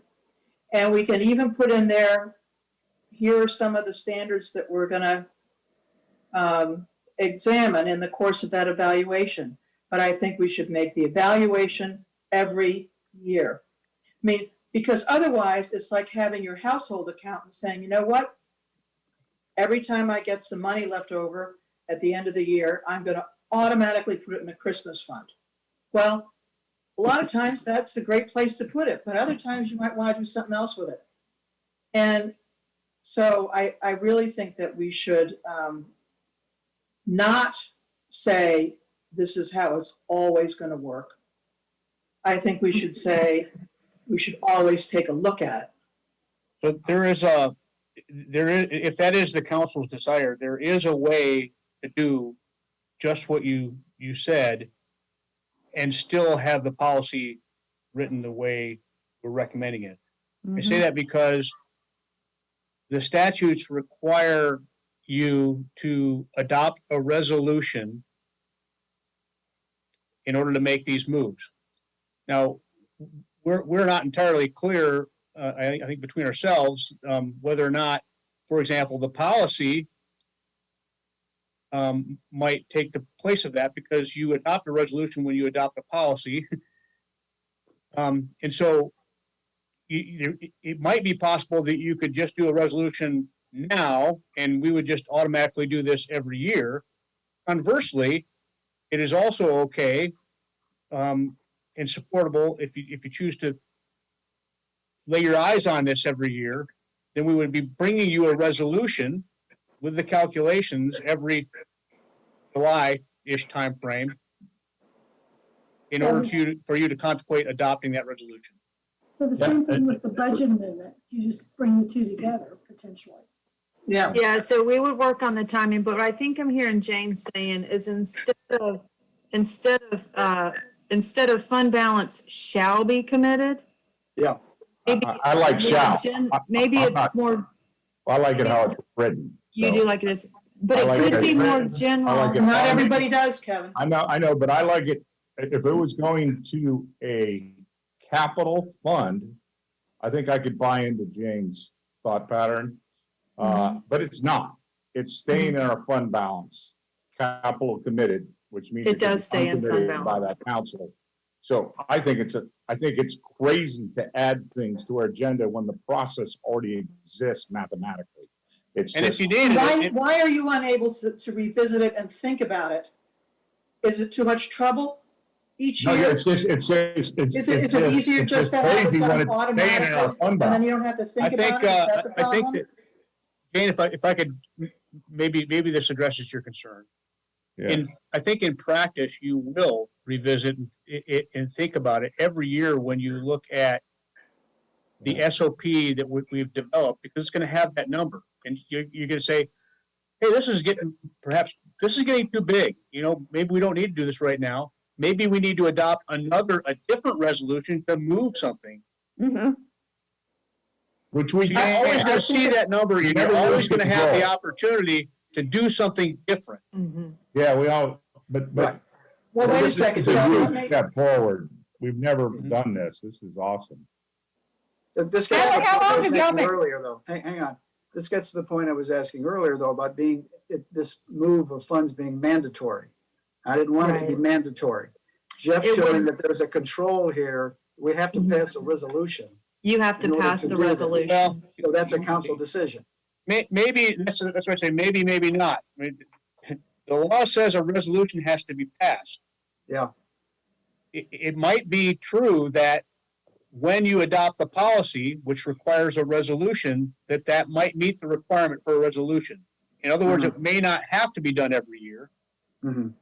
And we can even put in there, here are some of the standards that we're going to examine in the course of that evaluation. But I think we should make the evaluation every year. I mean, because otherwise it's like having your household accountant saying, you know what? Every time I get some money left over at the end of the year, I'm going to automatically put it in the Christmas fund. Well, a lot of times that's a great place to put it, but other times you might want to do something else with it. And so I really think that we should not say this is how it's always going to work. I think we should say we should always take a look at it. So if that is the council's desire, there is a way to do just what you said and still have the policy written the way we're recommending it. I say that because the statutes require you to adopt a resolution in order to make these moves. Now, we're not entirely clear, I think between ourselves, whether or not, for example, the policy might take the place of that, because you adopt a resolution when you adopt a policy. And so it might be possible that you could just do a resolution now and we would just automatically do this every year. Conversely, it is also okay and supportable if you choose to lay your eyes on this every year, then we would be bringing you a resolution with the calculations every July-ish timeframe in order for you to contemplate adopting that resolution. So the same thing with the budget amendment, you just bring the two together potentially. Yeah. Yeah, so we would work on the timing, but what I think I'm hearing Jane saying is instead of fund balance shall be committed. Yeah. Maybe I like shall. Maybe it's more, I like it how it's written. you so. do like it is, but I it like could it be as more written. general. I like it. Not everybody does, Kevin. I know, but I like it. If it was going to a capital fund, I think I could buy into Jane's thought pattern. But it's not. It's staying in our fund balance, capital committed, which means It does stay in fund uncommitted by balance. that council. So I think it's crazy to add things to our agenda when the process already exists mathematically. It's And if just, you need Why are you unable to revisit it and think about it? Is it too much trouble each no, year? it's Is it easier just to have crazy it when done it's staying in our automatically, fund and then balance. you don't have to I think think, about it? Is that the I think problem? that, Jane, if I could, maybe this addresses your concern. Yeah. I think in practice, you will revisit it and think about it every year when you look at the SOP that we've developed, because it's going to have that number. And you're going to say, hey, this is getting too big. Maybe we don't need to do this right now. Maybe we need to adopt a different resolution to move something. which we. You're always going to see that number. You're always going to have the opportunity to do something different. Yeah, we all, but. Right. Well, wait a this second, is a John, huge let me- step forward. We've never done this. This is awesome. This gets to the How point I long was have y'all making been- earlier, though. Hang on. This gets to the point I was asking earlier, though, about this move of funds being mandatory. I didn't want it to be Right. mandatory. Jeff It showing would- that there's a control here. We have to pass a resolution. You have to In order pass to the do this. resolution. Well, So that's a council decision. maybe, that's what I say, maybe, maybe not. I mean, the law says a resolution has to be passed. Yeah. It might be true that when you adopt the policy, which requires a resolution, that might meet the requirement for a resolution. In other words, it may not have to be done every year. Mhm.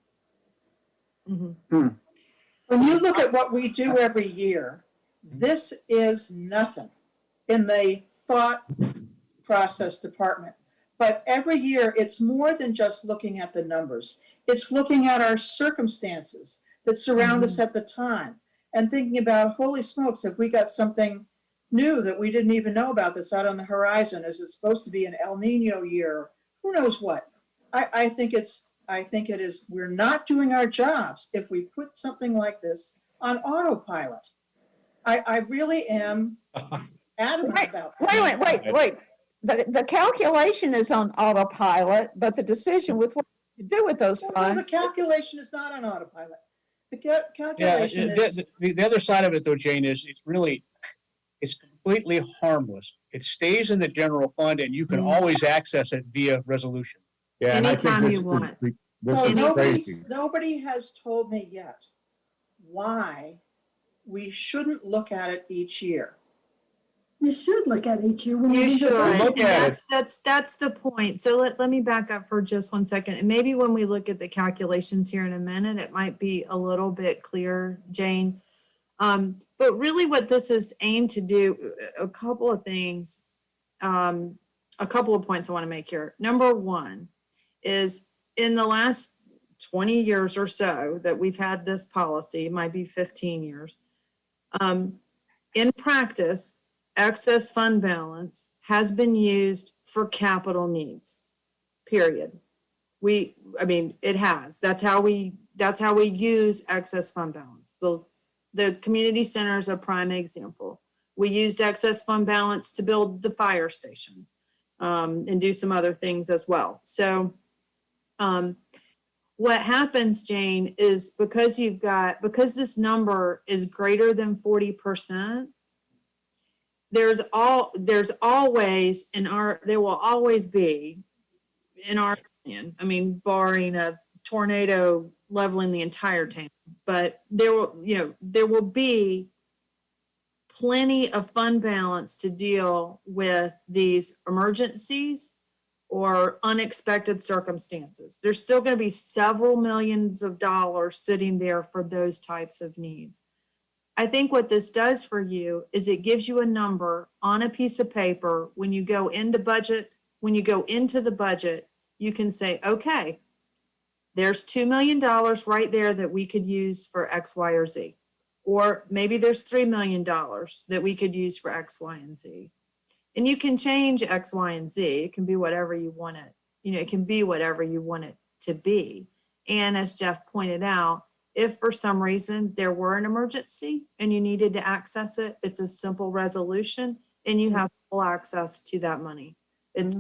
When you look at what we do every year, this is nothing in the thought process department. But every year, it's more than just looking at the numbers. It's looking at our circumstances that surround us at the time and thinking about, holy smokes, have we got something new that we didn't even know about that's out on the horizon? Is it supposed to be an El Nino year? Who knows what? I think it is, we're not doing our jobs if we put something like this on autopilot. I really am adamant about that. Wait. The calculation is on autopilot, but the decision with what to do with those No, funds. the calculation is not on autopilot. The Yeah, calculation is, the other side of it though, Jane, is it's completely harmless. It stays in the general fund and you can always access it via resolution. Yeah, and I think Anytime this you is- want. This well, is crazy. nobody has told me yet why we shouldn't look at it each year. You should look at each year. when You do the should, budget. Look and at that's the point. So let me back up for just 1 second. And maybe when we look at the calculations here in a minute, it might be a little bit clearer, Jane. But really what this is aimed to do, a couple of things, a couple of points I want to make here. Number one is in the last 20 years or so that we've had this policy, it might be 15 years. In practice, excess fund balance has been used for capital needs, period. It has. That's how we use excess fund balance. The community center is a prime example. We used excess fund balance to build the fire station and do some other things as well. So what happens, Jane, is because this number is greater than 40%, there will always be, in our opinion, barring a tornado leveling the entire town, but there will be plenty of fund balance to deal with these emergencies or unexpected circumstances. There's still going to be several millions of dollars sitting there for those types of needs. I think what this does for you is it gives you a number on a piece of paper. When you go into the budget, you can say, okay, there's $2 million right there that we could use for X, Y, or Z. Or maybe there's $3 million that we could use for X, Y, and Z. And you can change X, Y, and Z. It can be whatever you want it. It can be whatever you want it to be. And as Jeff pointed out, if for some reason there were an emergency and you needed to access it, it's a simple resolution and you have full access to that money. It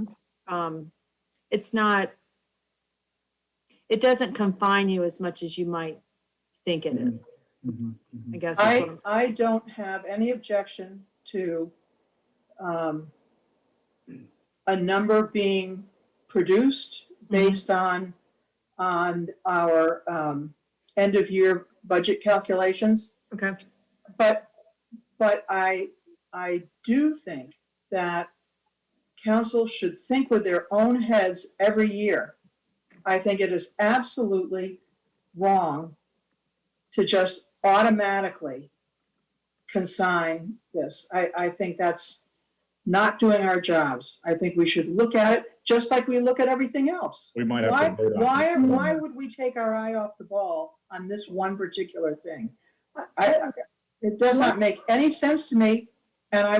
doesn't confine you as much as you might think it is. I guess. I don't have any objection to a number being produced based on our end of year budget calculations. Okay. But I do think that council should think with their own heads every year. I think it is absolutely wrong to just automatically consign this. I think that's not doing our jobs. I think we should look at it just like we look at everything else. We might have to vote on it. Why would we take our eye off the ball on this one particular thing? It does not make any sense to me, and I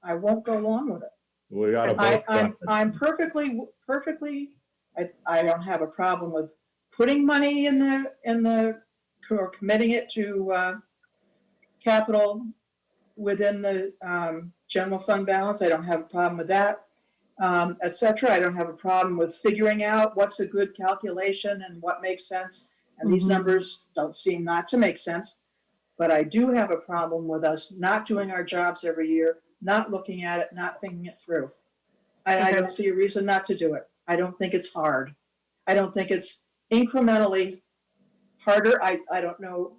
I won't go along with it. We got to I'm perfectly, I don't have a problem with putting money or committing it to capital within the general fund balance. I don't have a problem with that, et cetera. I don't have a problem with figuring out what's a good calculation and what makes sense. And these numbers don't seem not to make sense. But I do have a problem with us not doing our jobs every year, not looking at it, not thinking it through. I don't see a reason not to do it. I don't think it's hard. I don't think it's incrementally harder. I don't know.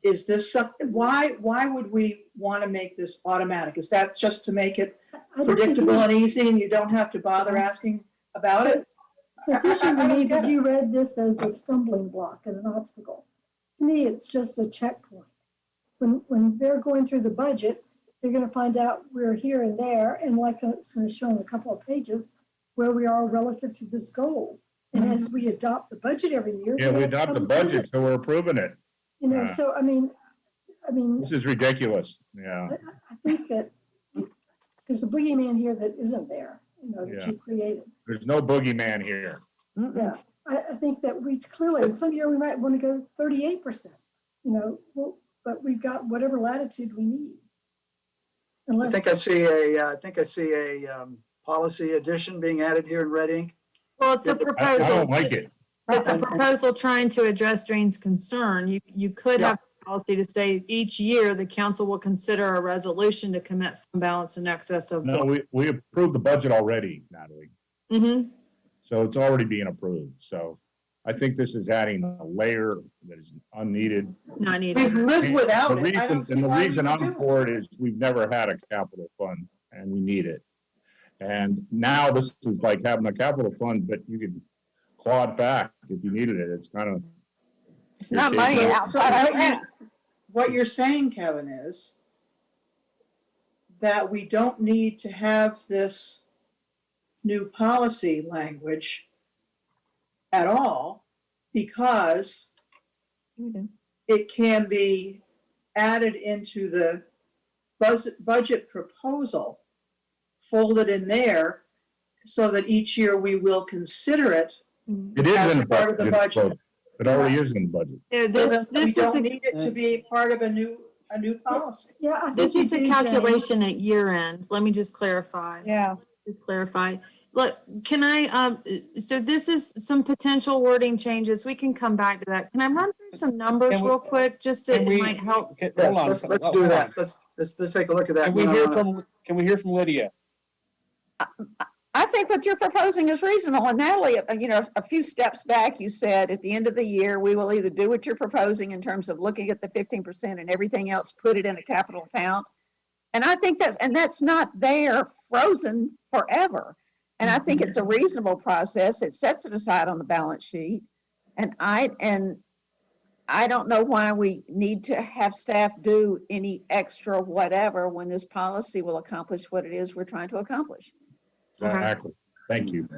Is this something, why would we want to make this automatic? Is that just to make it predictable and easy and you don't have to bother asking about it? Sufficient to me that you read this as a stumbling block and an obstacle. To me, it's just a checkpoint. When they're going through the budget, they're going to find out we're here and there, and like it's going to show in a couple of pages where we are relative to this goal. And as we adopt the budget every year. Yeah, we adopt the budget, so we're approving it. You know, so I mean. This is ridiculous. Yeah. I think that there's a boogeyman here that isn't there, you know, that you created. There's no boogeyman here. Yeah, I think that we clearly, in some year, we might want to go 38%, you know, well, but we've got whatever latitude we need. I think I see a policy addition being added here in red ink. Well, it's a proposal. I don't like it. It's a proposal trying to address Jane's concern. You could have a policy to say each year the council will consider a resolution to commit fund balance in excess of. No, we approved the budget already, Natalie. Mm-hmm. So it's already being approved. So I think this is adding a layer that is unneeded. Not needed. We've lived without it. I don't see And the why we reason would do I'm it. for it is we've never had a capital fund and we need it. And now this is like having a capital fund, but you could claw it back if you needed it. It's kind of. It's not money So outside. what you're saying, Kevin, is that we don't need to have this new policy language at all because it can be added into the budget proposal, folded in there so that each year we will consider it. It is as in the part of the budget. It already is in the budget. Yeah, We this is don't need it to be part of a new policy. Yeah, I think this is you a do, Jane. calculation at year end. Let me just clarify. Yeah. Just clarify. Look, can I, so this is some potential wording changes. We can come back to that. Can I run through some numbers Can we- real quick, just to, can we- it might help? Hold Yes, on. let's do that. Let's take a look at that. Can we hear from Lydia? I think what you're proposing is reasonable. And Natalie, you know, a few steps back, you said at the end of the year, we will either do what you're proposing in terms of looking at the 15% and everything else, put it in a capital account. And I think that's not there frozen forever. And I think it's a reasonable process. It sets it aside on the balance sheet. And I don't know why we need to have staff do any extra whatever when this policy will accomplish what it is we're trying to accomplish. Exactly. Thank you.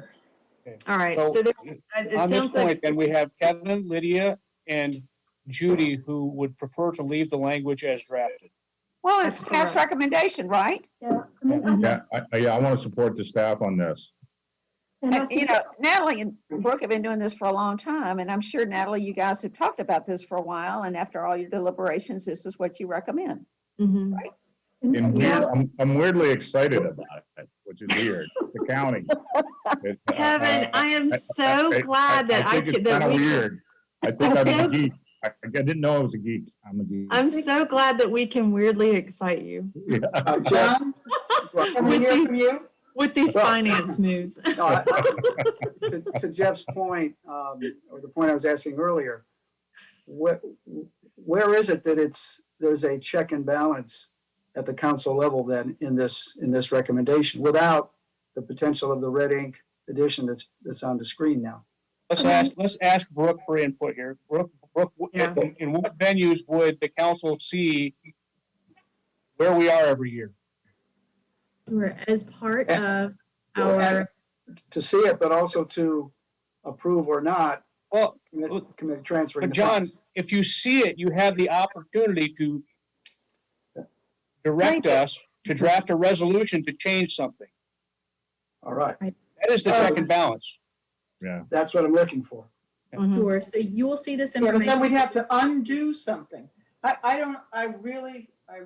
All right, So, so there, On it this sounds point, like, then we have Kevin, Lydia, and Judy who would prefer to leave the language as drafted. Well, it's That's staff's correct. recommendation, right? Yeah, I mean, Yeah, I want to support the staff on this. and I And, you think, know, Natalie and Brooke have been doing this for a long time, and I'm sure, Natalie, you guys have talked about this for a while, and after all your deliberations, this is what you recommend. Mhm. And Yeah. I'm weirdly excited about it, which is weird. The county. Kevin, I am so glad that I think it's could, that kind of we could. weird. I think I'm I'm so- a geek. I didn't know I was a geek. I'm a geek. I'm so glad that we can weirdly excite you Yeah. John, can we With hear these- from you? with these finance moves. To Jeff's point, or the point I was asking earlier, where is it that there's a check and balance at the council level then in this recommendation without the potential of the red ink edition that's on the screen now? Let's ask Brooke for input here. Brooke, Yeah. in what venues would the council see where we are every year? Sure. As part of Well, our, To see it, but also to approve or not, Well, commit transferring but the John, funds. if you see it, you have the opportunity to direct Change it. us to draft a resolution to change something. All right, That is the check and balance. Yeah. that's what I'm looking for. Mhm. Sure. So you will see this Yeah, but then information. we'd have to undo something. I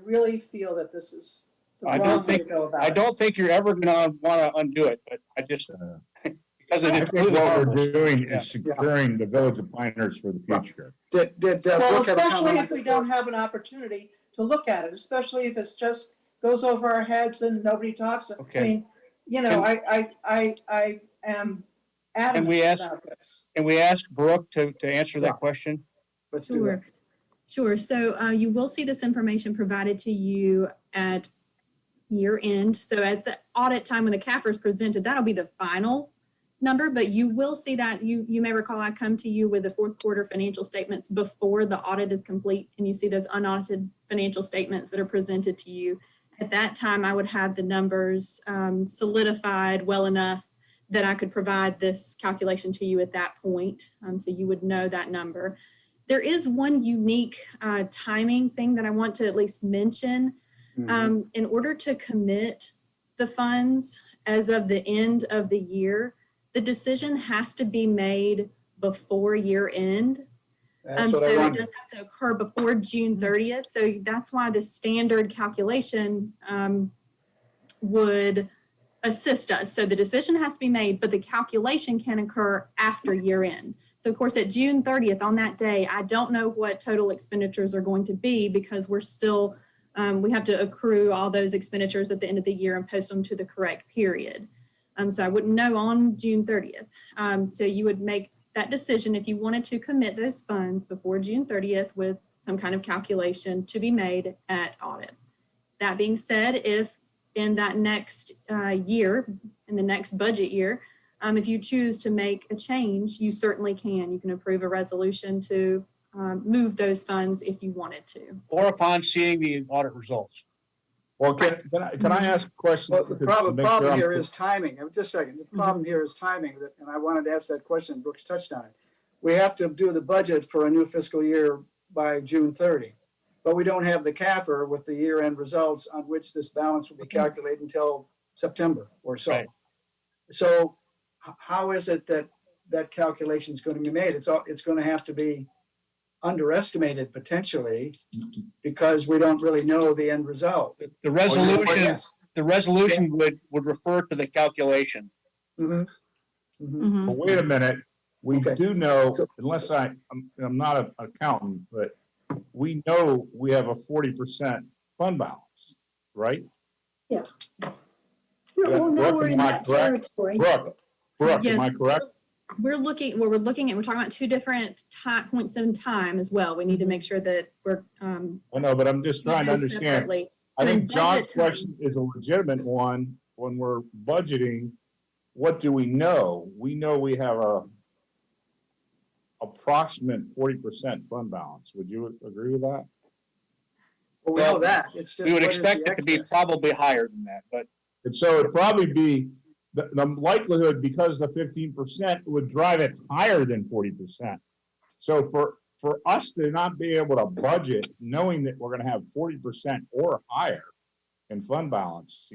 really feel that this is the I don't wrong way to think- go about I it. don't think you're ever gonna wanna undo it, but I just, because I it's think completely what harmless. we're doing Yeah. is securing the village of Pinehurst for the future. Did Well, Brooke have a especially comment? if we don't have an opportunity to look at it, especially if it's just goes over our heads and nobody talks. Okay. I mean, you know, I am adamant we ask- about this. Can we ask Brooke to answer Yeah. that question? Let's do that. Sure. So you will see this information provided to you at year end. So at the audit time when the CAFR is presented, that'll be the final number, but you will see that. You may recall I come to you with the fourth quarter financial statements before the audit is complete, and you see those unaudited financial statements that are presented to you. At that time, I would have the numbers solidified well enough that I could provide this calculation to you at that point. So you would know that number. There is one unique timing thing that I want to at least mention. In order to commit the funds as of the end of the year, the decision has to be made before year end. That's what I So it wondered. does have to occur before June 30th. So that's why the standard calculation would assist us. So the decision has to be made, but the calculation can occur after year end. So of course, at June 30th, on that day, I don't know what total expenditures are going to be because we're still, we have to accrue all those expenditures at the end of the year and post them to the correct period. So I wouldn't know on June 30th. So you would make that decision if you wanted to commit those funds before June 30th with some kind of calculation to be made at audit. That being said, if in that next year, in the next budget year, if you choose to make a change, you certainly can. You can approve a resolution to move those funds if you wanted to. Or upon seeing the audit results. Well, can I ask a question? Well, the to problem make sure I'm- here is timing. Just a second. The problem here is timing, and I wanted to ask that question. Brooks touched on it. We have to do the budget for a new fiscal year by June 30, but we don't have the CAFR with the year-end results on which this balance will be calculated until September or so. Right. So how is it that that calculation is going to be made? It's going to have to be underestimated potentially because we don't really know the end result. The resolution, Yes. the resolution would refer to the calculation. Mhm. Mhm. Well, wait a minute. We Okay. do know, So- unless I'm not an accountant, but we know we have a 40% fund balance, right? Yeah. We'll know we're in that territory. Brooke, am I correct? We're looking we're talking about two different points in time as well. We need to make sure that we're I know, but I'm just trying to those understand. separately. I So in think John's budget time- question is a legitimate one. When we're budgeting, what do we know? We know we have a approximate 40% fund balance. Would you agree with that? Well, we know that. It's just. We would what is expect the it to be excess? probably higher than that, but And so it'd probably be, the likelihood, because the 15% would drive it higher than 40%. So for us to not be able to budget, knowing that we're gonna have 40% or higher in fund balance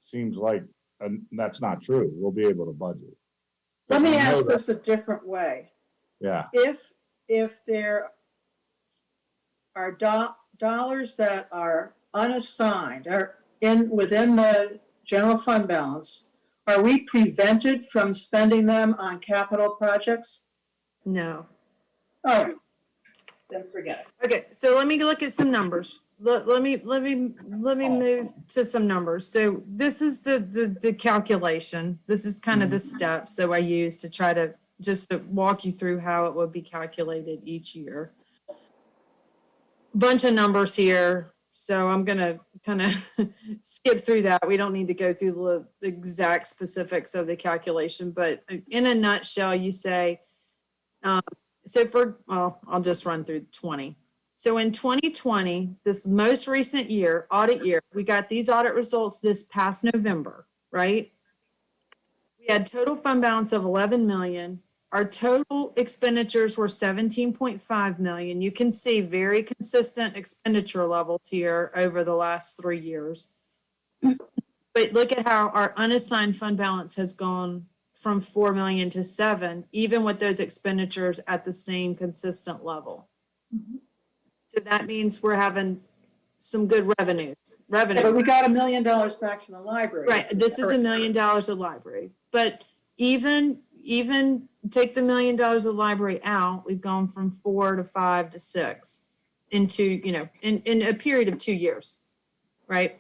seems like, that's not true. We'll be able to budget. Let me We know ask that. this a different way. Yeah, If there are dollars that are unassigned, are within the general fund balance, are we prevented from spending them on capital projects? No. All right, then forget it. Okay, so let me look at some numbers. Let me move to some numbers. So this is the calculation. This is kind of the steps that I use to try to just to walk you through how it would be calculated each year. Bunch of numbers here. So I'm gonna kind of skip through that. We don't need to go through the exact specifics of the calculation, but in a nutshell, you say, I'll just run through 20. So in 2020, this most recent year, audit year, we got these audit results this past November, right? We had total fund balance of 11 million. Our total expenditures were 17.5 million. You can see very consistent expenditure levels here over the last 3 years. But look at how our unassigned fund balance has gone from 4 million to 7, even with those expenditures at the same consistent level. So that means we're having some good revenue. Yeah, but we got $1 million back from the library. Right, this is $1 million of library, but even take the $1 million of library out, we've gone from 4 to 5 to 6 into, in a period of 2 years, right?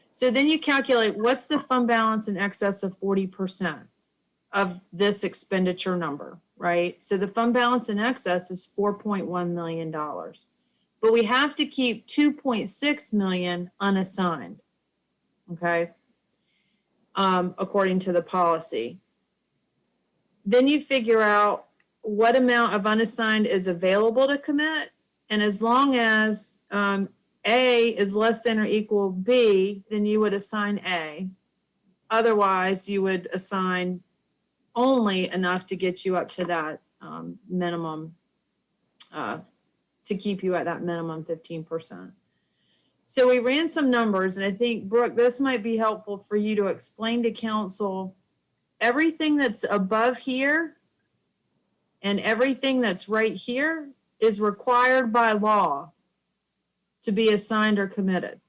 So then you calculate what's the fund balance in excess of 40% of this expenditure number, right? So the fund balance in excess is $4.1 million. But we have to keep 2.6 million unassigned, okay? According to the policy. Then you figure out what amount of unassigned is available to commit. And as long as A is less than or equal B, then you would assign A. Otherwise, you would assign only enough to get you up to that minimum, to keep you at that minimum 15%. So we ran some numbers, and I think, Brooke, this might be helpful for you to explain to council everything that's above here and everything that's right here is required by law to be assigned or committed.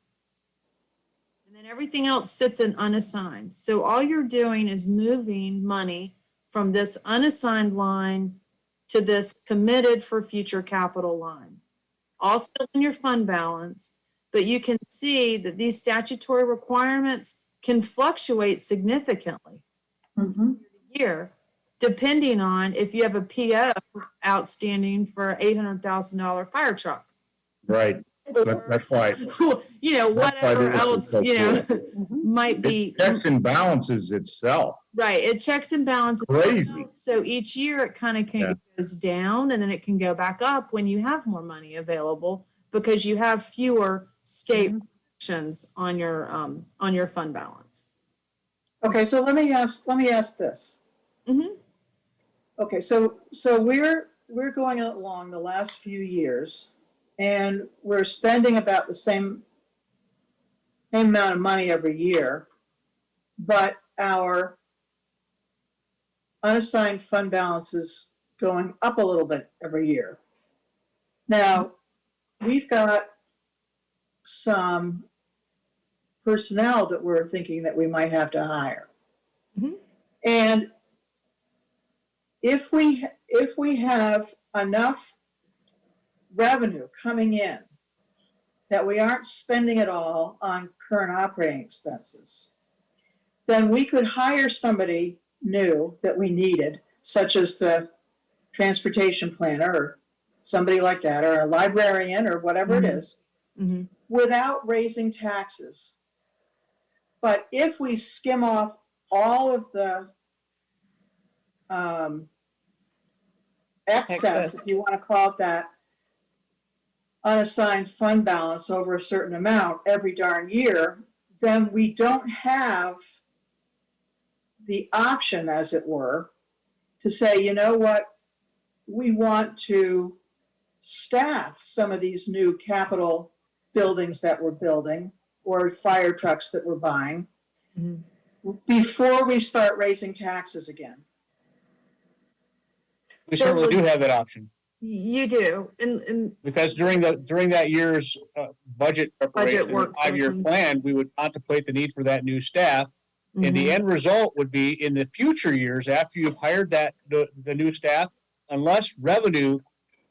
And then everything else sits in unassigned. So all you're doing is moving money from this unassigned line to this committed for future capital line. Also in your fund balance, but you can see that these statutory requirements can fluctuate significantly year, depending on if you have a PO outstanding for an $800,000 fire truck. Right. That's why. Whatever else, might be. It checks and balances itself. Right, it checks and balances. Crazy. So each year it kind of goes down, and then it can go back up when you have more money available because you have fewer state restrictions on your fund balance. Okay, so let me ask this. Okay, so we're going along the last few years, and we're spending about the same amount of money every year, but our unassigned fund balance is going up a little bit every year. Now, we've got some personnel that we're thinking that we might have to hire. And if we have enough revenue coming in that we aren't spending it all on current operating expenses, then we could hire somebody new that we needed, such as the transportation planner or somebody like that, or a librarian or whatever it is, without raising taxes. But if we skim off all of the excess, if you want to call it that, unassigned fund balance over a certain amount every darn year, then we don't have the option, as it were, to say, you know what, we want to staff some of these new capital buildings that we're building or fire trucks that we're buying before we start raising taxes again. We certainly do have that option. You do, and because during that year's budget preparation, work 5-year sessions. plan, we would contemplate the need for that new staff. And the end result would be in the future years, after you've hired the new staff, unless revenue,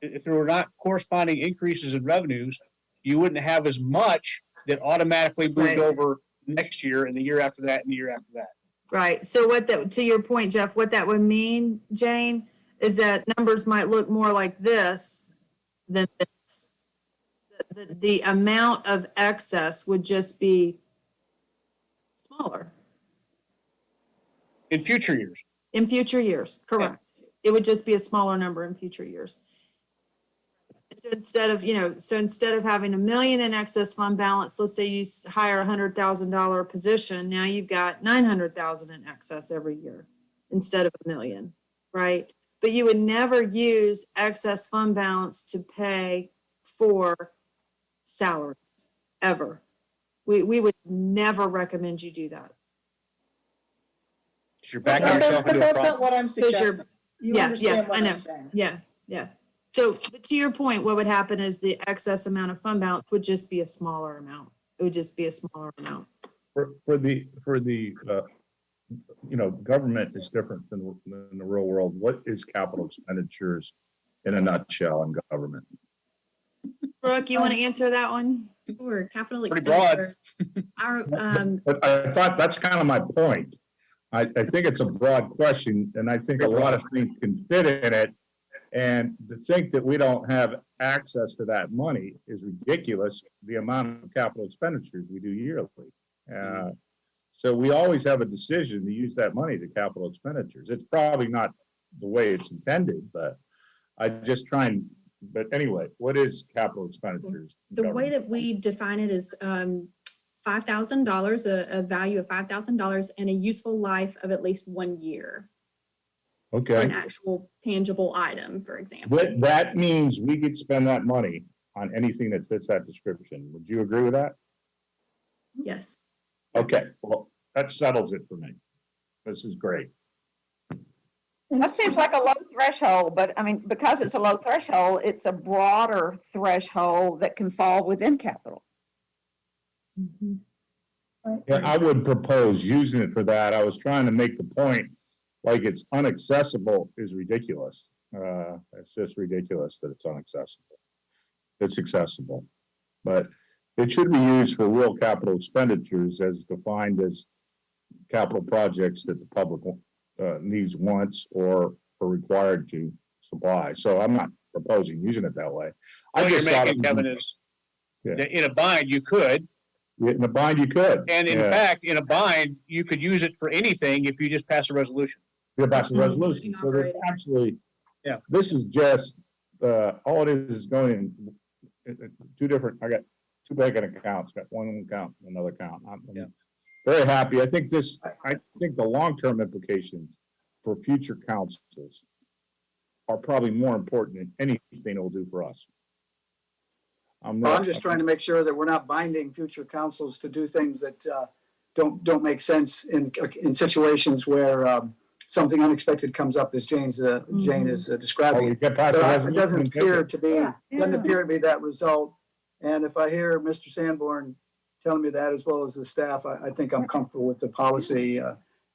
if there were not corresponding increases in revenues, you wouldn't have as much that automatically moved over next year and the year after that and the year after that. Right. So to your point, Jeff, what that would mean, Jane, is that numbers might look more like this than this. The amount of excess would just be smaller. In future years. In future years, correct. It would just be a smaller number in future years. So instead of having $1 million in excess fund balance, let's say you hire $100,000 position, now you've got $900,000 in excess every year instead of $1 million, right? But you would never use excess fund balance to pay for salaries, ever. We would never recommend you do that. You're backing yourself But into a that's not problem. what I'm Because you're- suggesting. You Yeah, understand yes, what I know. I'm saying. Yeah. So, but to your point, what would happen is the excess amount of fund balance would just be a smaller amount. It would just be a smaller amount. For the, government is different than the real world. What is capital expenditures in a nutshell in government? Brooke, you want to answer that one? Or capital Pretty broad. expenditure. Our, But I thought that's kind of my point. I think it's a broad question, and I think a lot of things can fit in it. And to think that we don't have access to that money is ridiculous, the amount of capital expenditures we do yearly. So we always have a decision to use that money to capital expenditures. It's probably not the way it's intended, but I just try and, but anyway, what is capital expenditures? in the way government? that we define it is $5,000, a value of $5,000 and a useful life of at least 1 year for Okay, an actual tangible item, for example. but that means we could spend that money on anything that fits that description. Would you agree with that? Yes. Okay, well, that settles it for me. This is great. That seems like a low threshold, but I mean, because it's a low threshold, it's a broader threshold that can fall within capital. Yeah, I would propose using it for that. I was trying to make the point, like it's unaccessible is ridiculous. It's just ridiculous that it's unaccessible. It's accessible, but it should be used for real capital expenditures as defined as capital projects that the public needs, wants, or are required to supply. So I'm not proposing using it that way. I What you're just thought making, it- Kevin, is Yeah. that in a bind, you could, In a bind, you could. and in Yeah. fact, in a bind, you could use it for anything if you just pass a resolution. Yeah, that's a Mhm. resolution. So there's Operating. actually, Yeah. this is just, all it is going in two different, I got two banking accounts, got one account, another account. I'm Yeah. very happy. I think the long-term implications for future councils are probably more important than anything it'll do for us. I'm just trying to make sure that we're not binding future councils to do things that don't make sense in situations where something unexpected comes up, as Jane is Oh, describing. we get past the But it resolution doesn't and take appear it. to be, doesn't appear to be that result. And if I hear Mr. Sanborn telling me that as well as the staff, I think I'm comfortable with the policy.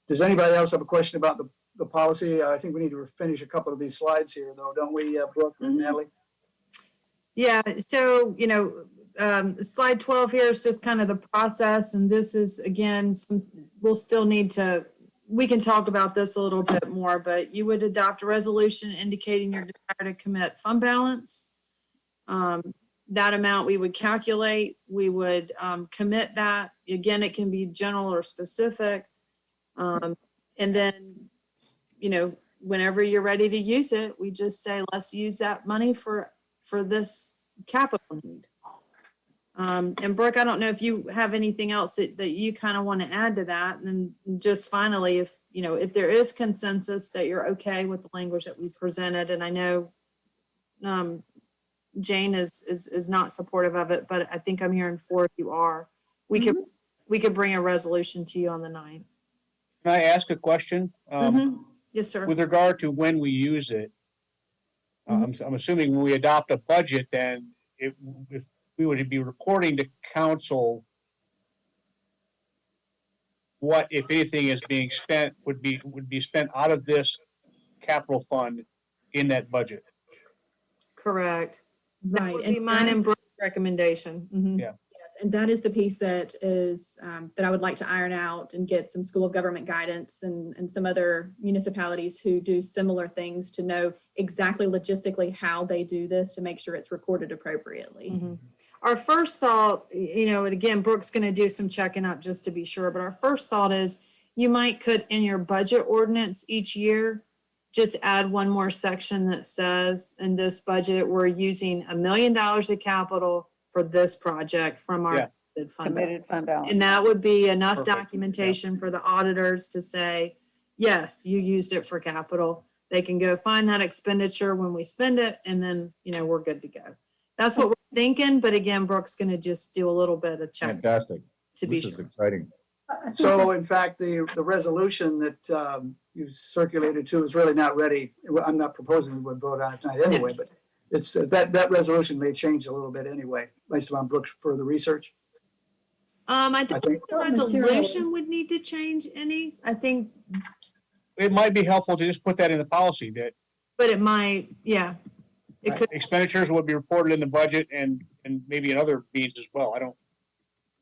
Does anybody else have a question about the policy? I think we need to finish a couple of these slides here, though, don't we, Brooke and Natalie? Yeah, so, slide 12 here is just kind of the process, and this is, again, we'll still need to, we can talk about this a little bit more, but you would adopt a resolution indicating your desire to commit fund balance. That amount we would calculate, we would commit that. Again, it can be general or specific. And then, whenever you're ready to use it, we just say, let's use that money for this capital need. And Brooke, I don't know if you have anything else that you kind of want to add to that. And then just finally, if there is consensus that you're okay with the language that we presented, and I know Jane is not supportive of it, but I think I'm hearing 4 of you are. We could bring a resolution to you on the 9th. Can I ask a question? Yes, sir. With regard to when we use it, I'm assuming when we adopt a budget, then if we would be reporting to council what, if anything, is being spent, would be spent out of this capital fund in that budget. Correct. That Right. would be mine and Brooke's recommendation. Mhm. Yeah. Yes, and that is the piece that is, that I would like to iron out and get some school of government guidance and some other municipalities who do similar things to know exactly logistically how they do this to make sure it's recorded appropriately. Mhm. Our first thought, and again, Brooke's going to do some checking up just to be sure, but our first thought is you might could in your budget ordinance each year, just add one more section that says in this budget, we're using $1 million of capital for this project from our Committed fund balance. And that would be enough Perfect. documentation for the auditors to say, yes, you used it for capital. They can go find that expenditure when we spend it, and then, we're good to go. That's what we're thinking, but again, Brooke's gonna just do a little bit of check Fantastic. to be This is sure. exciting. I think So in fact, the resolution that you circulated to is really not ready. I'm not proposing we would vote on it tonight anyway, but it's, that resolution may change a little bit anyway, based on Brooks' further research. I don't think the Not materially. resolution would need to change any. I think, It might be helpful to just put that in the policy that but it might, yeah. It could, expenditures would be reported in the budget and maybe in other means as well. I don't.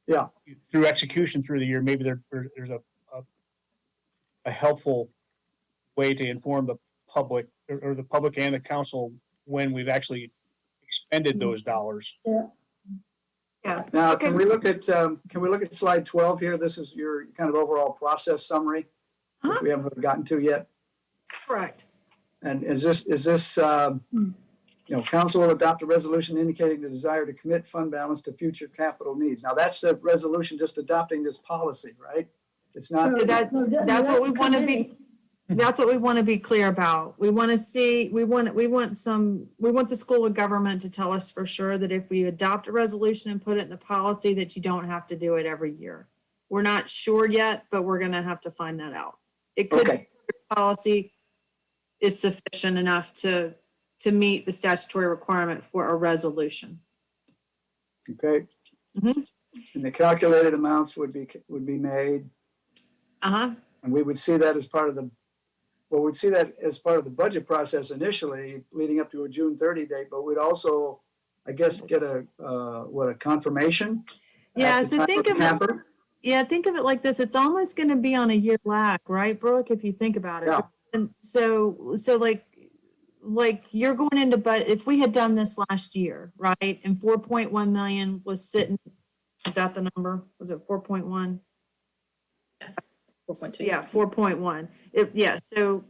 Yeah. Through execution through the year, maybe there's a helpful way to inform the public or the public and the council when we've actually expended those dollars. yeah. Now, Okay. can we look at slide 12 here? This is your kind of overall process summary, which Uh-huh. we haven't really gotten to yet. Correct. And is this, council will adopt a resolution indicating the desire to commit fund balance to future capital needs. Now, that's the resolution just adopting this policy, right? It's not, So that's what we want to be, that's what we want to be clear about. We want to see, we want the school of government to tell us for sure that if we adopt a resolution and put it in the policy, that you don't have to do it every year. We're not sure yet, but we're going to have to find that out. It could, Okay. policy is sufficient enough to meet the statutory requirement for a resolution. okay? Mhm. And the calculated amounts would be made, Uh-huh. and we would see that as part of the, we'd see that as part of the budget process initially, leading up to a June 30 date, but we'd also, I guess, get a confirmation? Yeah, at the so time think the of it, CAFR? yeah, think of it like this. It's almost going to be on a year lag, right, Brooke, if you think about it. Yeah. And so like you're going into, but if we had done this last year, right, and 4.1 million was sitting, is that the number? Was it 4.1? Yeah, 4.1.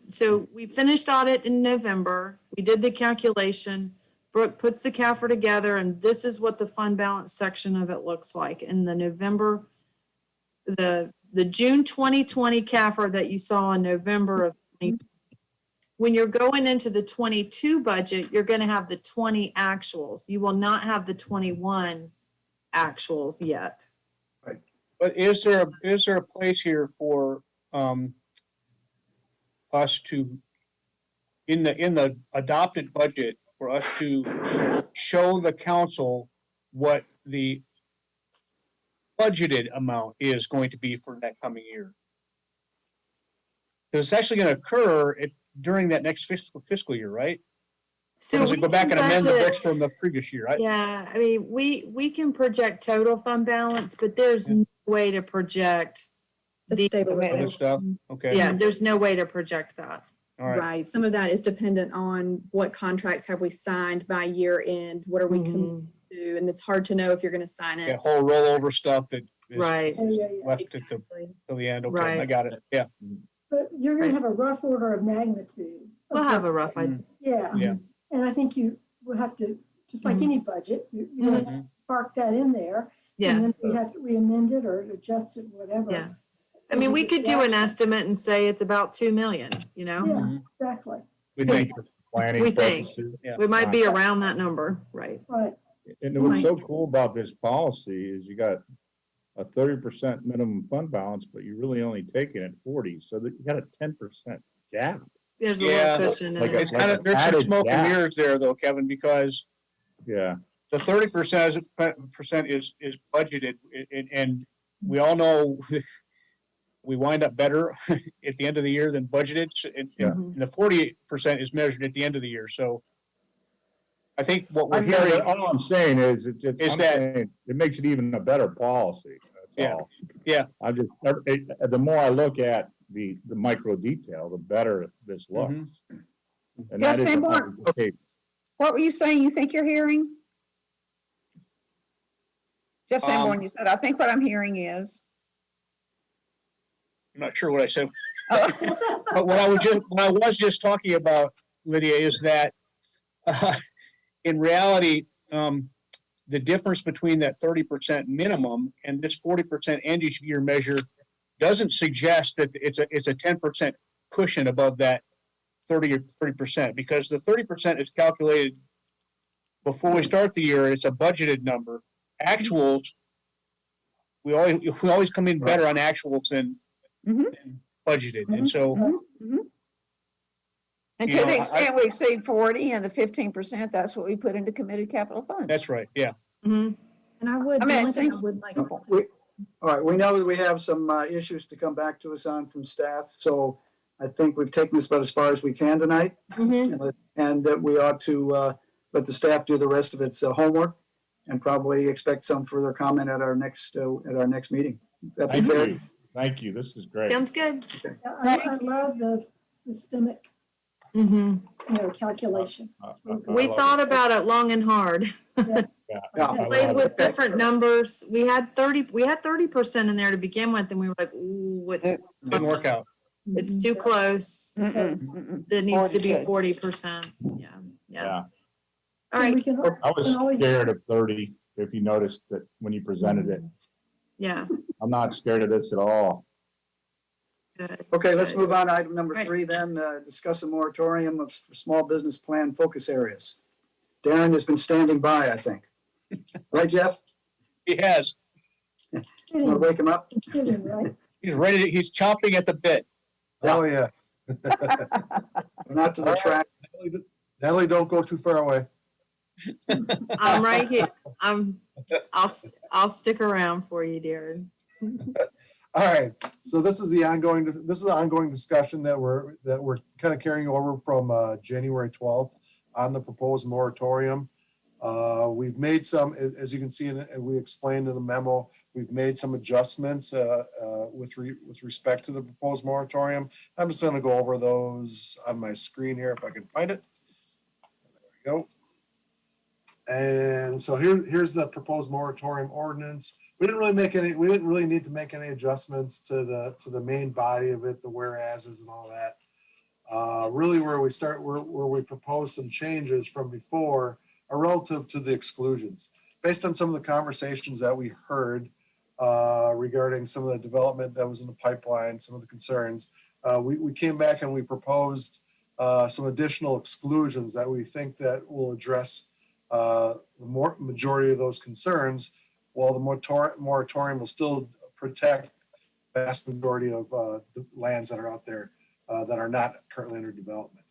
So we finished audit in November. We did the calculation. Brooke puts the CAFR together, and this is what the fund balance section of it looks like. In the November, the June 2020 CAFR that you saw in November of 2020. When you're going into the 22 budget, you're going to have the 20 actuals. You will not have the 21 actuals yet. But is there a place here for us to, in the adopted budget, for us to show the council what the budgeted amount is going to be for that coming year? Because it's actually going to occur during that next fiscal year, right? So Because we we go back can and amend the budget- books from the previous year, right? Yeah, I mean, we can project total fund balance, but there's no way to project The the, Other stabilization. stuff, okay. yeah, there's no way to project that. All right. Right. Some of that is dependent on what contracts have we signed by year end? What are we committed to? And it's hard to know if you're going to sign That it. whole rollover stuff that is Right, Yeah. left at till the end. Okay, I Right. got it. Yeah. But you're gonna Right. have a rough order of magnitude. we'll have a rough idea. Yeah. Yeah. And I think you will have to, just like Mhm. any budget, you're gonna Mhm. park that in there. Yeah, And then we amend it or adjust it, whatever. yeah. I mean, we could do an estimate and say it's about 2 million, you know? Yeah, Mhm. exactly. We think. Planning We think. purposes. Yeah. We might be around that number, right? Right. And what's so cool about this policy is you got a 30% minimum fund balance, but you're really only taking it 40, so that you got a 10% gap. There's a Yeah. little cushion in Like a- it. It's kind of, an there's some added smoke and gap. mirrors there though, Kevin, because Yeah, the 30% is budgeted and we all know we wind up better at the end of the year than budgeted. And the 40% is measured at the end of the year. So I think what we're hearing, all I'm saying is, Is that- it makes it even a better policy. That's Yeah. all. Yeah. I just, the more I look at the micro detail, the better this looks. Mhm. And that Jeff is Sanborn. okay. What were you saying you think you're hearing? Jeff Sanborn, you said, I think what I'm hearing is. I'm not sure what I said. But what I was just talking about, Lydia, is that in reality, the difference between that 30% minimum and this 40% end of year measure doesn't suggest that it's a 10% cushion above that 30 or 30%, because the 30% is calculated before we start the year. It's a budgeted number. Actuals, we always come in better on actuals than budgeted. And so, And you to know, the extent we exceed 40 and the 15%, that's what we put into committed capital funds. that's right. Yeah. And I would, I mean, the only thing I thank- would like, All right, we know that we have some issues to come back to us on from staff, so I think we've taken this about as far as we can tonight. And that we ought to let the staff do the rest of its homework and probably expect some further comment at our next meeting. That'd be Thank fair. you. Thank you. This is great. Sounds good. I love the systemic, calculation. We thought about it long and hard. Yeah. Played with different numbers. We had 30% in there to begin with, and we were like, ooh, Didn't work out. it's too close. It needs to be 40%. Yeah. All right. I was scared of 30, if you noticed that when you presented it. Yeah. I'm not scared of this at all. Good. Okay, let's move on to item number 3 then, discuss a moratorium for small business plan focus areas. Darren has been standing by, I think. Right, Jeff? He has. Want to wake him up? He's ready. He's chomping at the bit. Oh, yeah. Not to the track. Natalie, don't go too far away. I'm right here. I'll stick around for you, Darren. All right, so this is an ongoing discussion that we're kind of carrying over from January 12th on the proposed moratorium. We've made some, as you can see, and we explained in the memo, we've made some adjustments with respect to the proposed moratorium. I'm just going to go over those on my screen here if I can find it. There we go. And so here's the proposed moratorium ordinance. We didn't really need to make any adjustments to the main body of it, the whereases and all that. Really where we propose some changes from before are relative to the exclusions. Based on some of the conversations that we heard regarding some of the development that was in the pipeline, some of the concerns, we came back and we proposed some additional exclusions that we think that will address the majority of those concerns, while the moratorium will still protect the vast majority of the lands that are out there that are not currently under development.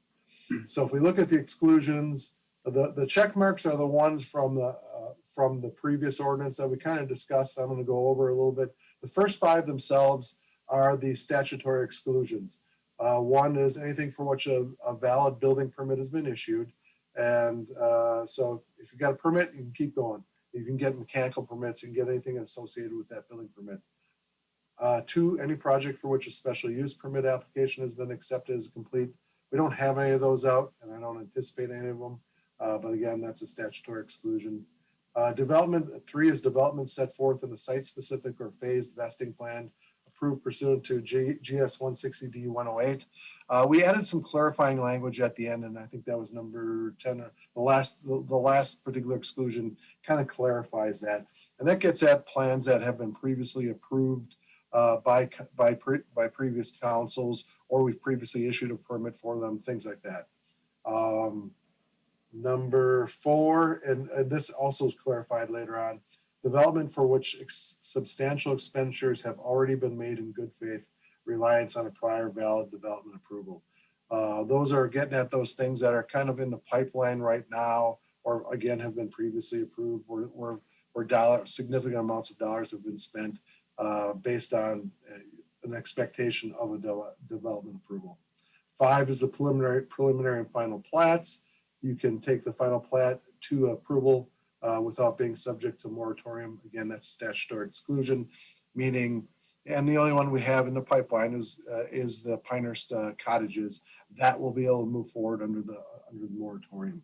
So if we look at the exclusions, the check marks are the ones from the previous ordinance that we kind of discussed. I'm going to go over a little bit. The first 5 themselves are the statutory exclusions. One is anything for which a valid building permit has been issued. And so if you've got a permit, you can keep going. You can get mechanical permits, you can get anything associated with that building permit. 2, any project for which a special use permit application has been accepted as complete. We don't have any of those out, and I don't anticipate any of them. But again, that's a statutory exclusion. Development 3 is development set forth in a site-specific or phased vesting plan approved pursuant to GS 160D 108. We added some clarifying language at the end, and I think that was number 10. The last particular exclusion kind of clarifies that, and that gets at plans that have been previously approved by previous councils, or we've previously issued a permit for them, things like that. Number 4, and this also is clarified later on, development for which substantial expenditures have already been made in good faith reliance on a prior valid development approval. Those are getting at those things that are kind of in the pipeline right now, or again, have been previously approved, where significant amounts of dollars have been spent based on an expectation of a development approval. 5 is the preliminary and final plats. You can take the final plat to approval without being subject to moratorium. Again, that's a statutory exclusion, meaning, and the only one we have in the pipeline is the Pinehurst cottages. That will be able to move forward under the moratorium.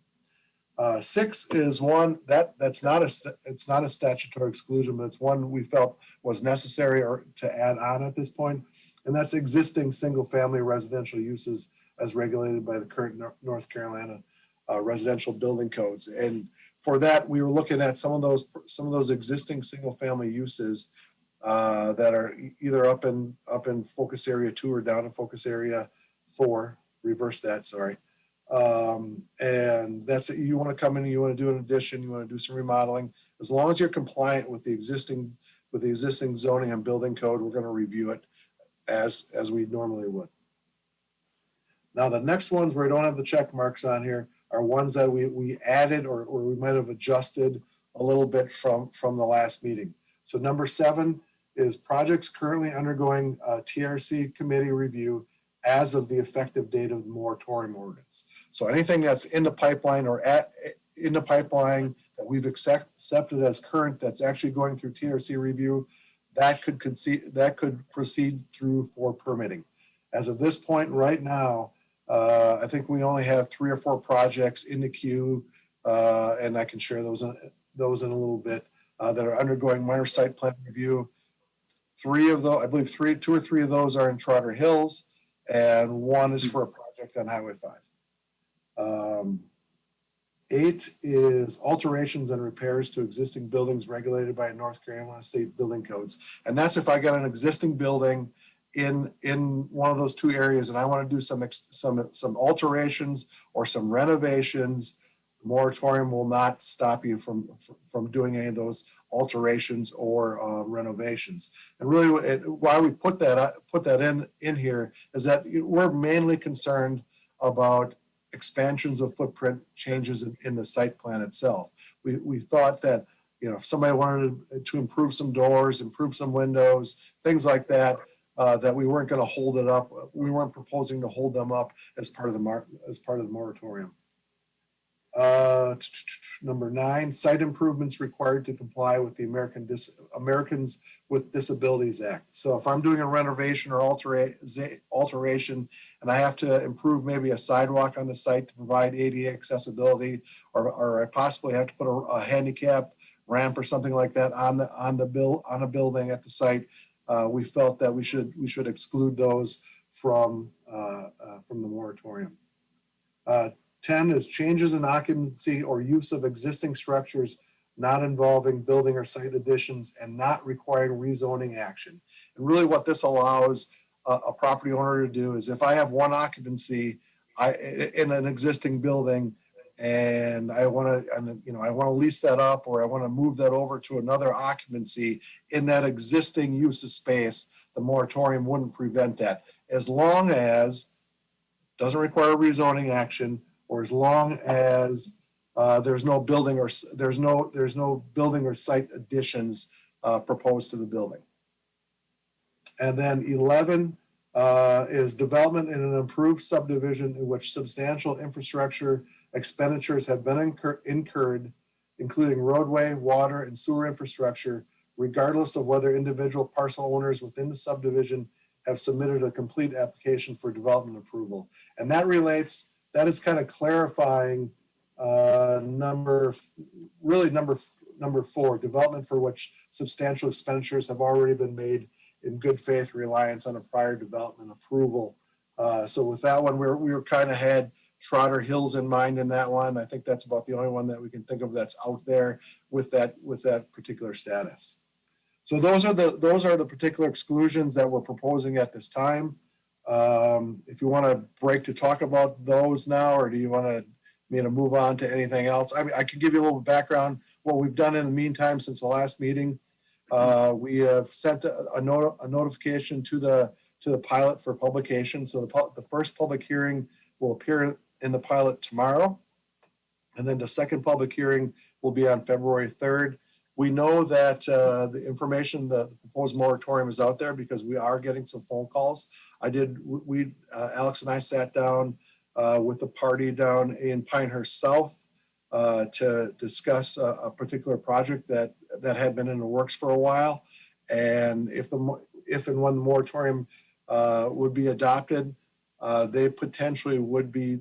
6 is one it's not a statutory exclusion, but it's one we felt was necessary or to add on at this point, and that's existing single-family residential uses as regulated by the current North Carolina residential building codes. And for that, we were looking at some of those existing single-family uses that are either up in focus area 2 or down in focus area 4, reverse that, sorry. And that's it. You want to come in and you want to do an addition, you want to do some remodeling. As long as you're compliant with the existing zoning and building code, we're going to review it as we normally would. Now, the next ones where I don't have the check marks on here are ones that we added or we might have adjusted a little bit from the last meeting. So number 7 is projects currently undergoing TRC committee review as of the effective date of the moratorium ordinance. So anything that's in the pipeline or in the pipeline that we've accepted as current that's actually going through TRC review, that could proceed through for permitting. As of this point right now, I think we only have 3 or 4 projects in the queue, and I can share those in a little bit, that are undergoing minor site plan review. 3 of those, I believe 2 or 3 of those are in Trotter Hills, and 1 is for a project on Highway 5. 8 is alterations and repairs to existing buildings regulated by North Carolina state building codes. And that's if I got an existing building in one of those 2 areas and I want to do some alterations or some renovations, the moratorium will not stop you from doing any of those alterations or renovations. And really why we put that in here is that we're mainly concerned about expansions of footprint changes in the site plan itself. We thought that, if somebody wanted to improve some doors, improve some windows, things like that, that we weren't going to hold it up. We weren't proposing to hold them up as part of the moratorium. Number 9, site improvements required to comply with the Americans with Disabilities Act. So if I'm doing a renovation or alteration and I have to improve maybe a sidewalk on the site to provide ADA accessibility, or I possibly have to put a handicap ramp or something like that on a building at the site, we felt that we should exclude those from the moratorium. 10 is changes in occupancy or use of existing structures not involving building or site additions and not requiring rezoning action. And really what this allows a property owner to do is if I have one occupancy in an existing building and I want to lease that up, or I want to move that over to another occupancy in that existing use of space, the moratorium wouldn't prevent that, as long as it doesn't require rezoning action, or as long as there's no building or site additions proposed to the building. And then 11 is development in an improved subdivision in which substantial infrastructure expenditures have been incurred, including roadway, water, and sewer infrastructure, regardless of whether individual parcel owners within the subdivision have submitted a complete application for development approval. And that is kind of clarifying number 4, development for which substantial expenditures have already been made in good faith reliance on a prior development approval. So with that one, we were kind of had Trotter Hills in mind in that one. I think that's about the only one that we can think of that's out there with that particular status. So those are the particular exclusions that we're proposing at this time. If you want to break to talk about those now, or do you want me to move on to anything else? I could give you a little background. What we've done in the meantime since the last meeting, we have sent a notification to the pilot for publication. So the first public hearing will appear in the pilot tomorrow, and then the second public hearing will be on February 3rd. We know that the information, the proposed moratorium is out there because we are getting some phone calls. Alex and I sat down with a party down in Pinehurst South to discuss a particular project that had been in the works for a while. And if and when the moratorium would be adopted, they potentially would be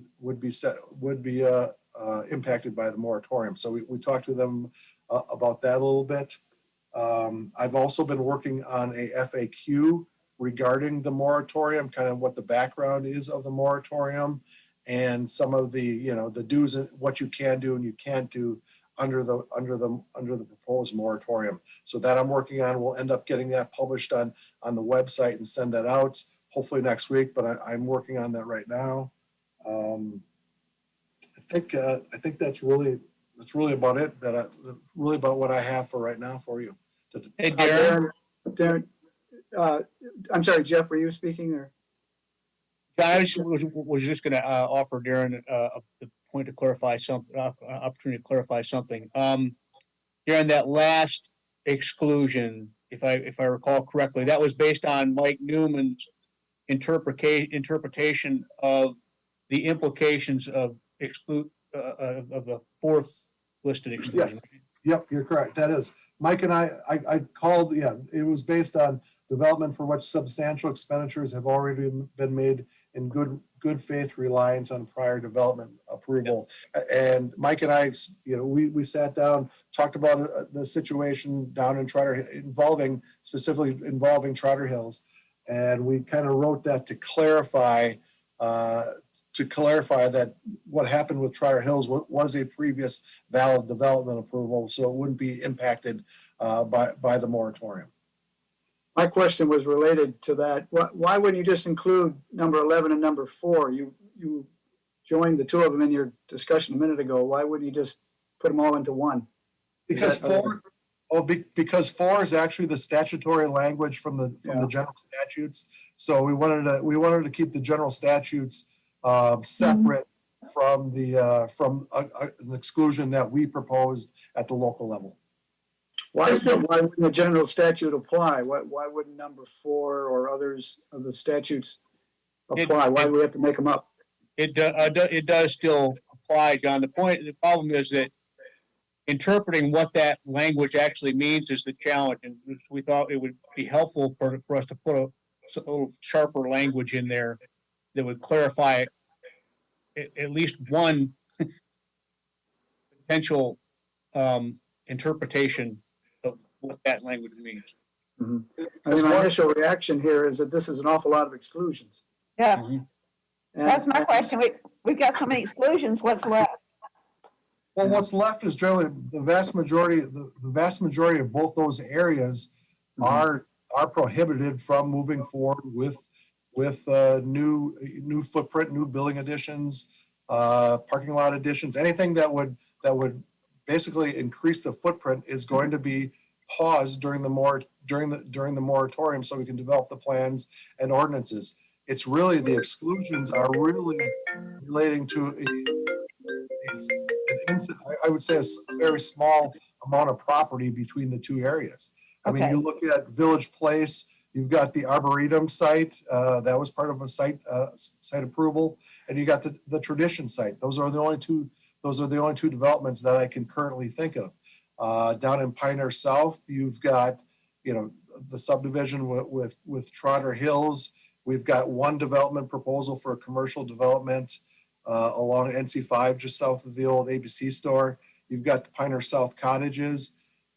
impacted by the moratorium. So we talked to them about that a little bit. I've also been working on a FAQ regarding the moratorium, kind of what the background is of the moratorium and some of the, the do's and what you can do and you can't do under the proposed moratorium. So that I'm working on. We'll end up getting that published on the website and send that out hopefully next week, but I'm working on that right now. I think that's really about it. That's really about what I have for right now for you. Hey, Darren. Darren, I'm sorry, Jeff, were you speaking or? I was just going to offer Darren the point to clarify something, opportunity to clarify something. Darren, that last exclusion, if I recall correctly, that was based on Mike Newman's interpretation of the implications of the fourth listed exclusion. Yes. Yep, you're correct. That is. Mike and I called, yeah, it was based on development for which substantial expenditures have already been made in good faith reliance on prior development approval. And Mike and I, we sat down, talked about the situation down in specifically involving Trotter Hills. And we kind of wrote that to clarify that what happened with Trotter Hills was a previous valid development approval, so it wouldn't be impacted by the moratorium. My question was related to that. Why wouldn't you just include number 11 and number 4? You joined the two of them in your discussion a minute ago. Why wouldn't you just put them all into one? Because because 4 is actually the statutory language from the general statutes. So we wanted to keep the general statutes separate from an exclusion that we proposed at the local level. Why wouldn't the general statute apply? Why wouldn't number 4 or others of the statutes apply? Why do we have to make them up? It does still apply, John. The problem is that interpreting what that language actually means is the challenge. And we thought it would be helpful for us to put a little sharper language in there that would clarify at least one potential interpretation of what that language means. Mm-hmm. I mean, my initial reaction here is that this is an awful lot of exclusions. Yeah, that's my question. We've got so many exclusions. What's left? Well, what's left is generally the vast majority of both those areas are prohibited from moving forward with new footprint, new building additions, parking lot additions, anything that would basically increase the footprint is going to be paused during the moratorium, so we can develop the plans and ordinances. It's really the exclusions are really relating to I would say a very small amount of property between the two areas. I mean, you look at Village Place, you've got the Arboretum site, that was part of a site approval, and you got the Tradition site. Those are the only two developments that I can currently think of. Down in Pinehurst South, you've got, the subdivision with Trotter Hills. We've got one development proposal for a commercial development along NC5, just south of the old ABC store. You've got the Pinehurst South cottages,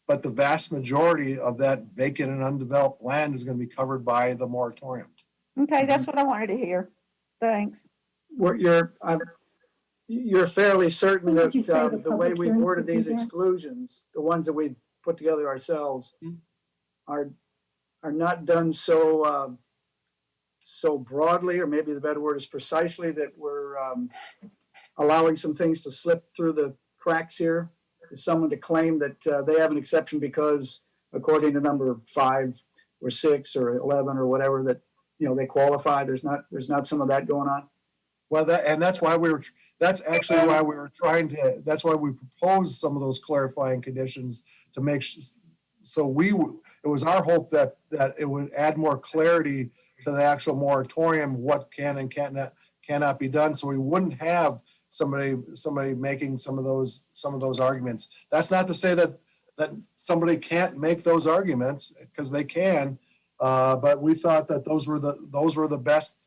but the vast majority of that vacant and undeveloped land is going to be covered by the moratorium. Okay, that's what I wanted to hear. Thanks. You're fairly certain that the way we've worded these exclusions, the ones that we put together ourselves, are not done so broadly, or maybe the better word is precisely, that we're allowing some things to slip through the cracks here. Someone to claim that they have an exception because, according to number 5 or 6 or 11 or whatever, that they qualify. There's not some of that going on. Well, that's why that's why we proposed some of those clarifying conditions to make it was our hope that it would add more clarity to the actual moratorium, what can and cannot be done, so we wouldn't have somebody making some of those arguments. That's not to say that somebody can't make those arguments, because they can, but we thought that those were the best.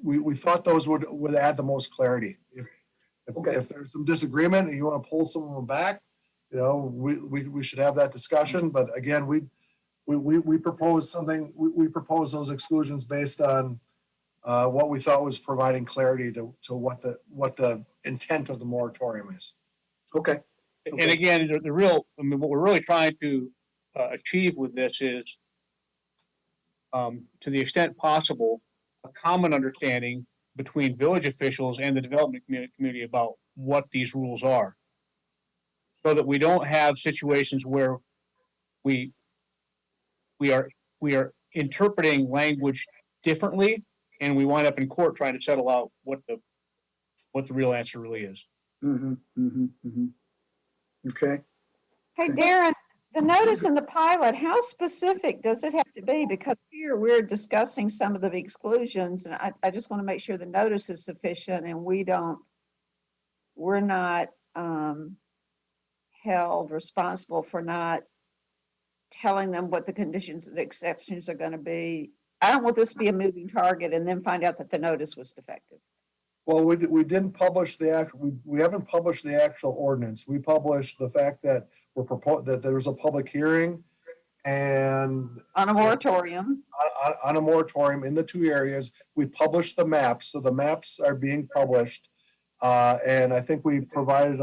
We thought those would add the most clarity. If there's some disagreement and you want to pull some of them back, we should have that discussion. But again, we proposed something. We proposed those exclusions based on what we thought was providing clarity to what the intent of the moratorium is. Okay. And again, what we're really trying to achieve with this is, to the extent possible, a common understanding between village officials and the development community about what these rules are. So that we don't have situations where we are interpreting language differently and we wind up in court trying to settle out what the real answer really is. Okay. Hey, Darren, the notice in the pilot, how specific does it have to be? Because here we're discussing some of the exclusions, and I just want to make sure the notice is sufficient and we're not held responsible for not telling them what the conditions of the exceptions are going to be. I don't want this to be a moving target and then find out that the notice was defective. Well, we didn't publish the actual, we haven't published the actual ordinance. We published the fact that that there was a public hearing and On a moratorium. on a moratorium in the two areas. We published the maps, so the maps are being published. And I think we provided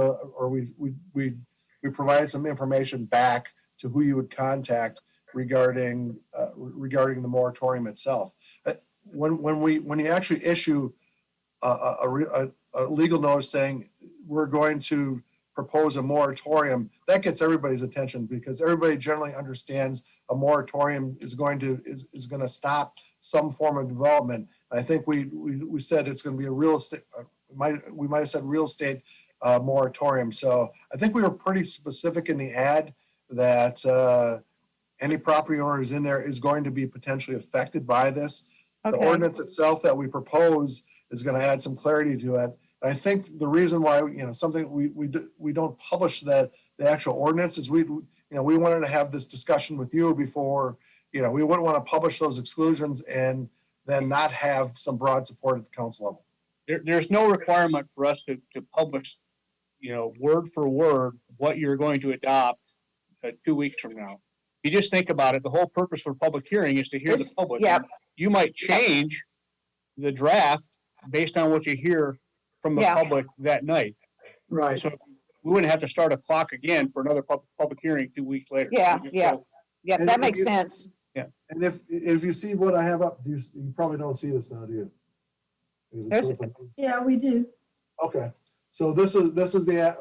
we provided some information back to who you would contact regarding the moratorium itself. When you actually issue a legal notice saying we're going to propose a moratorium, that gets everybody's attention because everybody generally understands a moratorium is going to stop some form of development. I think we said it's going to be a real estate. We might have said real estate moratorium. So I think we were pretty specific in the ad that any property owners in there is going to be potentially affected by this. Okay. The ordinance itself that we propose is going to add some clarity to it. I think the reason why, something we don't publish the actual ordinance is we wanted to have this discussion with you before, we wouldn't want to publish those exclusions and then not have some broad support at the council level. There's no requirement for us to publish, word for word what you're going to adopt 2 weeks from now. You just think about it. The whole purpose for public hearing is to hear the public. Yeah. You might change the draft based on what you hear from the public that night. Right. So we wouldn't have to start a clock again for another public hearing 2 weeks later. Yeah, And that makes sense. Yeah. And if you see what I have up, you probably don't see this now, do you? There's- Yeah, we do. Okay, so this is the ad.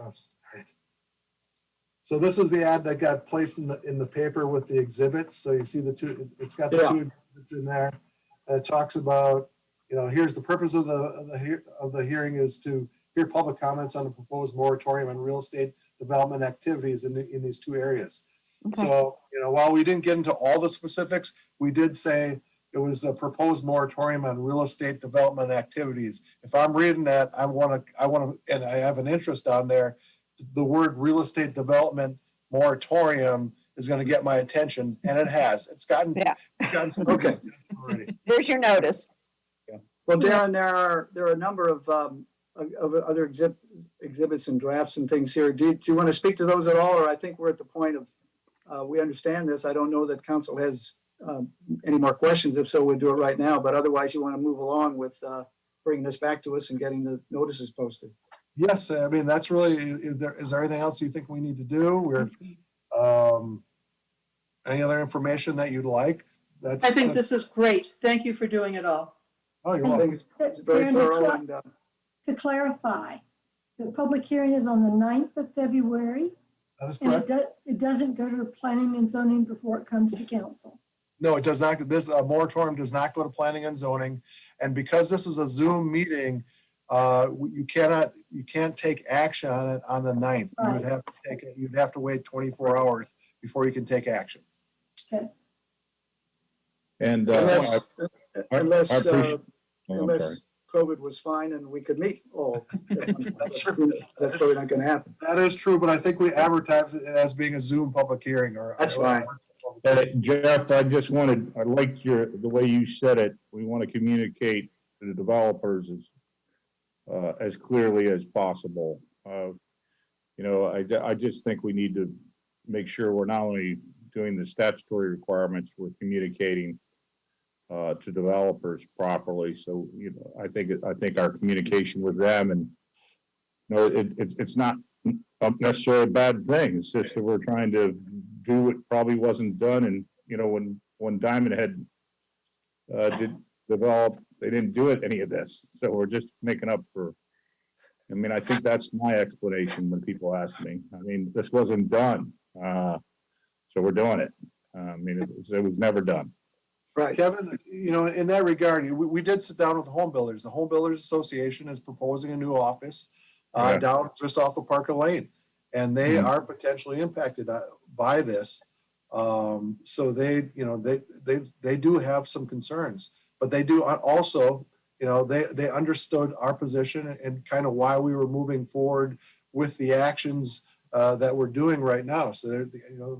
So this is the ad that got placed in the paper with the exhibits. So you see the two. It's got the two exhibits in there. It talks about, here's the purpose of the hearing is to hear public comments on the proposed moratorium on real estate development activities in these two areas. Okay. So while we didn't get into all the specifics, we did say it was a proposed moratorium on real estate development activities. If I'm reading that, I want to, and I have an interest on there. The word real estate development moratorium is going to get my attention, and it has. It's gotten some attention already. There's your notice. Well, Darren, there are a number of other exhibits and drafts and things here. Do you want to speak to those at all? Or I think we're at the point of, we understand this. I don't know that council has any more questions. If so, we'll do it right now. But otherwise, you want to move along with bringing this back to us and getting the notices posted. Yes, I mean, that's really, is there anything else you think we need to do? Any other information that you'd like? I think this is great. Thank you for doing it all. Oh, you're I welcome. think it's very Darren, thorough and to clarify, the public hearing is on the 9th of February, That is and correct. it doesn't go to planning and zoning before it comes to council. No, it does not. This moratorium does not go to planning and zoning. And because this is a Zoom meeting, you can't take action on it on the 9th. You would have to take it. You'd have to wait 24 hours before you can take action. Okay. And unless sorry. COVID was fine and we could meet all. That's true. That's probably not going to happen. That is true, but I think we advertise it as being a Zoom public hearing That's fine. Jeff, I liked the way you said it. We want to communicate to the developers as clearly as possible. I just think we need to make sure we're not only doing the statutory requirements, we're communicating to developers properly. So, I think our communication with them, and it's not necessarily a bad thing. It's just that we're trying to do what probably wasn't done. And when Diamond Head develop, they didn't do it, any of this. So we're just making up for, I mean, I think that's my explanation when people ask me. I mean, this wasn't done. So we're doing it. I mean, it was never done. Right. Kevin, you know, in that regard, we did sit down with the home builders. The Home Builders Association is proposing a new office Yeah. down just off of Parker Lane. And they Mhm. are potentially impacted by this. So they, you know, they do have some concerns, but they do also, you know, they understood our position and kind of why we were moving forward with the actions that we're doing right now. So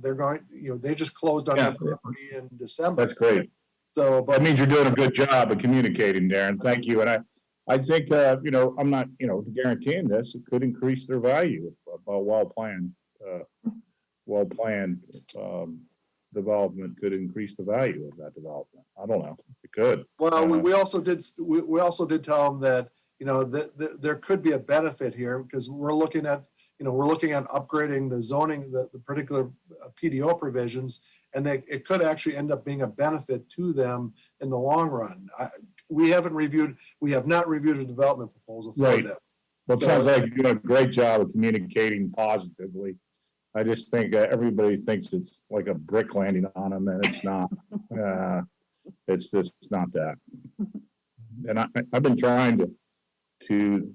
they're going, you know, they just closed on Yeah. their property in December. That's great. So, That but means you're doing a good job of communicating, Darren. Thank you. And I think, you know, I'm not, you know, guaranteeing this. It could increase their value of a well-planned development could increase the value of that development. I don't know. It could. well, we also did tell them that, you know, that there could be a benefit here because we're looking at upgrading the zoning, the particular PDO provisions, and it could actually end up being a benefit to them in the long run. We have not reviewed a development proposal for Right. them. Well, it sounds like you're doing a great job of communicating positively. I just think everybody thinks it's like a brick landing on them, and it's not. It's just not that. And I've been trying to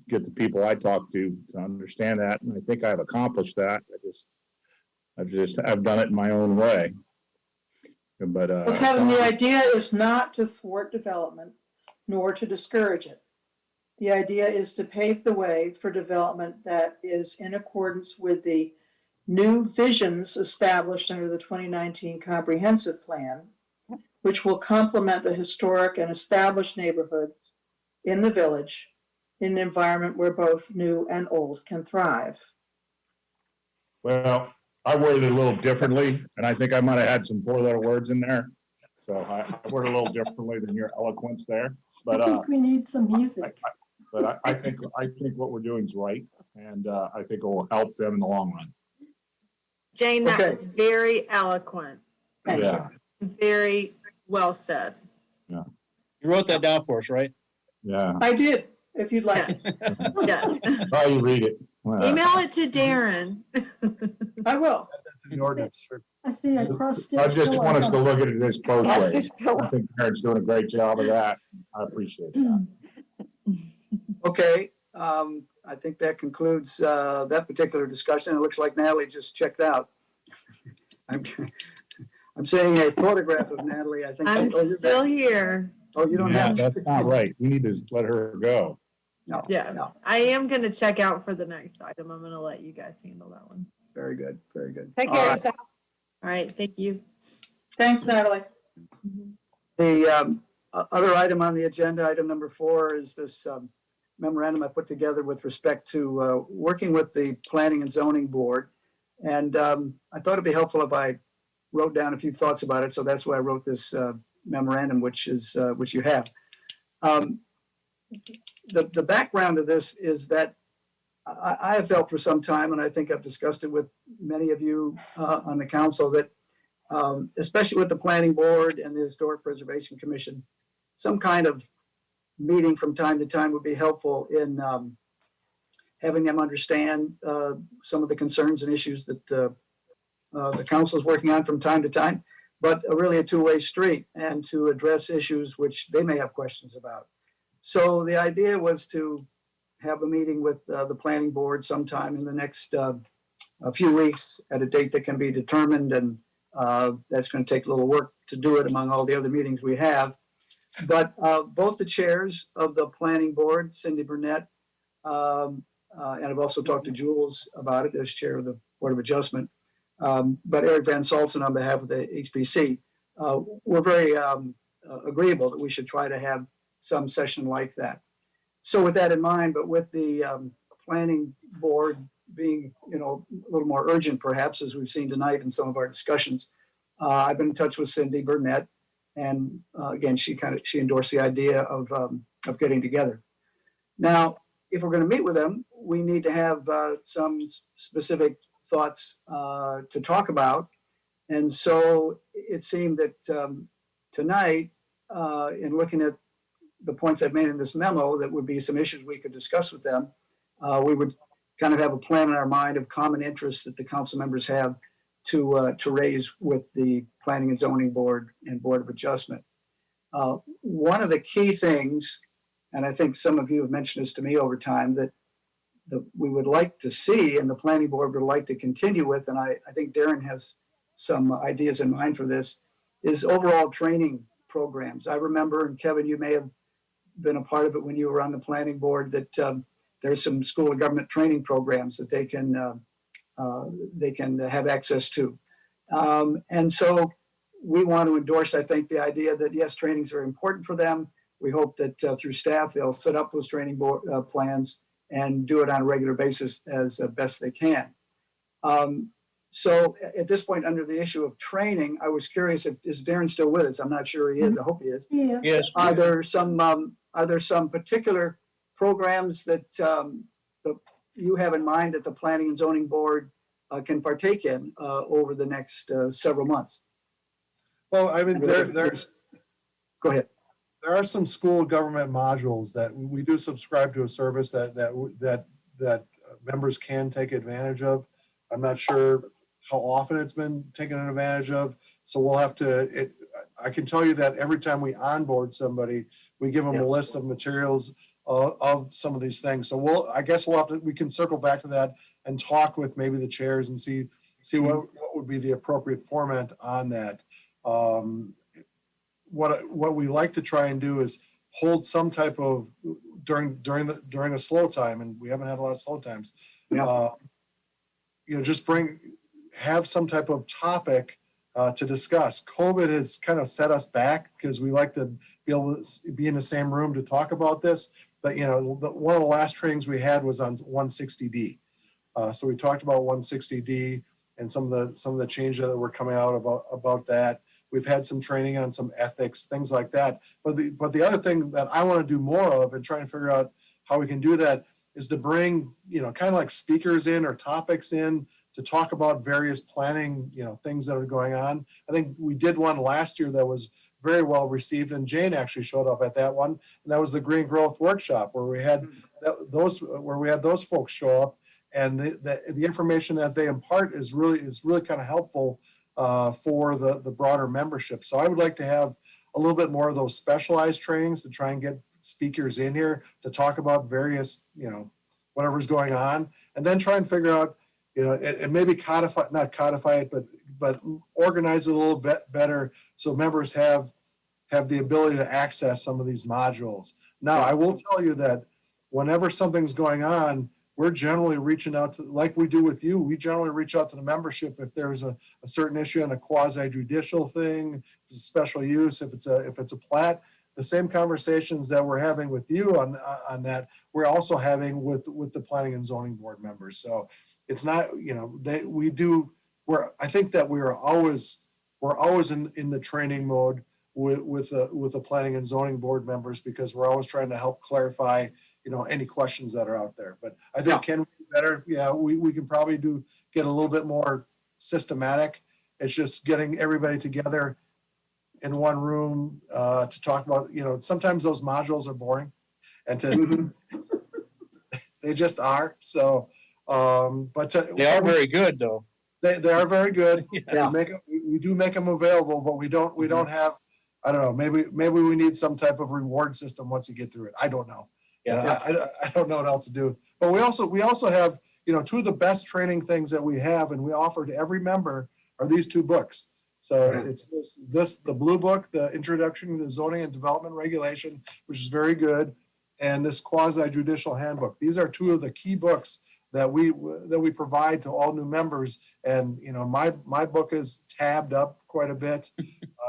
get the people I talk to understand that, and I think I've accomplished that. I've done it in my own way. But Well, Kevin, the idea is not to thwart development nor to discourage it. The idea is to pave the way for development that is in accordance with the new visions established under the 2019 Comprehensive Plan, which will complement the historic and established neighborhoods in the village in an environment where both new and old can thrive. well, I worded it a little differently, and I think I might have had some four-letter words in there. So I worded a little differently than your eloquence there. But I think we need some music. But I think what we're doing is right, and I think it will help them in the long run. Jane, that Okay. was very eloquent, Thank Yeah, you. very well said. You wrote that down for us, right? yeah. I did, if you'd like. Yeah. How you read it? Email it to Darren. I will. The ordinance, sure. I see a cross-stitch. I just want us to look at this both ways. Just go I think Karen's doing a great job of that. I appreciate that. Okay, I think that concludes that particular discussion. It looks like Natalie just checked out. I'm seeing a photograph of Natalie, I think. I'm Oh, you're still back. here. Oh, you don't Yeah, have. that's not right. We need to let her go. No, Yeah. no. I am going to check out for the next item. I'm going to let you guys handle that one. Very good, very good. Take All care of right. yourself. All right. Thank you. Thanks, Natalie. The other item on the agenda, item number 4, is this memorandum I put together with respect to working with the Planning and Zoning Board. And I thought it'd be helpful if I wrote down a few thoughts about it. So that's why I wrote this memorandum, which you have. The background of this is that I have felt for some time, and I think I've discussed it with many of you on the council, that especially with the Planning Board and the Historic Preservation Commission, some kind of meeting from time to time would be helpful in having them understand some of the concerns and issues that the council is working on from time to time, but really a two-way street, and to address issues which they may have questions about. So the idea was to have a meeting with the Planning Board sometime in the next a few weeks at a date that can be determined, and that's going to take a little work to do it among all the other meetings we have. But both the chairs of the Planning Board, Cindy Burnett, and I've also talked to Jules about it as chair of the Board of Adjustment, but Eric Van Saltzen on behalf of the HPC, were very agreeable that we should try to have some session like that. So with that in mind, but with the Planning Board being, a little more urgent perhaps, as we've seen tonight in some of our discussions, I've been in touch with Cindy Burnett, and again, she endorsed the idea of getting together. Now, if we're going to meet with them, we need to have some specific thoughts to talk about. And so it seemed that tonight in looking at the points I've made in this memo, that would be some issues we could discuss with them. We would kind of have a plan in our mind of common interests that the council members have to raise with the Planning and Zoning Board and Board of Adjustment. One of the key things, and I think some of you have mentioned this to me over time, that we would like to see and the Planning Board would like to continue with, and I think Darren has some ideas in mind for this, is overall training programs. I remember, and Kevin, you may have been a part of it when you were on the Planning Board, that there's some school of government training programs that they can have access to. And so we want to endorse, I think, the idea that yes, training is very important for them. We hope that through staff, they'll set up those training plans and do it on a regular basis as best they can. So at this point, under the issue of training, I was curious if, is Darren still with us? I'm not sure he is. I hope he is. Yeah. Yes. Are there some particular programs that you have in mind that the Planning and Zoning Board can partake in over the next several months? Well, I mean, there's, Go ahead. there are some school government modules that we do subscribe to a service that members can take advantage of. I'm not sure how often it's been taken advantage of. So we'll have to, I can tell you that every time we onboard somebody, we give them a list of materials of some of these things. So I guess we can circle back to that and talk with maybe the chairs and see what would be the appropriate format on that. What we like to try and do is hold some type of, during a slow time, and we haven't had a lot of slow times, just have some type of topic to discuss. COVID has kind of set us back because we like to be able to be in the same room to talk about this. But one of the last trainings we had was on 160D. So we talked about 160D and some of the changes that were coming out about that. We've had some training on some ethics, things like that. But the other thing that I want to do more of and try and figure out how we can do that is to bring, kind of like speakers in or topics in to talk about various planning, things that are going on. I think we did one last year that was very well received, and Jane actually showed up at that one, and that was the Green Growth Workshop where we had those folks show up, and the information that they impart is really kind of helpful for the broader membership. So I would like to have a little bit more of those specialized trainings to try and get speakers in here to talk about various, whatever's going on, and then try and figure out, and maybe not codify it, but organize it a little bit better so members have the ability to access some of these modules. Now, I will tell you that whenever something's going on, we're generally reaching out to, like we do with you, we generally reach out to the membership if there's a certain issue on a quasi-judicial thing, if it's a special use, if it's a plat. The same conversations that we're having with you on that, we're also having with the Planning and Zoning Board members. So it's not, I think that we're always in the training mode with the Planning and Zoning Board members, because we're always trying to help clarify, any questions that are out there. But I think can we do better? Yeah, we can probably get a little bit more systematic. It's just getting everybody together in one room to talk about, sometimes those modules are boring and they just are. So, they are very good though. They are very good. Yeah. We do make them available, but we don't have, I don't know, maybe we need some type of reward system once you get through it. I don't know. Yeah. I don't know what else to do. But we also have, two of the best training things that we have and we offer to every member are these two books. So it's the blue book, the Introduction to Zoning and Development Regulation, which is very good, and this quasi-judicial handbook. These are two of the key books that we provide to all new members. And my book is tabbed up quite a bit.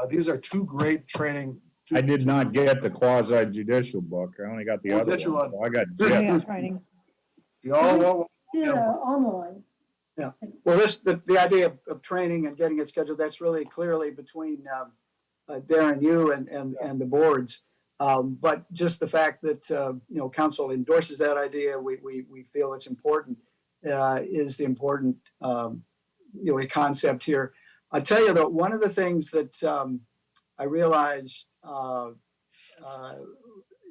These are two great training. I did not get the quasi judicial book. I only got the other one. So I got Training. Online. Yeah. Well, the idea of training and getting it scheduled, that's really clearly between Darren, you and the boards. But just the fact that council endorses that idea, we feel it's important, is the important concept here. I tell you though, one of the things that I realized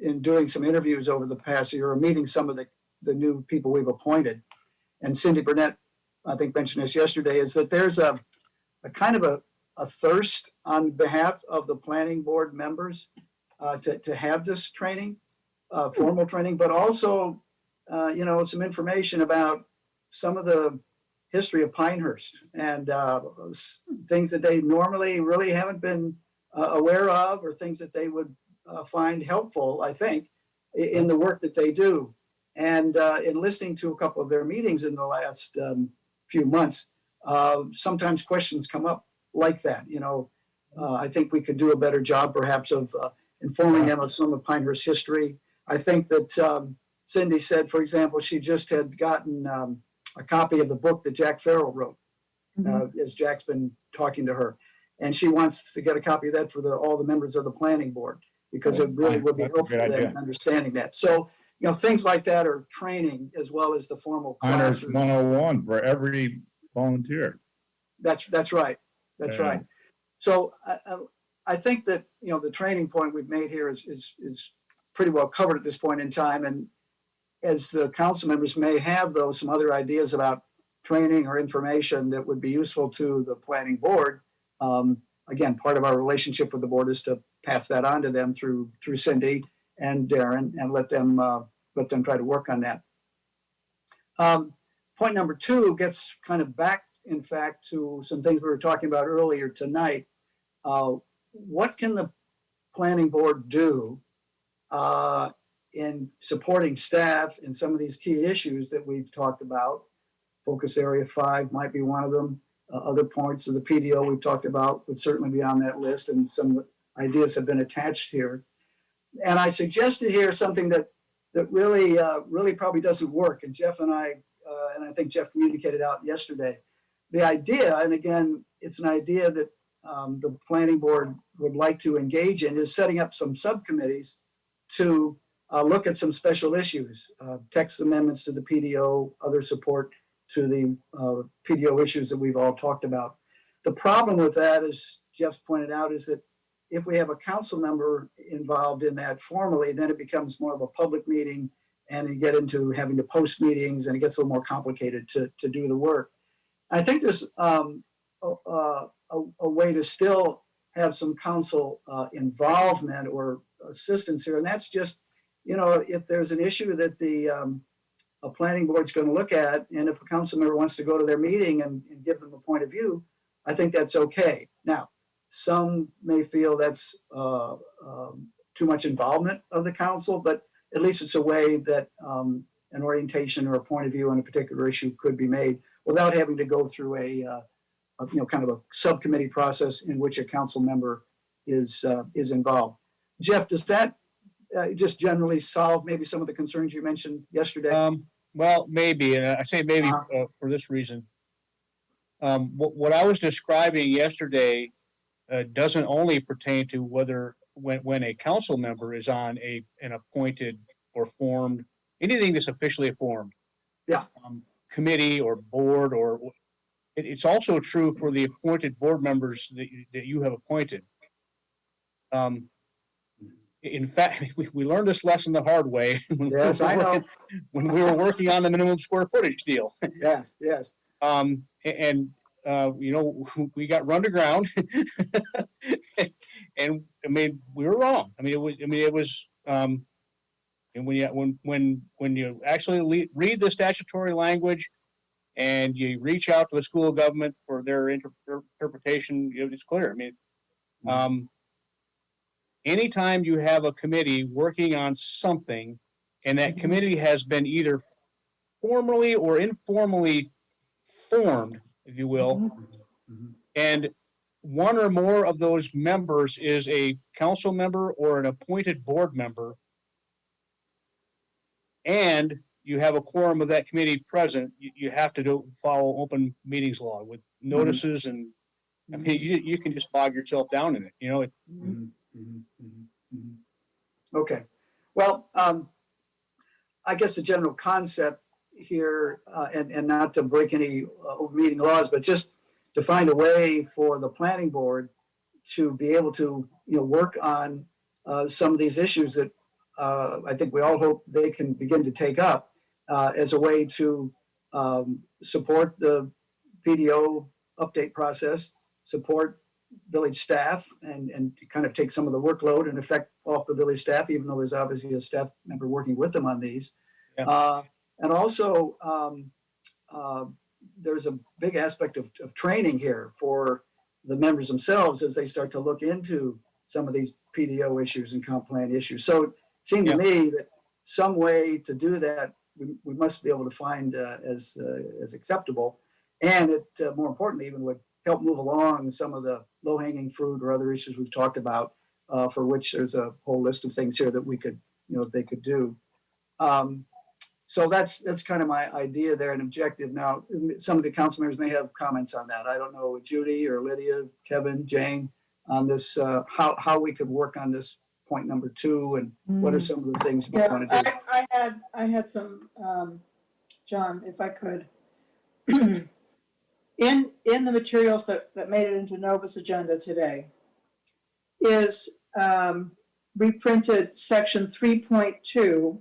in doing some interviews over the past year, or meeting some of the new people we've appointed, and Cindy Burnett, I think, mentioned this yesterday, is that there's a kind of a thirst on behalf of the planning board members to have this training, formal training, but also, some information about some of the history of Pinehurst and things that they normally really haven't been aware of, or things that they would find helpful, I think, in the work that they do. And in listening to a couple of their meetings in the last few months, sometimes questions come up like that. I think we could do a better job, perhaps, of informing them of some of Pinehurst history. I think that Cindy said, for example, she just had gotten a copy of the book that Jack Farrell wrote, as Jack's been talking to her. And she wants to get a copy of that for all the members of the planning board, because it really would be helpful in understanding that. So, things like that are training, as well as the formal classes. 101 for every volunteer. That's right. That's right. So I think that, the training point we've made here is pretty well covered at this point in time. And as the council members may have, though, some other ideas about training or information that would be useful to the planning board, again, part of our relationship with the board is to pass that on to them through Cindy and Darren, and let them try to work on that. Point number 2 gets kind of back, in fact, to some things we were talking about earlier tonight. What can the planning board do in supporting staff in some of these key issues that we've talked about? Focus area 5 might be one of them. Other points of the PDO we've talked about would certainly be on that list, and some ideas have been attached here. And I suggested here something that really probably doesn't work. And Jeff and I think Jeff communicated out yesterday. The idea, and again, it's an idea that the planning board would like to engage in, is setting up some subcommittees to look at some special issues, text amendments to the PDO, other support to the PDO issues that we've all talked about. The problem with that, as Jeff's pointed out, is that if we have a council member involved in that formally, then it becomes more of a public meeting, and you get into having to post meetings, and it gets a little more complicated to do the work. I think there's a way to still have some council involvement or assistance here, and that's just, if there's an issue that a planning board's going to look at, and if a council member wants to go to their meeting and give them a point of view, I think that's okay. Now, some may feel that's too much involvement of the council, but at least it's a way that an orientation or a point of view on a particular issue could be made without having to go through a kind of a subcommittee process in which a council member is involved. Jeff, does that just generally solve maybe some of the concerns you mentioned yesterday? Well, maybe, and I say maybe for this reason. What I was describing yesterday doesn't only pertain to whether when a council member is on an appointed or formed, anything that's officially formed, committee or board, or it's also true for the appointed board members that you have appointed. In fact, we learned this lesson the hard way when we were working on the minimum square footage deal. Yes. We got run to ground, and I mean, we were wrong. I mean, it was. And when you actually read the statutory language, and you reach out to the school of government for their interpretation, it's clear. I mean, anytime you have a committee working on something, and that committee has been either formally or informally formed, if you will, and one or more of those members is a council member or an appointed board member, and you have a quorum of that committee present, you have to follow open meetings law with notices, and I mean, you can just bog yourself down in it, Okay. Well, I guess the general concept here, and not to break any open meeting laws, but just to find a way for the planning board to be able to, work on some of these issues that I think we all hope they can begin to take up as a way to support the PDO update process, support village staff, and kind of take some of the workload and effect off the village staff, even though there's obviously a staff member working with them on these. Yeah. And also, there's a big aspect of training here for the members themselves as they start to look into some of these PDO issues and comp plan issues. So it seemed to me that some way to do that, we must be able to find as acceptable. And it, more importantly, even would help move along some of the low-hanging fruit or other issues we've talked about, for which there's a whole list of things here that we could, they could do. So that's kind of my idea there and objective. Now, some of the council members may have comments on that. I don't know, Judy or Lydia, Kevin, Jane, on this, how we could work on this point number 2, and what are some of the things we want to do? I had some, John, if I could. In the materials that made it into Nova's agenda today is reprinted section 3.2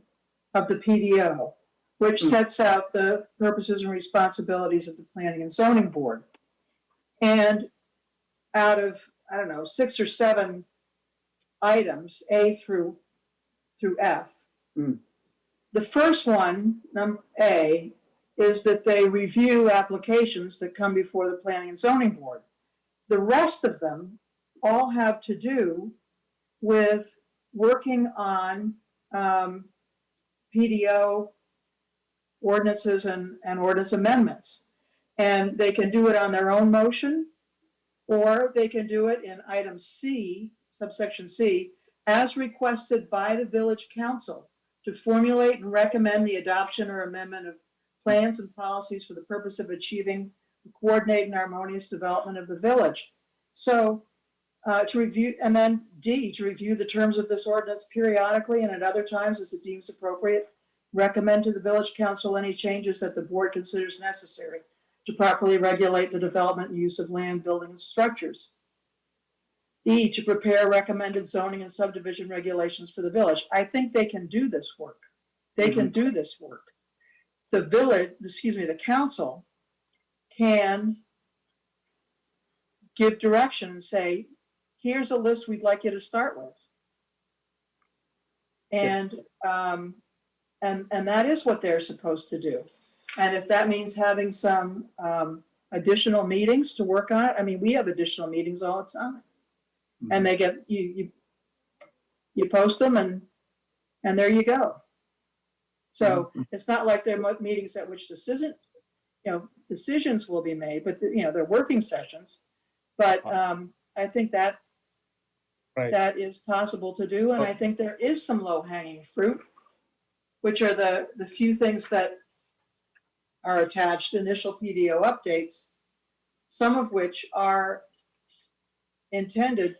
of the PDO, which sets out the purposes and responsibilities of the Planning and Zoning Board. And out of, I don't know, 6 or 7 items, A through F, the first one, A, is that they review applications that come before the Planning and Zoning Board. The rest of them all have to do with working on PDO ordinances and ordinance amendments. And they can do it on their own motion, or they can do it in item C, subsection C, as requested by the village council to formulate and recommend the adoption or amendment of plans and policies for the purpose of achieving the coordinated and harmonious development of the village. So to review, and then D, to review the terms of this ordinance periodically and at other times as it deems appropriate, recommend to the village council any changes that the board considers necessary to properly regulate the development and use of land, buildings, and structures. E, to prepare recommended zoning and subdivision regulations for the village. I think they can do this work. They can do this work. The village, the council can give direction and say, here's a list we'd like you to start with. And that is what they're supposed to do. And if that means having some additional meetings to work on it, I mean, we have additional meetings all the time. And they get, you post them and there you go. So it's not like they're meetings at which decisions will be made, but they're working sessions. But I think that that is possible to do. And I think there is some low hanging fruit, which are the few things that are attached, initial PDO updates, some of which are intended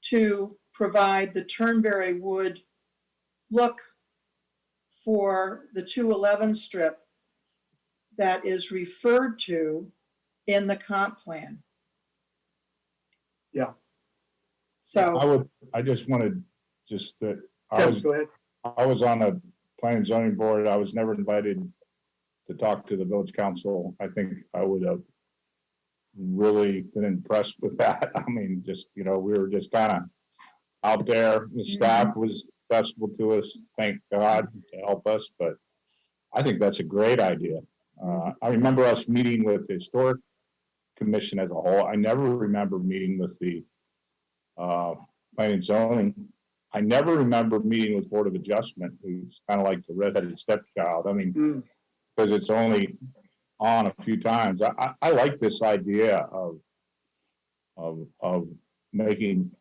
to provide the Turnberry Wood look for the 211 strip that is referred to in the comp plan. Yeah. So I just wanted that go ahead. I was on a planning and zoning board. I was never invited to talk to the village council. I think I would have really been impressed with that. I mean, we were just kind of out there. The staff was accessible to us, thank God, to help us. But I think that's a great idea. I remember us meeting with the Historic Commission as a whole. I never remember meeting with the planning and zoning. I never remember meeting with Board of Adjustment, who's kind of like the redheaded stepchild. I mean, because it's only on a few times. I like this idea of making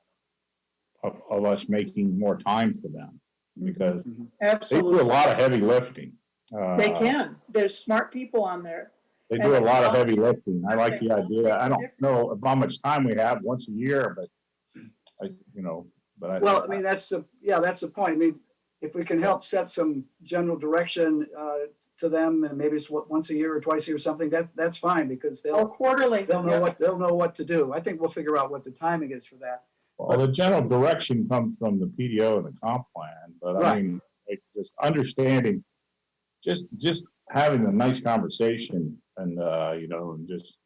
of us making more time for them, because Absolutely. they do a lot of heavy lifting. They can. There's smart people on there. They do a lot of heavy lifting. I like the idea. I don't know how much time we have once a year, but Well, I mean, that's the point. I mean, if we can help set some general direction to them, and maybe it's once a year or twice a year or something, that's fine, because Or quarterly. they'll know what to do. I think we'll figure out what the timing is for that. Well, the general direction comes from the PDO and the comp plan, but I Right. mean, like, just understanding, just having a nice conversation and, you know, and just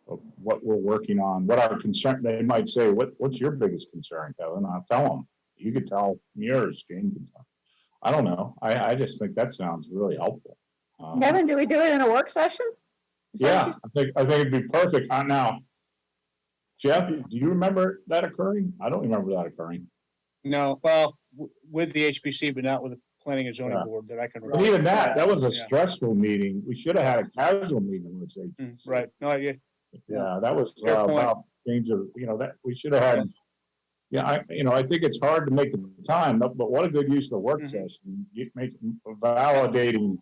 what we're working on, what our concern, they might say, what's your biggest concern, Kevin? I'll tell them. You could tell yours, Jane can tell. I don't know. I just think that sounds really helpful. Kevin, do we do it in a work session? Is that what Yeah, I think it'd be perfect. Now, Jeff, do you remember that occurring? I don't remember that occurring. No, well, with the HPC, but not with the planning and zoning Yeah. board that I can. But even that was a Yeah. stressful meeting. We should have had a casual meeting with HPC. Right, no, yeah, Yeah, that was Fair point. about change of, you know, that we should have had. Yeah, I think it's hard to make the time, but what a good use of the work session, validating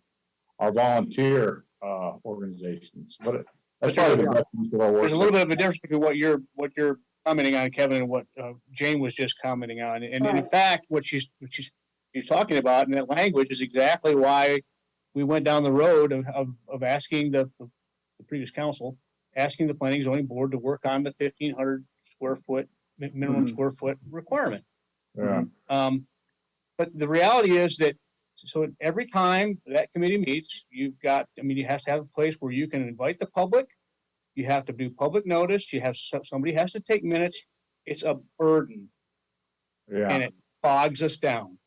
our volunteer organizations. That's probably the best use of our work there's a little session. bit of a difference between what you're commenting on, Kevin, and what Jane was just commenting on. And in Right. fact, what she's talking about in that language is exactly why we went down the road of asking the previous council, asking the planning zoning board to work on the 1,500 square foot minimum square foot requirement. Yeah. But the reality is that, so every time that committee meets, you have to have a place where you can invite the public. You have to do public notice. You have, somebody has to take minutes. It's a burden and Yeah, it bogs us down.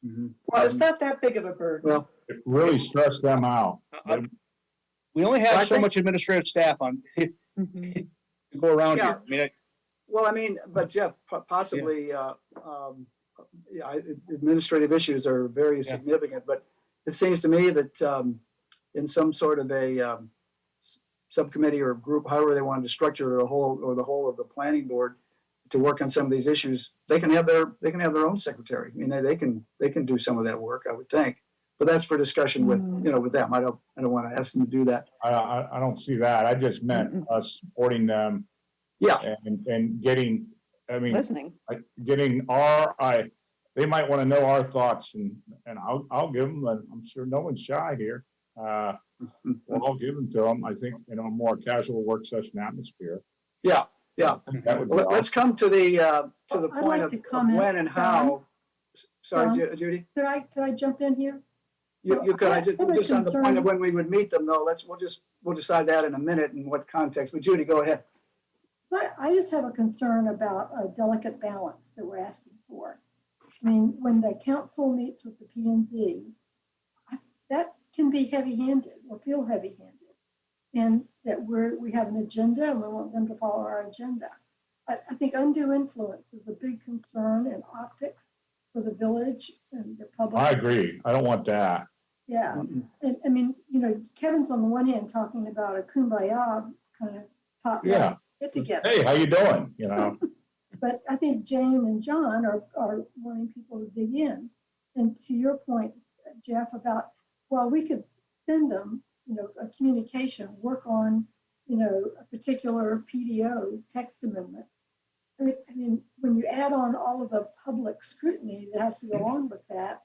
Well, it's not that big of a burden. Well, it really stressed them out. We only Well, I have so think- much administrative staff on to go around Yeah. here. But Jeff, possibly, administrative issues are very significant, but it seems to me that in some sort of a subcommittee or group, however they wanted to structure the whole of the planning board to work on some of these issues, they can have their own secretary. I mean, they can do some of that work, I would think. But that's for discussion with them. I don't want to ask them to do that. I don't see that. I just meant us supporting them. Yeah. And getting, Listening. getting they might want to know our thoughts and I'll give them, I'm sure no one's shy here. I'll give them to them, I think, in a more casual work session atmosphere. Yeah. That would be Well, let's come to the I'd point like of to comment, when and how. Sorry, John? Judy. Could I jump in here? You could, I have a just on the point concern. of when we would meet them, though, we'll decide that in a minute in what context. But Judy, go ahead. So I just have a concern about a delicate balance that we're asking for. I mean, when the council meets with the P and Z, that can be heavy-handed or feel heavy-handed. And that we have an agenda and we want them to follow our agenda. I think undue influence is a big concern in optics for the village and the public. I agree. I don't want that. Yeah, and I mean, Kevin's on the one hand talking about a kumbaya kind of pop Yeah. get together. Hey, how you doing? But I think Jane and John are wanting people to dig in. And to your point, Jeff, about, well, we could send them, a communication, work on, a particular PDO text amendment. I mean, when you add on all of the public scrutiny that has to go along with that,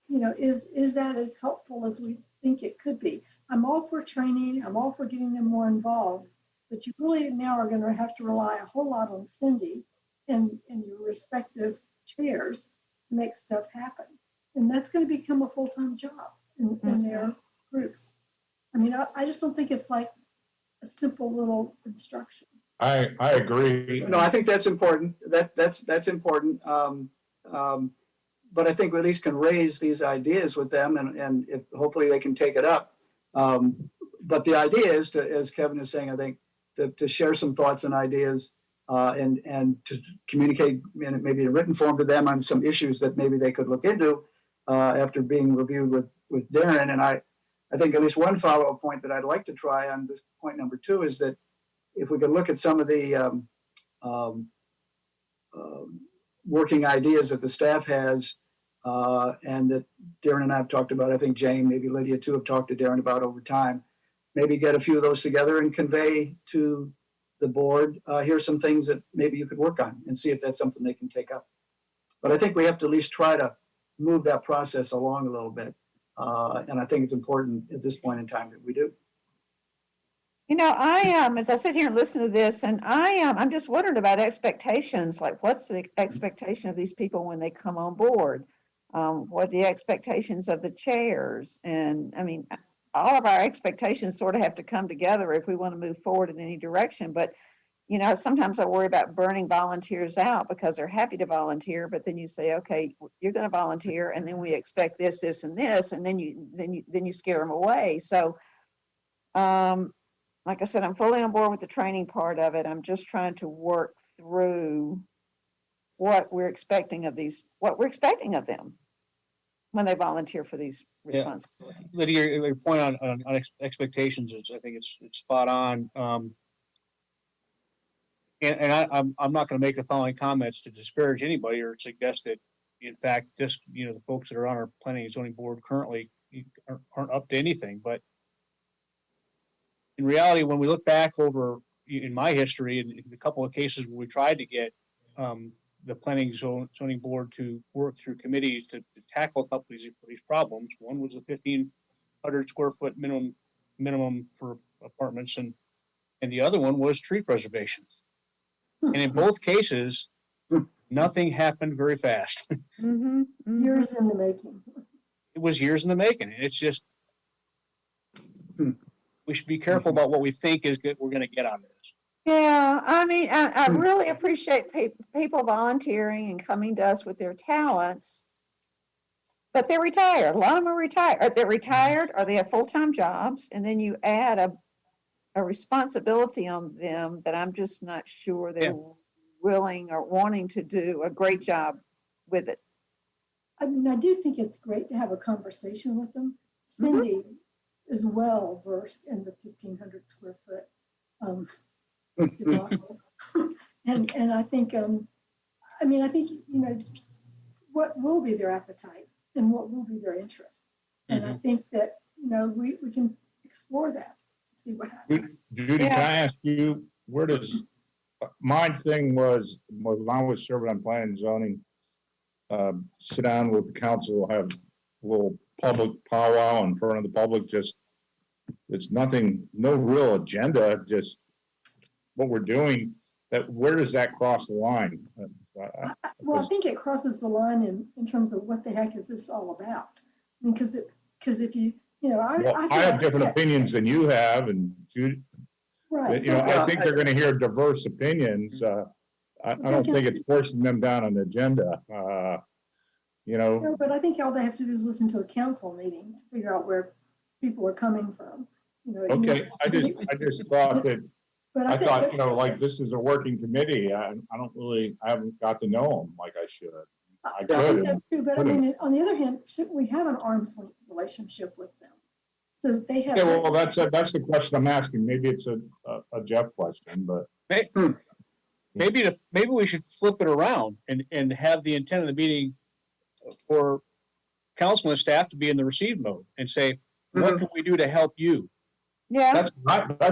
is that as helpful as we think it could be? I'm all for training. I'm all for getting them more involved. But you really now are going to have to rely a whole lot on Cindy and your respective chairs to make stuff happen. And that's going to become a full-time job in their groups. I mean, I just don't think it's like a simple little instruction. I agree. No, I think that's important. That's important. But I think we at least can raise these ideas with them and if, hopefully they can take it up. But the idea is to, as Kevin is saying, I think, to share some thoughts and ideas and to communicate maybe in written form to them on some issues that maybe they could look into after being reviewed with Darren. And I think at least one follow-up point that I'd like to try on this point number 2 is that if we could look at some of the working ideas that the staff has and that Darren and I have talked about, I think Jane, maybe Lydia too, have talked to Darren about over time, maybe get a few of those together and convey to the board, here's some things that maybe you could work on and see if that's something they can take up. But I think we have to at least try to move that process along a little bit. And I think it's important at this point in time that we do. You know, as I sit here and listen to this, and I'm just wondering about expectations. Like, what's the expectation of these people when they come on board? What are the expectations of the chairs? And I mean, all of our expectations sort of have to come together if we want to move forward in any direction. But, you know, sometimes I worry about burning volunteers out because they're happy to volunteer, but then you say, okay, you're going to volunteer, and then we expect this, this, and this, and then you scare them away. So, like I said, I'm fully on board with the training part of it. I'm just trying to work through what we're expecting of them when they volunteer for these responsibilities. Lydia, your point on expectations is, I think it's spot on. I'm not going to make the following comments to disparage anybody or suggest that, in fact, just, you know, the folks that are on our planning and zoning board currently aren't up to anything. But in reality, when we look back over in my history and in a couple of cases where we tried to get the planning zoning board to work through committees to tackle a couple of these problems, one was the 1,500 square foot minimum for apartments, and the other one was tree preservation. And in both cases, nothing happened very fast. Years in the making. It was years in the making. It's just, we should be careful about what we think is good we're going to get out of this. Yeah, I mean, I really appreciate people volunteering and coming to us with their talents, but they're retired. A lot of them are retired. They're retired or they have full-time jobs, and then you add a responsibility on them that I'm just not sure they're willing or wanting to do a great job with it. I mean, I do think it's great to have a conversation with them. Cindy is well versed in the 1,500 square foot debacle. and I think, I think, you know, what will be their appetite and what will be their interest. And I think that, you know, we can explore that, see what happens. Judy, can I ask you, where does, my thing was when I was serving on planning and zoning, sit down with the council, have a little public powwow in front of the public, just, it's nothing, no real agenda, just what we're doing. That, where does that cross the line? Well, I think it crosses the line in terms of what the heck is this all about? I mean, because if you know, I have different opinions than you have, and Judy, right. You know, I think they're going to hear diverse opinions. I don't think it's forcing them down an agenda. You know. No, but I think all they have to do is listen to a council meeting to figure out where people are coming from. You know, okay, I just thought that. But I thought, you know, like this is a working committee. I haven't got to know them like I should. I could. That's true, but I mean, on the other hand, shouldn't we have an arm's length relationship with them? So that they have. Yeah, well, that's the question I'm asking. Maybe it's a Jeff question, but maybe we should flip it around and have the intent of the meeting for council and staff to be in the receive mode and say, what can we do to help you? Yeah, that's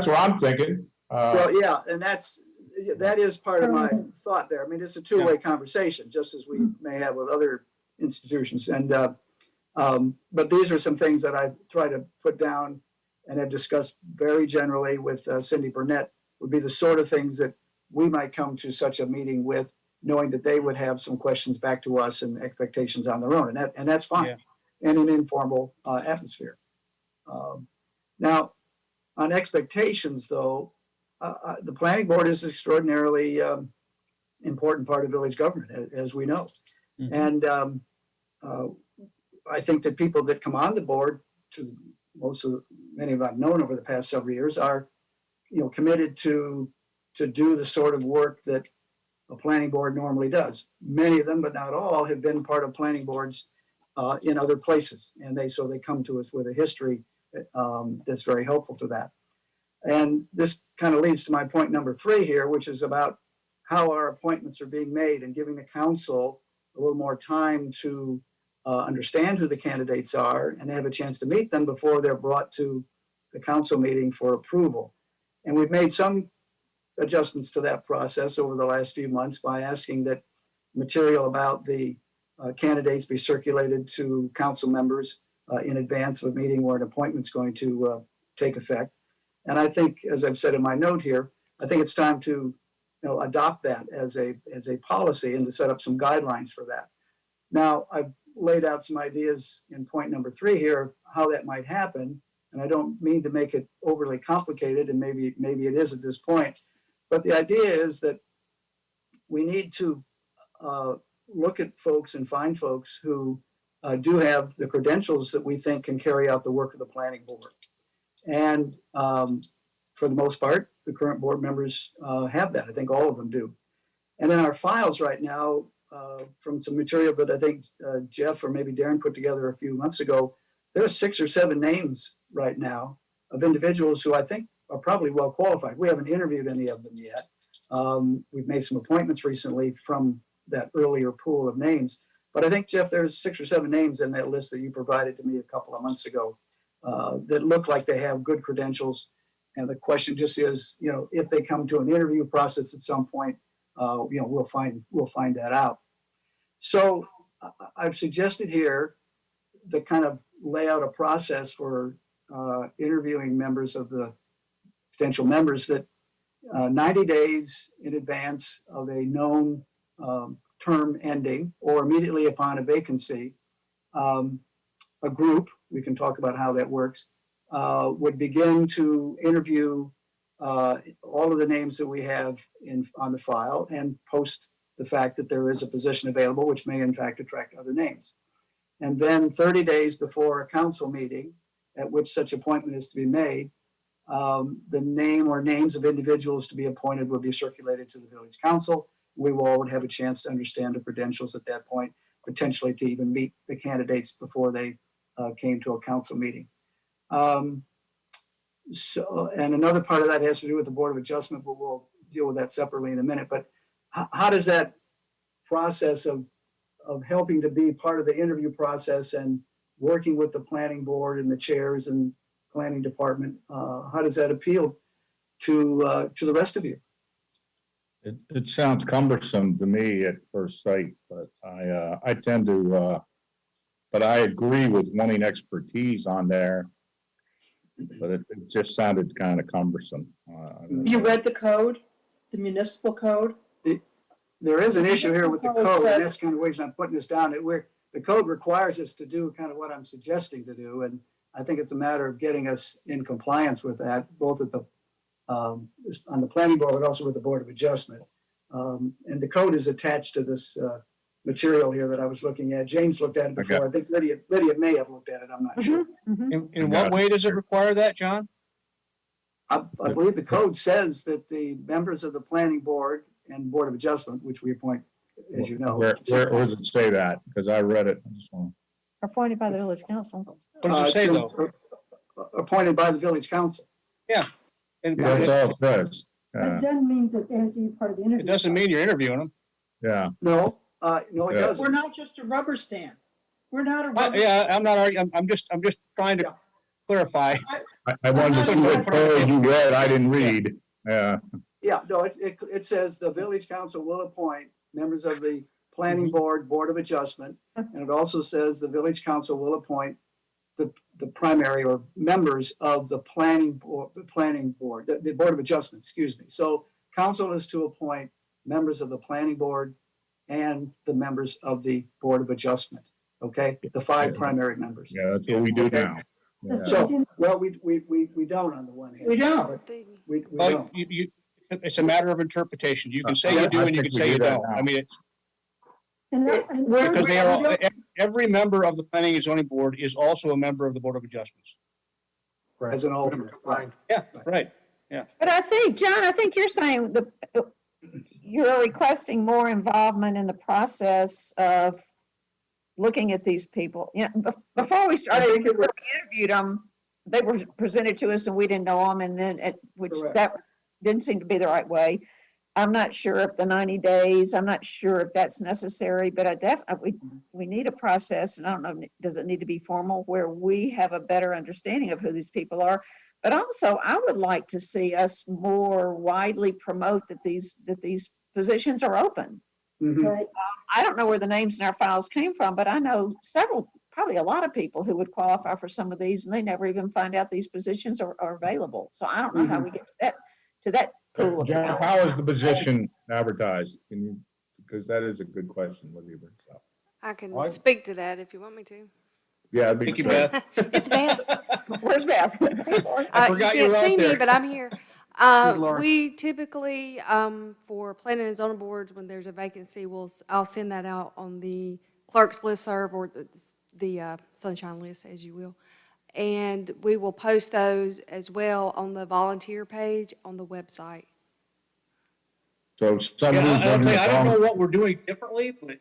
what I'm thinking. Well, yeah, and that is part of my thought there. I mean, it's a two-way conversation, just as we may have with other institutions. And but these are some things that I try to put down and have discussed very generally with Cindy Burnett, would be the sort of things that we might come to such a meeting with, knowing that they would have some questions back to us and expectations on their own, and that's fine, in an informal atmosphere. Now, on expectations, though, the planning board is an extraordinarily important part of village government, as we know. And I think that people that come on the board, to many of I've known over the past several years, are, you know, committed to do the sort of work that a planning board normally does. Many of them, but not all, have been part of planning boards in other places, and so they come to us with a history that's very helpful to that. And this kind of leads to my point number 3 here, which is about how our appointments are being made and giving the council a little more time to understand who the candidates are and have a chance to meet them before they're brought to the council meeting for approval. And we've made some adjustments to that process over the last few months by asking that material about the candidates be circulated to council members in advance of a meeting where an appointment's going to take effect. And I think, as I've said in my note here, I think it's time to adopt that as a policy and to set up some guidelines for that. Now, I've laid out some ideas in point number 3 here, how that might happen. And I don't mean to make it overly complicated, and maybe it is at this point. But the idea is that we need to look at folks and find folks who do have the credentials that we think can carry out the work of the planning board. And for the most part, the current board members have that. I think all of them do. And in our files right now, from some material that I think Jeff or maybe Darren put together a few months ago, there are 6 or 7 names right now of individuals who I think are probably well qualified. We haven't interviewed any of them yet. We've made some appointments recently from that earlier pool of names. But I think, Jeff, there's 6 or 7 names in that list that you provided to me a couple of months ago that look like they have good credentials. And the question just is, if they come to an interview process at some point, we'll find that out. So I've suggested here to kind of lay out a process for interviewing members of the potential members that 90 days in advance of a known term ending or immediately upon a vacancy, a group, we can talk about how that works, would begin to interview all of the names that we have on the file and post the fact that there is a position available, which may in fact attract other names. And then 30 days before a council meeting at which such appointment is to be made, the name or names of individuals to be appointed will be circulated to the village council. We will all have a chance to understand the credentials at that point, potentially to even meet the candidates before they came to a council meeting. And another part of that has to do with the Board of Adjustment, but we'll deal with that separately in a minute. But how does that process of helping to be part of the interview process and working with the planning board and the chairs and planning department, how does that appeal to the rest of you? It sounds cumbersome to me at first sight, but I tend to, but I agree with wanting expertise on there. But it just sounded kind of cumbersome. You read the code, the municipal code? There is an issue here with the code, and that's kind of the reason I'm putting this down. The code requires us to do kind of what I'm suggesting to do, and I think it's a matter of getting us in compliance with that, both at the on the planning board, but also with the Board of Adjustment. And the code is attached to this material here that I was looking at. James looked at it before. I think Lydia may have looked at it. I'm not sure. In what way does it require that, John? I believe the code says that the members of the planning board and Board of Adjustment, which we appoint, as you know. Where does it say that? Because I read it. I just want Appointed by the village council. What does it say though? Appointed by the village council. Yeah. And that's all it says. That doesn't mean that they have to be part of the interview. it doesn't mean you're interviewing them. Yeah. No, it doesn't. We're not just a rubber stamp. We're not a rubber Yeah, I'm not arguing. I'm just trying to clarify. I wanted to see what code you read. I didn't read. Yeah. Yeah, no, it says the village council will appoint members of the planning board, Board of Adjustment. And it also says the village council will appoint the primary or members of the planning board, the Board of Adjustment, excuse me. So council is to appoint members of the planning board and the members of the Board of Adjustment. Okay, the 5 primary members. Yeah, that's what we do now. Yeah. So, well, we don't on the one hand. We don't. We Well, don't. it's a matter of interpretation. You can say you Yes, do I and you think can we say you do that don't. now. I mean, We're- because they are, every member of the planning and zoning board is also a member of the Board of Adjustments. As an alternate. Fine. Yeah, right. But I think, John, you're saying you're requesting more involvement in the process of looking at these people. Before we started, we interviewed them, they were presented to us and we didn't know them, and then Correct. that didn't seem to be the right way. I'm not sure if the 90 days, I'm not sure if that's necessary, but I definitely, we need a process, and I don't know, does it need to be formal, where we have a better understanding of who these people are? But also, I would like to see us more widely promote that these positions are open. Mhm. Right. I don't know where the names in our files came from, but I know several probably a lot of people who would qualify for some of these and they never even find out these positions are available. So I don't know how we get to that pool of Jeff, talent. how is the position advertised? Can you, because that is a good question, whether you bring it up. I can Well, speak to that if you want me to. Yeah, it'd be Thank you, great. Beth. It's Beth. Where's Beth? I You forgot you can't were out see me, there. but I'm here. Laura. We typically, for planning and zoning boards, when there's a vacancy, I'll send that out on the clerk's listserv or the sunshine list, as you will. And we will post those as well on the volunteer page on the website. So Yeah, somebody's I'll on tell the you, I don't know phone. what we're doing differently, but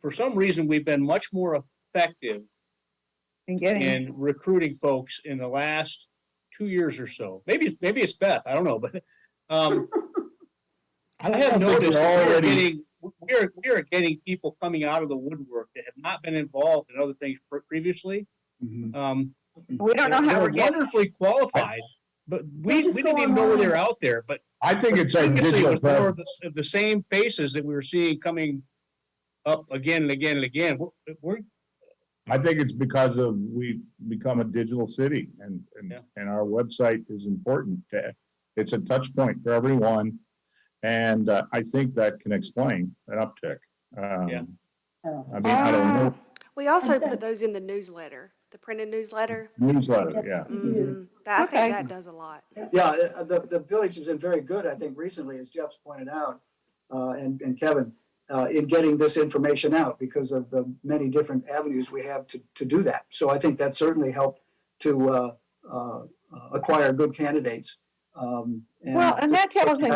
for some reason, we've been much more effective And getting, in recruiting folks in the last 2 years or so. Maybe it's Beth, I don't know, but I have noticed that we are getting people coming out of the woodwork that have not been involved in other things previously. we don't know how They're we're getting. wonderfully qualified, but we just didn't go even know online. they're out there. But I think it's our previously, it digital was more of presence. the same faces that we were seeing coming up again and again and again. I think it's because of we've become a digital city and our website is important. It's a touch point for everyone. And I think that can explain an uptick. I mean, I don't know. We also put those in the newsletter, the printed newsletter. Newsletter, yeah. I think that does a lot. Yeah, the village has been very good, I think, recently, as Jeff's pointed out, and Kevin, in getting this information out because of the many different avenues we have to do that. So I think that certainly helped to acquire good candidates. And that tells me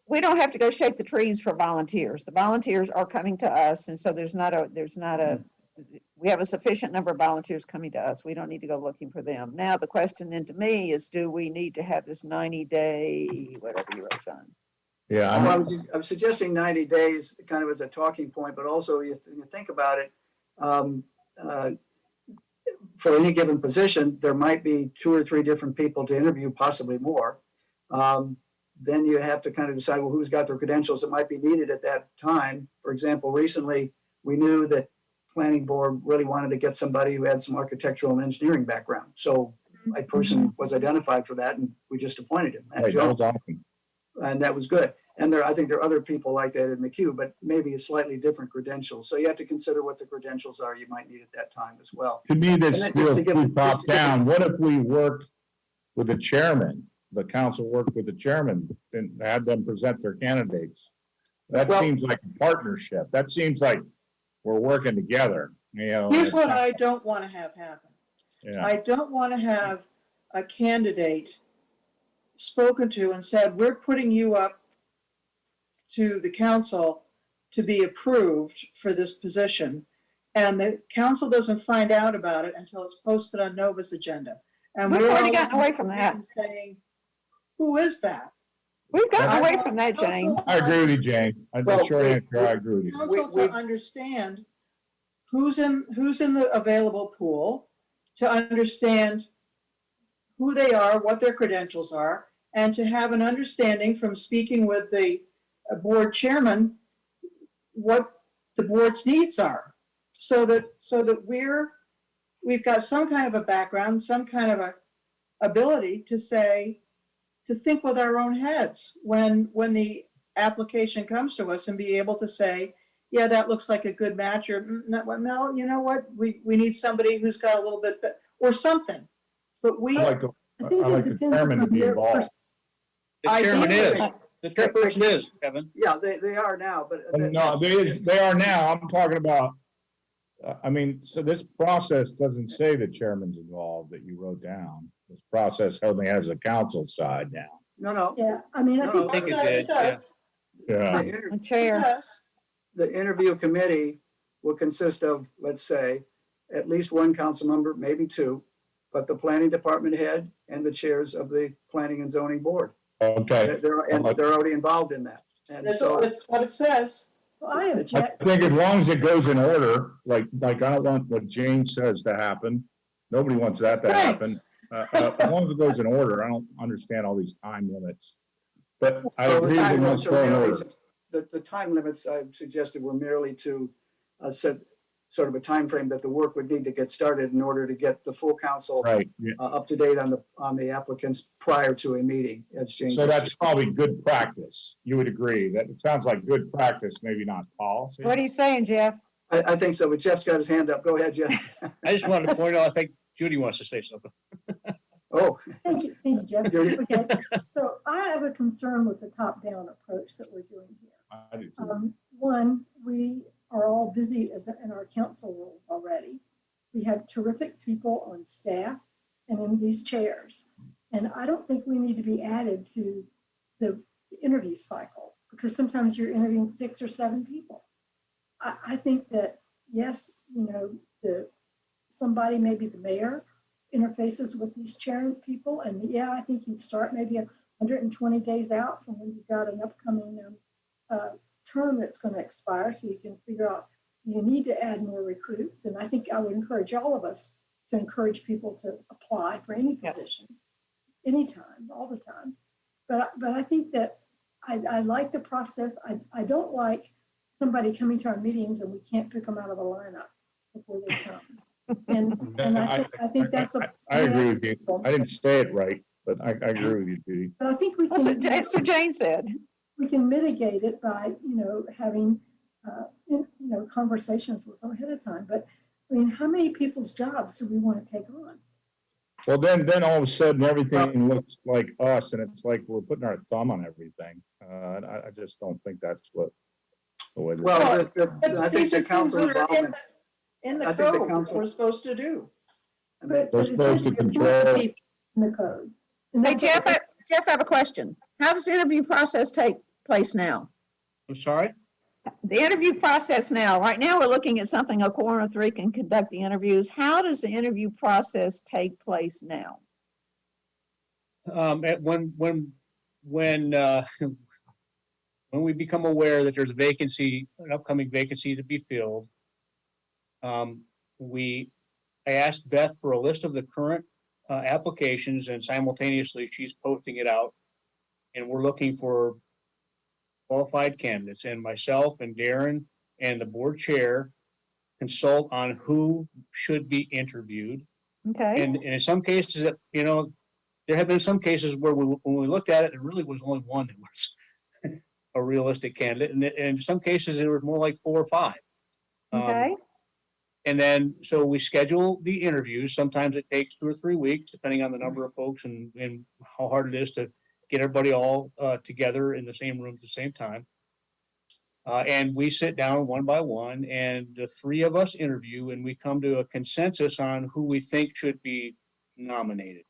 we don't have to go shake the trees for volunteers. The volunteers are coming to us, and so we have a sufficient number of volunteers coming to us. We don't need to go looking for them. Now, the question then to me is, do we need to have this 90-day, whatever you wrote, John? Yeah. Well, I was suggesting 90 days kind of as a talking point, but also you think about it, for any given position, there might be 2 or 3 different people to interview, possibly more. Then you have to kind of decide, well, who's got the credentials that might be needed at that time. For example, recently we knew that planning board really wanted to get somebody who had some architectural and engineering background. So a person was identified for that and we just appointed him. Right, that was awesome. And that was good. And I think there are other people like that in the queue, but maybe a slightly different credentials. So you have to consider what the credentials are you might need at that time as well. To me, this And then still just to give- top down. What if we worked with the chairman, the council worked with the chairman and had them present their candidates? That Well- seems like a partnership. That seems like we're working together, you know. Here's what I don't want to have happen. Yeah. I don't want to have a candidate spoken to and said, we're putting you up to the council to be approved for this position. And the council doesn't find out about it until it's posted on Nova's agenda. And We've we're already all gotten away from that. saying, who is that? We've gotten I away want from that, Jane. council- I agree with you, Jane. The Well, short answer, I agree with you. Council to understand who's in the available pool, to understand who they are, what their credentials are, and to have an understanding from speaking with the board chairman, what the board's needs are. So that we've got some kind of a background, some kind of a ability to think with our own heads when the application comes to us and be able to say, yeah, that looks like a good match, or no, you know what, we need somebody who's got a little bit, or something. But we. I like the chairman to be involved. The chairman is. Ideally. The chairperson is, Kevin. Yeah, they are now, but. No, they are now. I'm talking about, I mean, so this process doesn't say the chairman's involved that you wrote down. This process only has a council side now. No. Yeah, I mean, I No, think. I think it did, yeah. The The chair. Yes. The interview committee will consist of, let's say, at least 1 council member, maybe 2, but the planning department head and the chairs of the planning and zoning board. Okay. They're already involved in that. And That's so, what it says. Well, I I object. think as long as it goes in order, like I don't want what Jane says to happen. Nobody wants that to happen. Thanks. As long as it goes in order, I don't understand all these time limits. But I so the agree time with limits most are in merely order. the time limits I suggested were merely to set sort of a time frame that the work would need to get started in order to get the full council Right. Yeah. up to date on the applicants prior to a meeting. As Jane So just that's probably good practice. You would agree that it sounds like good practice, maybe not policy. What are you saying, Jeff? I think so, but Jeff's got his hand up. Go ahead, Jeff. I just wanted to point out, I think Judy wants to say something. Oh, Thank you, Jeff. Judy. Okay, so I have a concern with the top-down approach that we're doing here. I do too. One, we are all busy in our council roles already. We have terrific people on staff and in these chairs. And I don't think we need to be added to the interview cycle because sometimes you're interviewing 6 or 7 people. I think that, yes, you know, somebody, maybe the mayor, interfaces with these chair people. And yeah, I think you'd start maybe 120 days out from when you've got an upcoming term that's going to expire, so you can figure out you need to add more recruits. And I think I would encourage all of us to encourage people to apply for any position, anytime, all the time. But I think that I like the process. I don't like somebody coming to our meetings and we can't pick them out of a lineup before they come. And I think that's a. I agree with you. I didn't say it right, but I agree with you, Judy. But I think we can. That's what Jane said. We can mitigate it by, you know, having, you know, conversations with them ahead of time. But I mean, how many people's jobs do we want to take on? Well, then all of a sudden, everything looks like us, and it's like we're putting our thumb on everything. I just don't think that's what the way. Well, I think These the are things council that are involvement. in the I think the code council- we're supposed to do. But We're it's supposed to actually control- in the code. And Hey, that's Jeff, what- I have a question. How does the interview process take place now? I'm sorry? The interview process now, right now, we're looking at something a quorum of 3 can conduct the interviews. How does the interview process take place now? When we become aware that there's a vacancy, an upcoming vacancy to be filled, I asked Beth for a list of the current applications, and simultaneously she's posting it out. And we're looking for qualified candidates, and myself and Darren and the board chair consult on who should be interviewed. Okay. And in some cases, you know, there have been some cases where when we looked at it, there really was only one that was a realistic candidate. And in some cases, there was more like 4 or 5. Okay. And then, so we schedule the interviews. Sometimes it takes 2 or 3 weeks, depending on the number of folks and how hard it is to get everybody all together in the same room at the same time. And we sit down one by one, and the 3 of us interview, and we come to a consensus on who we think should be nominated.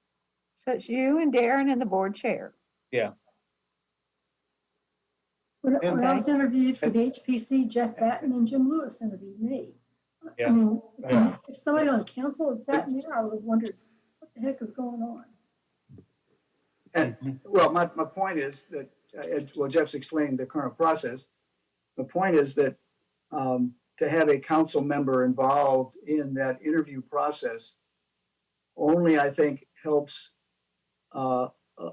So it's you and Darren and the board chair. Yeah. When And- I was interviewed for the HPC, Jeff Batten and Jim Lewis interviewed me. Yeah. I mean, Yeah. if somebody on council had sat in there, I would have wondered, what the heck is going on? And, well, my point is that, well, Jeff's explained the current process. The point is that to have a council member involved in that interview process only, I think, helps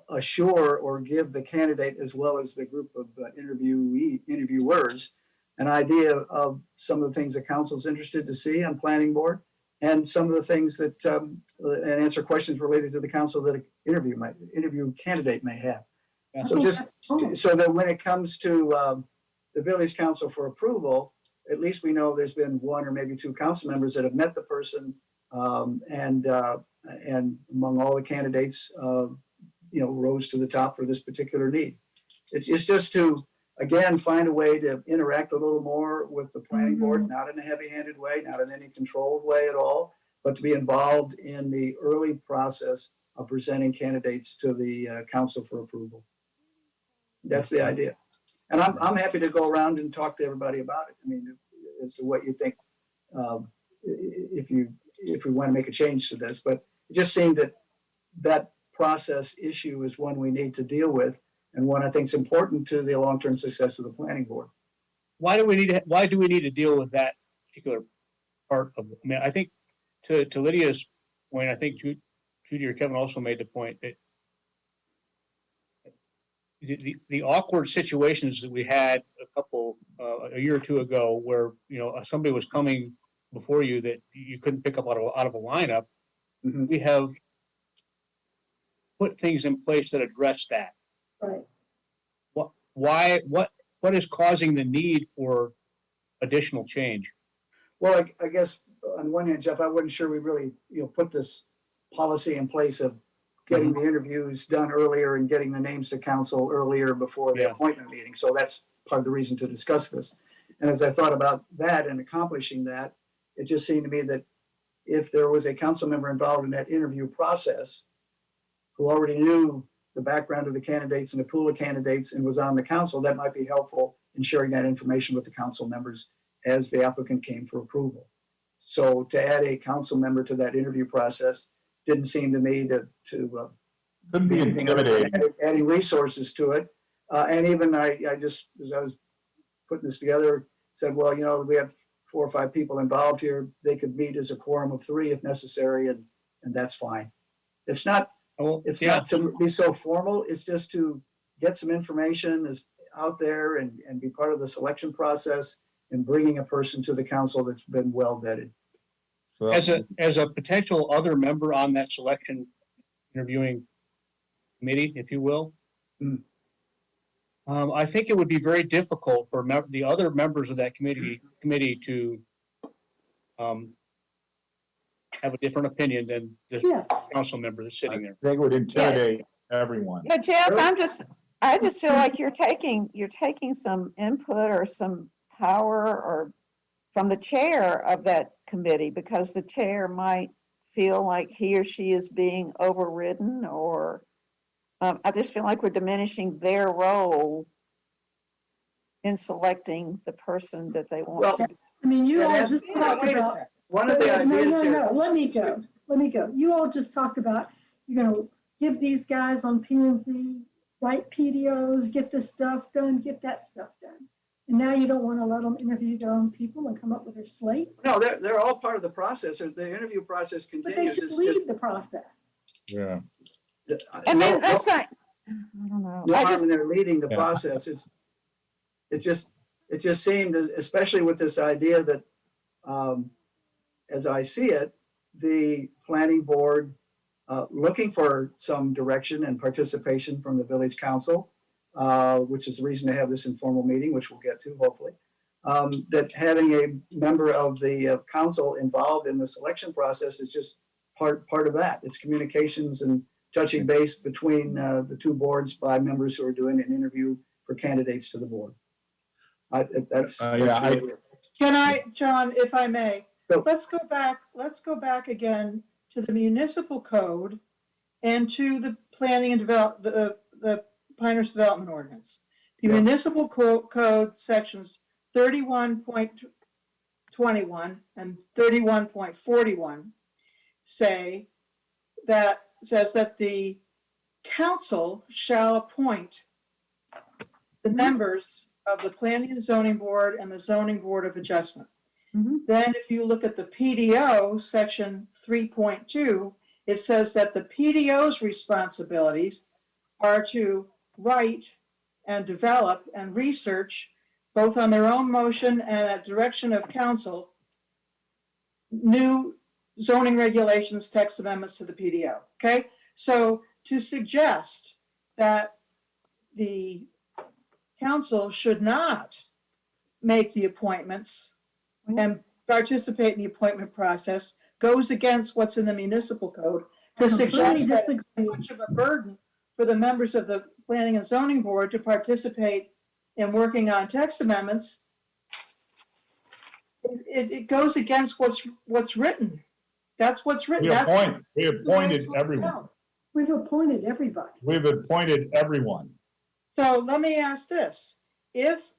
assure or give the candidate as well as the group of interviewers an idea of some of the things the council's interested to see on planning board, and some of the things that and answer questions related to the council that an interview candidate may have. Yeah. So just so that when it comes to the village council for approval, at least we know there's been 1 or maybe 2 council members that have met the person, and among all the candidates, you know, rose to the top for this particular need. It's just to, again, find a way to interact a little more with the planning board, not in a heavy-handed way, not in any controlled way at all, but to be involved in the early process of presenting candidates to the council for approval. That's the idea. And I'm happy to go around and talk to everybody about it. I mean, as to what you think, if we want to make a change to this, but it just seemed that process issue is one we need to deal with, and one I think is important to the long-term success of the planning board. Why do we need to deal with that particular part of it? I mean, I think to Lydia's point, I think Judy or Kevin also made the point that the awkward situations that we had a year or 2 ago, where, you know, somebody was coming before you that you couldn't pick up out of a lineup. Mhm. We have put things in place that address that. Right. What is causing the need for additional change? Well, I guess on one hand, Jeff, I wasn't sure we really, put this policy in place of getting the interviews done earlier and getting the names to council earlier before the Yeah. appointment meeting. So that's part of the reason to discuss this. And as I thought about that and accomplishing that, it just seemed to me that if there was a council member involved in that interview process who already knew the background of the candidates and the pool of candidates and was on the council, that might be helpful in sharing that information with the council members as the applicant came for approval. So to add a council member to that interview process didn't seem to me to Couldn't be anything other than intimidating. adding resources to it. And even I just, as I was putting this together, said, well, we have 4 or 5 people involved here. They could meet as a quorum of 3 if necessary, and that's fine. It's not to be so formal. It's just to get some information is out there and be part of the selection process and bringing a person to the council that's been well vetted. So, As a potential other member on that selection interviewing committee, if you will, I think it would be very difficult for the other members of that committee to have a different opinion than the Yes. council member that's sitting there. they would intimidate everyone. Yeah, Jeff, I just feel like you're taking some input or some power or from the chair of that committee, because the chair might feel like he or she is being overridden, or I just feel like we're diminishing their role in selecting the person that they want Well, to. I mean, you And all that's- just Wait a talked about. second. One of the No, ideas here. no, let me go. You all just talked about, give these guys on P and Z, write PDOs, get this stuff done, get that stuff done. And now you don't want to let them interview their own people and come up with their slate, No, they're all part of the process. The interview process but they continues. should It's lead the process. Yeah. just- And no- then that's like, I don't know. no I harm just, in their leading the Yeah. process. It just seemed, especially with this idea that, as I see it, the planning board looking for some direction and participation from the village council, which is the reason to have this informal meeting, which we'll get to hopefully, that having a member of the council involved in the selection process is just part of that. It's communications and touching base between the 2 boards by members who are doing an interview for candidates to the board. That's Can I, John, if I may, Go. let's go back again to the municipal code and to the planning and the Pinehurst Development Ordinance. The Yeah. municipal code sections 31.21 and 31.41 says that the council shall appoint the members of the Planning and Zoning Board and the Zoning Board of Adjustment. Mhm. Then if you look at the PDO, section 3.2, it says that the PDO's responsibilities are to write and develop and research, both on their own motion and at direction of council, new zoning regulations, text amendments to the PDO, okay? So to suggest that the council should not make the appointments and participate in the appointment process goes against what's in the municipal code. To suggest that it's too much of a burden for the members of the Planning and Zoning Board to participate in working on text amendments, it goes against what's written. That's what's written. We That's the way appointed it's laid everyone. out. We've appointed everybody. We've appointed everyone. So let me ask this. If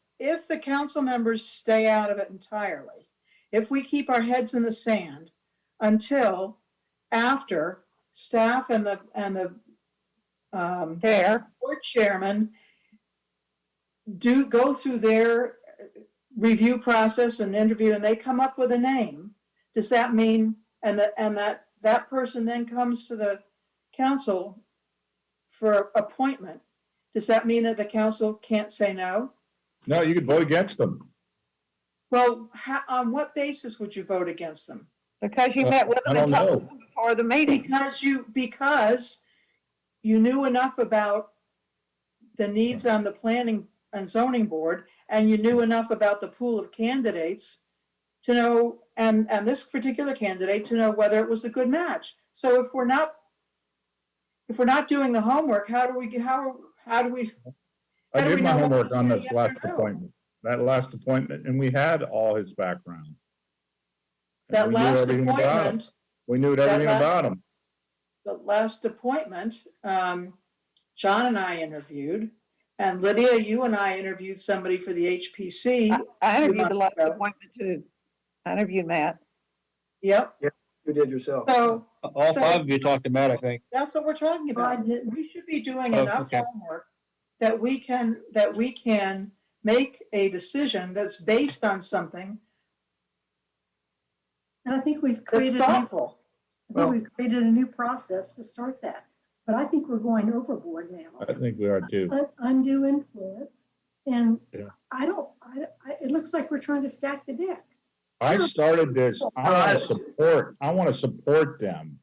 the council members stay out of it entirely, if we keep our heads in the sand until after staff and the board chairman go through their review process and interview, and they come up with a name, does that mean, and that person then comes to the council for appointment, does that mean that the council can't say no? No, you could vote against them. Well, on what basis would you vote against them? Because you met with them I and don't talked know. to them before the meeting. Because you knew enough about the needs on the planning and zoning board, and you knew enough about the pool of candidates to know, and this particular candidate to know whether it was a good match. So if we're not doing the homework, how do we I know did my whether homework to on say this yes or last no? appointment, that last appointment, and we had all his background. And That we knew last everything about him. appointment, We knew that everything last- about him. the last appointment, John and I interviewed, and Lydia, you and I interviewed somebody for the HPC. I interviewed the months last ago. appointment too. I interviewed Matt. Yep. You did yourself. So All five of you talked to Matt, I think. that's what we're talking about. I didn't. We should be doing Oh, enough okay. homework that we can make a decision that's based on something And I think we've that's created, thoughtful. we've created a new process to start that. But I think we're going overboard now. I think we are too. Undue influence. And Yeah. it looks like we're trying to stack the deck. I started this, I want to support them.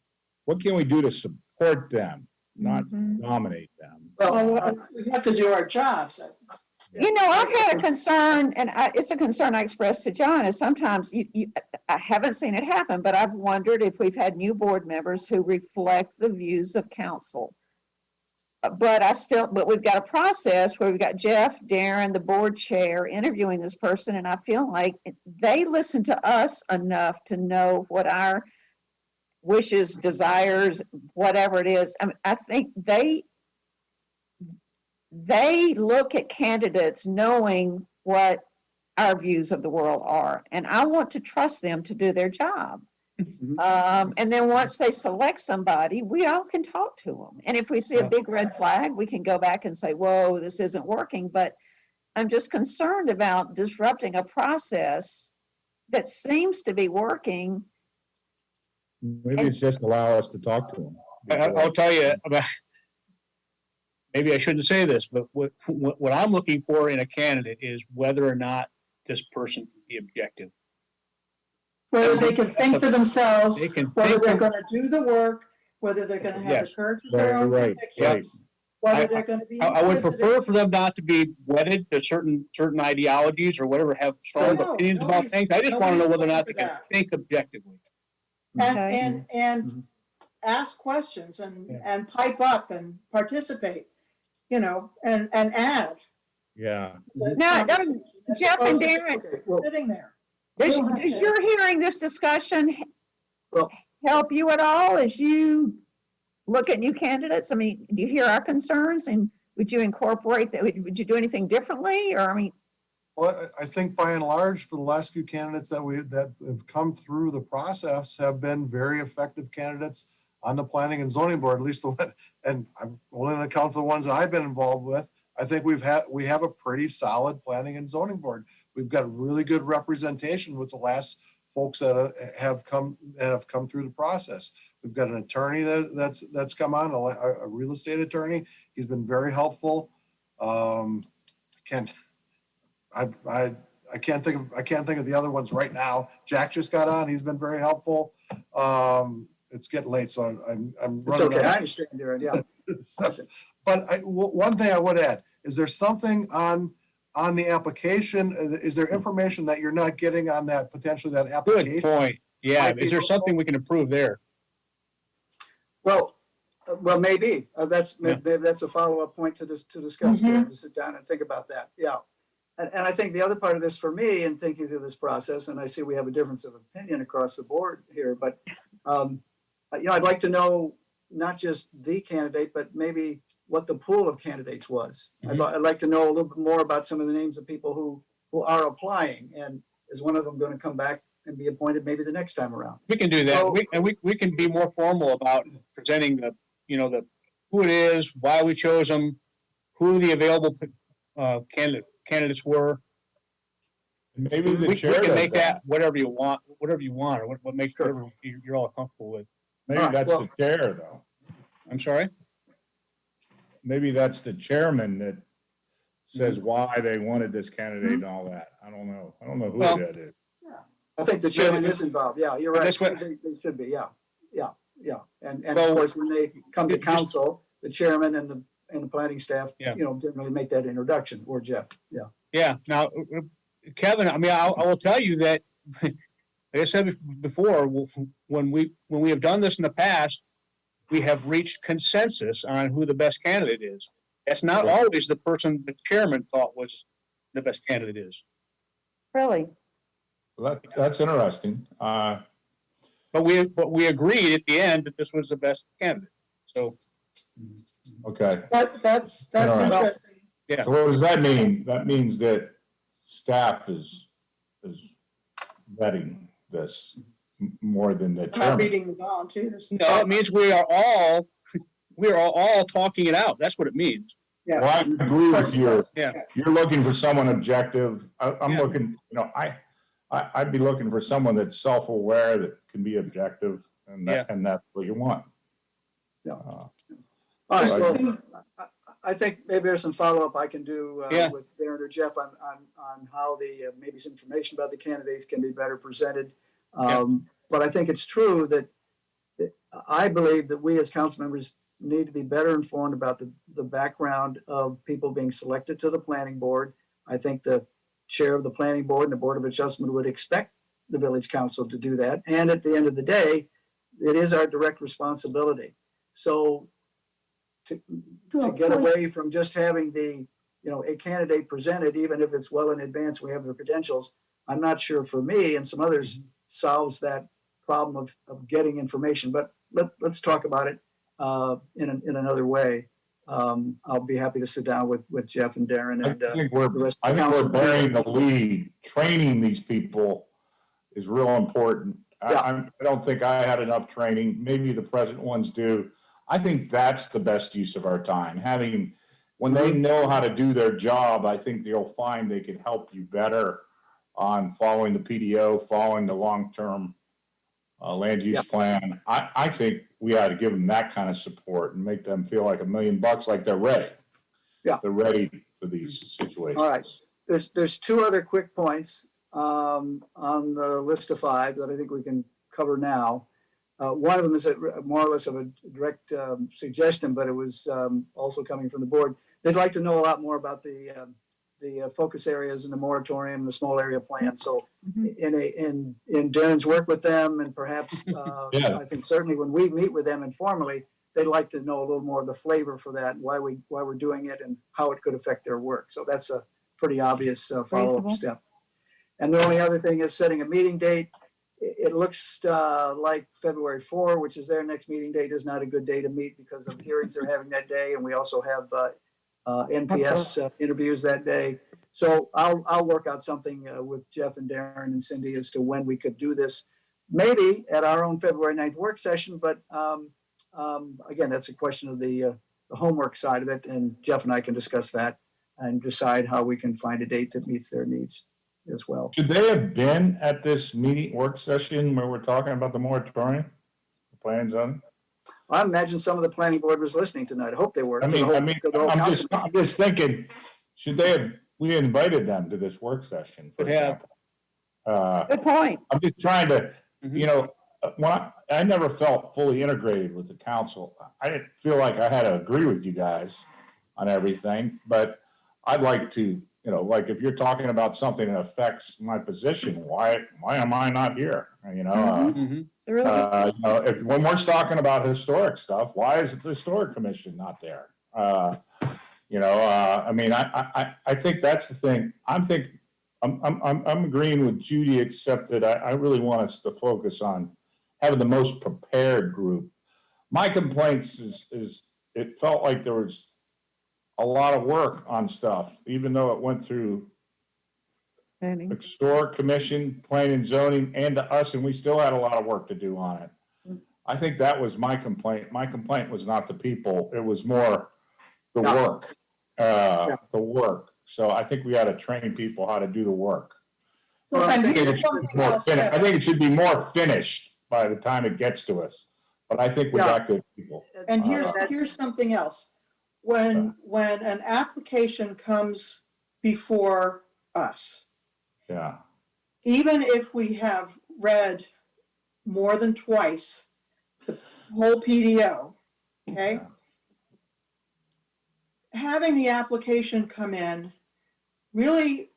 What can we do to support them, not nominate them? Well, we have to do our jobs. You know, I've had a concern, and it's a concern I expressed to John, is sometimes I haven't seen it happen, but I've wondered if we've had new board members who reflect the views of council. But we've got a process where we've got Jeff, Darren, the board chair, interviewing this person, and I feel like they listen to us enough to know what our wishes, desires, whatever it is. I mean, I think they look at candidates knowing what our views of the world are, and I want to trust them to do their job. And then once they select somebody, we all can talk to them. And if we see a big red flag, we can go back and say, whoa, this isn't working. But I'm just concerned about disrupting a process that seems to be working. Maybe it's just allow us to talk to them. I'll tell you about, maybe I shouldn't say this, but what I'm looking for in a candidate is whether or not this person can be objective. Whether they can think for themselves, They can whether think they're for- going to do the work, whether they're going to have Yes. the courage of their own Right. convictions, whether they're going to be. I would inquisitive. prefer for them not to be wedded to certain ideologies or whatever, have strong No, opinions about nobody's- things. I just want to know whether or not they nobody's can looking for think objectively. And ask questions and pipe up and participate, and add. Yeah. Now, Jeff and Darren, Sitting there. does your hearing this discussion help you at all as you look at new candidates? I mean, do you hear our concerns, and would you incorporate that? Would you do anything differently, or I mean? Well, I think by and large, for the last few candidates that have come through the process have been very effective candidates on the planning and zoning board, at least the one, and I'm only going to count the ones that I've been involved with. I think we have a pretty solid planning and zoning board. We've got really good representation with the last folks that have come through the process. We've got an attorney that's come on, a real estate attorney. He's been very helpful. I can't think of the other ones right now. Jack just got on. He's been very helpful. It's getting late, so I'm It's running okay, out I of understand, Darren, yeah. But one thing I would add, is there something on the application? Is there information that you're not getting on that, potentially that application? Good point. Yeah, Might be is there something we can improve there? Well, maybe, that's a follow-up point to discuss, Darren, to sit down and think about that, yeah. And I think the other part of this for me in thinking through this process, and I see we have a difference of opinion across the board here, but I'd like to know not just the candidate, but maybe what the pool of candidates was. I'd like to know a little bit more about some of the names of people who are applying, and is one of them going to come back and be appointed maybe the next time around? We can do that. So- We can be more formal about presenting the who it is, why we chose them, who the available candidates were. Maybe the We chair can does make that. that whatever you want, or what makes whatever you're all comfortable with. Maybe that's the chair, though. I'm sorry? Maybe that's the chairman that says why they wanted this candidate and all that. I don't know. I don't know who Well, that is. I think the chairman is involved. Yeah, you're right. That's what- They should be. Yeah, yeah, yeah. And of Well, course, when they come to just- council, the chairman and the planning staff, Yeah. generally make that introduction, or Jeff. Yeah. Yeah, now, Kevin, I mean, I will tell you that, like I said before, when we have done this in the past, we have reached consensus on who the best candidate is. That's not always the person the chairman thought was the best candidate is. Really? Well, that's interesting. But we agreed at the end that this was the best candidate. So, Okay. That's All right. interesting. yeah. So what does that mean? That means that staff is vetting this more than the Not chairman. reading the volunteers. No, it means we are all talking it out. That's what it means. Well, I agree with you. Yeah. You're looking for someone objective. I'm Yeah. looking, I'd be looking for someone that's self-aware, that can be objective, and that's what you want. Yeah. Uh, All right, Right. so I think maybe there's some follow-up I can do Yeah. with Darren or Jeff on how maybe some information about the candidates can be better presented. But I think it's true that I believe that we as council members need to be better informed about the background of people being selected to the planning board. I think the chair of the planning board and the board of adjustment would expect the village council to do that. And at the end of the day, it is our direct responsibility. So to get away from just having a candidate presented, even if it's well in advance, we have the credentials, I'm not sure for me and some others solves that problem of getting information, but let's talk about it in another way. I'll be happy to sit down with Jeff and Darren and I think the rest of the we're council. bearing the lead. Training these people is real important. I don't think I had enough training. Maybe the present ones do. I think that's the best use of our time. When they know how to do their job, I think they'll find they can help you better on following the PDO, following the long-term land use plan. I think we ought to give them that kind of support and make them feel like $1 million, like they're ready. Yeah. They're ready for these situations. All right. There's two other quick points on the list of 5 that I think we can cover now. One of them is more or less of a direct suggestion, but it was also coming from the board. They'd like to know a lot more about the focus areas in the moratorium, the small area plan. So in Darren's work with them, and perhaps I think certainly when we meet with them informally, they'd like to know a little more of the flavor for that, why we're doing it, and how it could affect their work. So that's a pretty obvious follow-up step. And the only other thing is setting a meeting date. It looks like February 4, which is their next meeting date, is not a good day to meet because of hearings they're having that day, and we also have NPS interviews that day. So I'll work out something with Jeff and Darren and Cindy as to when we could do this, maybe at our own February 9th work session. But again, that's a question of the homework side of it, and Jeff and I can discuss that and decide how we can find a date that meets their needs as well. Should they have been at this work session where we're talking about the moratorium, the plans on? I imagine some of the planning board was listening tonight. I hope they were. I'm just thinking, we invited them to this work session, for example. Good point. I'm just trying to, I never felt fully integrated with the council. I didn't feel like I had to agree with you guys on everything, but I'd like to, like if you're talking about something that affects my position, why am I not here? When we're talking about historic stuff, why is the historic commission not there? I think that's the thing. I'm agreeing with Judy, except that I really want us to focus on having the most prepared group. My complaints is it felt like there was a lot of work on stuff, even though it went through historic commission, planning and zoning, and to us, and we still had a lot of work to do on it. I think that was my complaint. My complaint was not the people; it was more the work. The work. So I think we ought to train people how to do the work. Well, I think it should be more finished by the time it gets to us. But I think we got good people. And here's something else. when an application comes before us, Yeah. even if we have read more than twice the whole PDO, okay? Yeah. Having the application come in really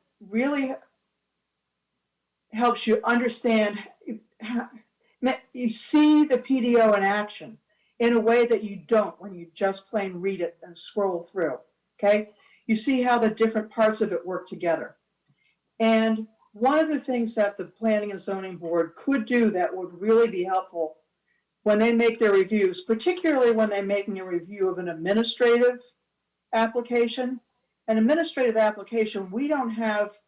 helps you understand, you see the PDO in action in a way that you don't when you just plain read it and scroll through, okay? You see how the different parts of it work together. And one of the things that the Planning and Zoning Board could do that would really be helpful when they make their reviews, particularly when they're making a review of an administrative application. An administrative application, we don't have,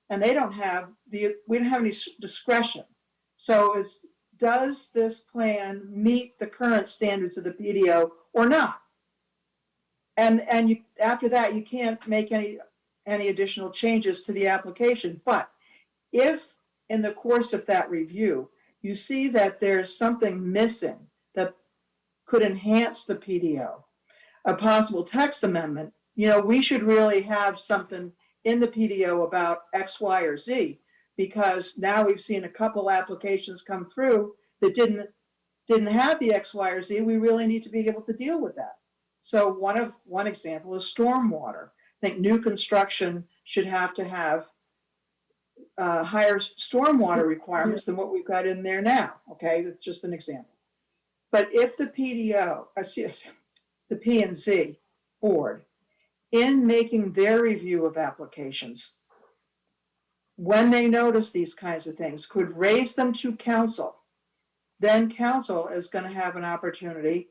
and they don't have, we don't have any discretion. So does this plan meet the current standards of the PDO or not? And after that, you can't make any additional changes to the application. But if in the course of that review, you see that there's something missing that could enhance the PDO, a possible text amendment, we should really have something in the PDO about X, Y, or Z, because now we've seen a couple applications come through that didn't have the X, Y, or Z. We really need to be able to deal with that. So one example is stormwater. I think new construction should have to have higher stormwater requirements than what we've got in there now. Okay, that's just an example. But if the PDO, the P&Z board, in making their review of applications, when they notice these kinds of things, could raise them to council, then council is going to have an opportunity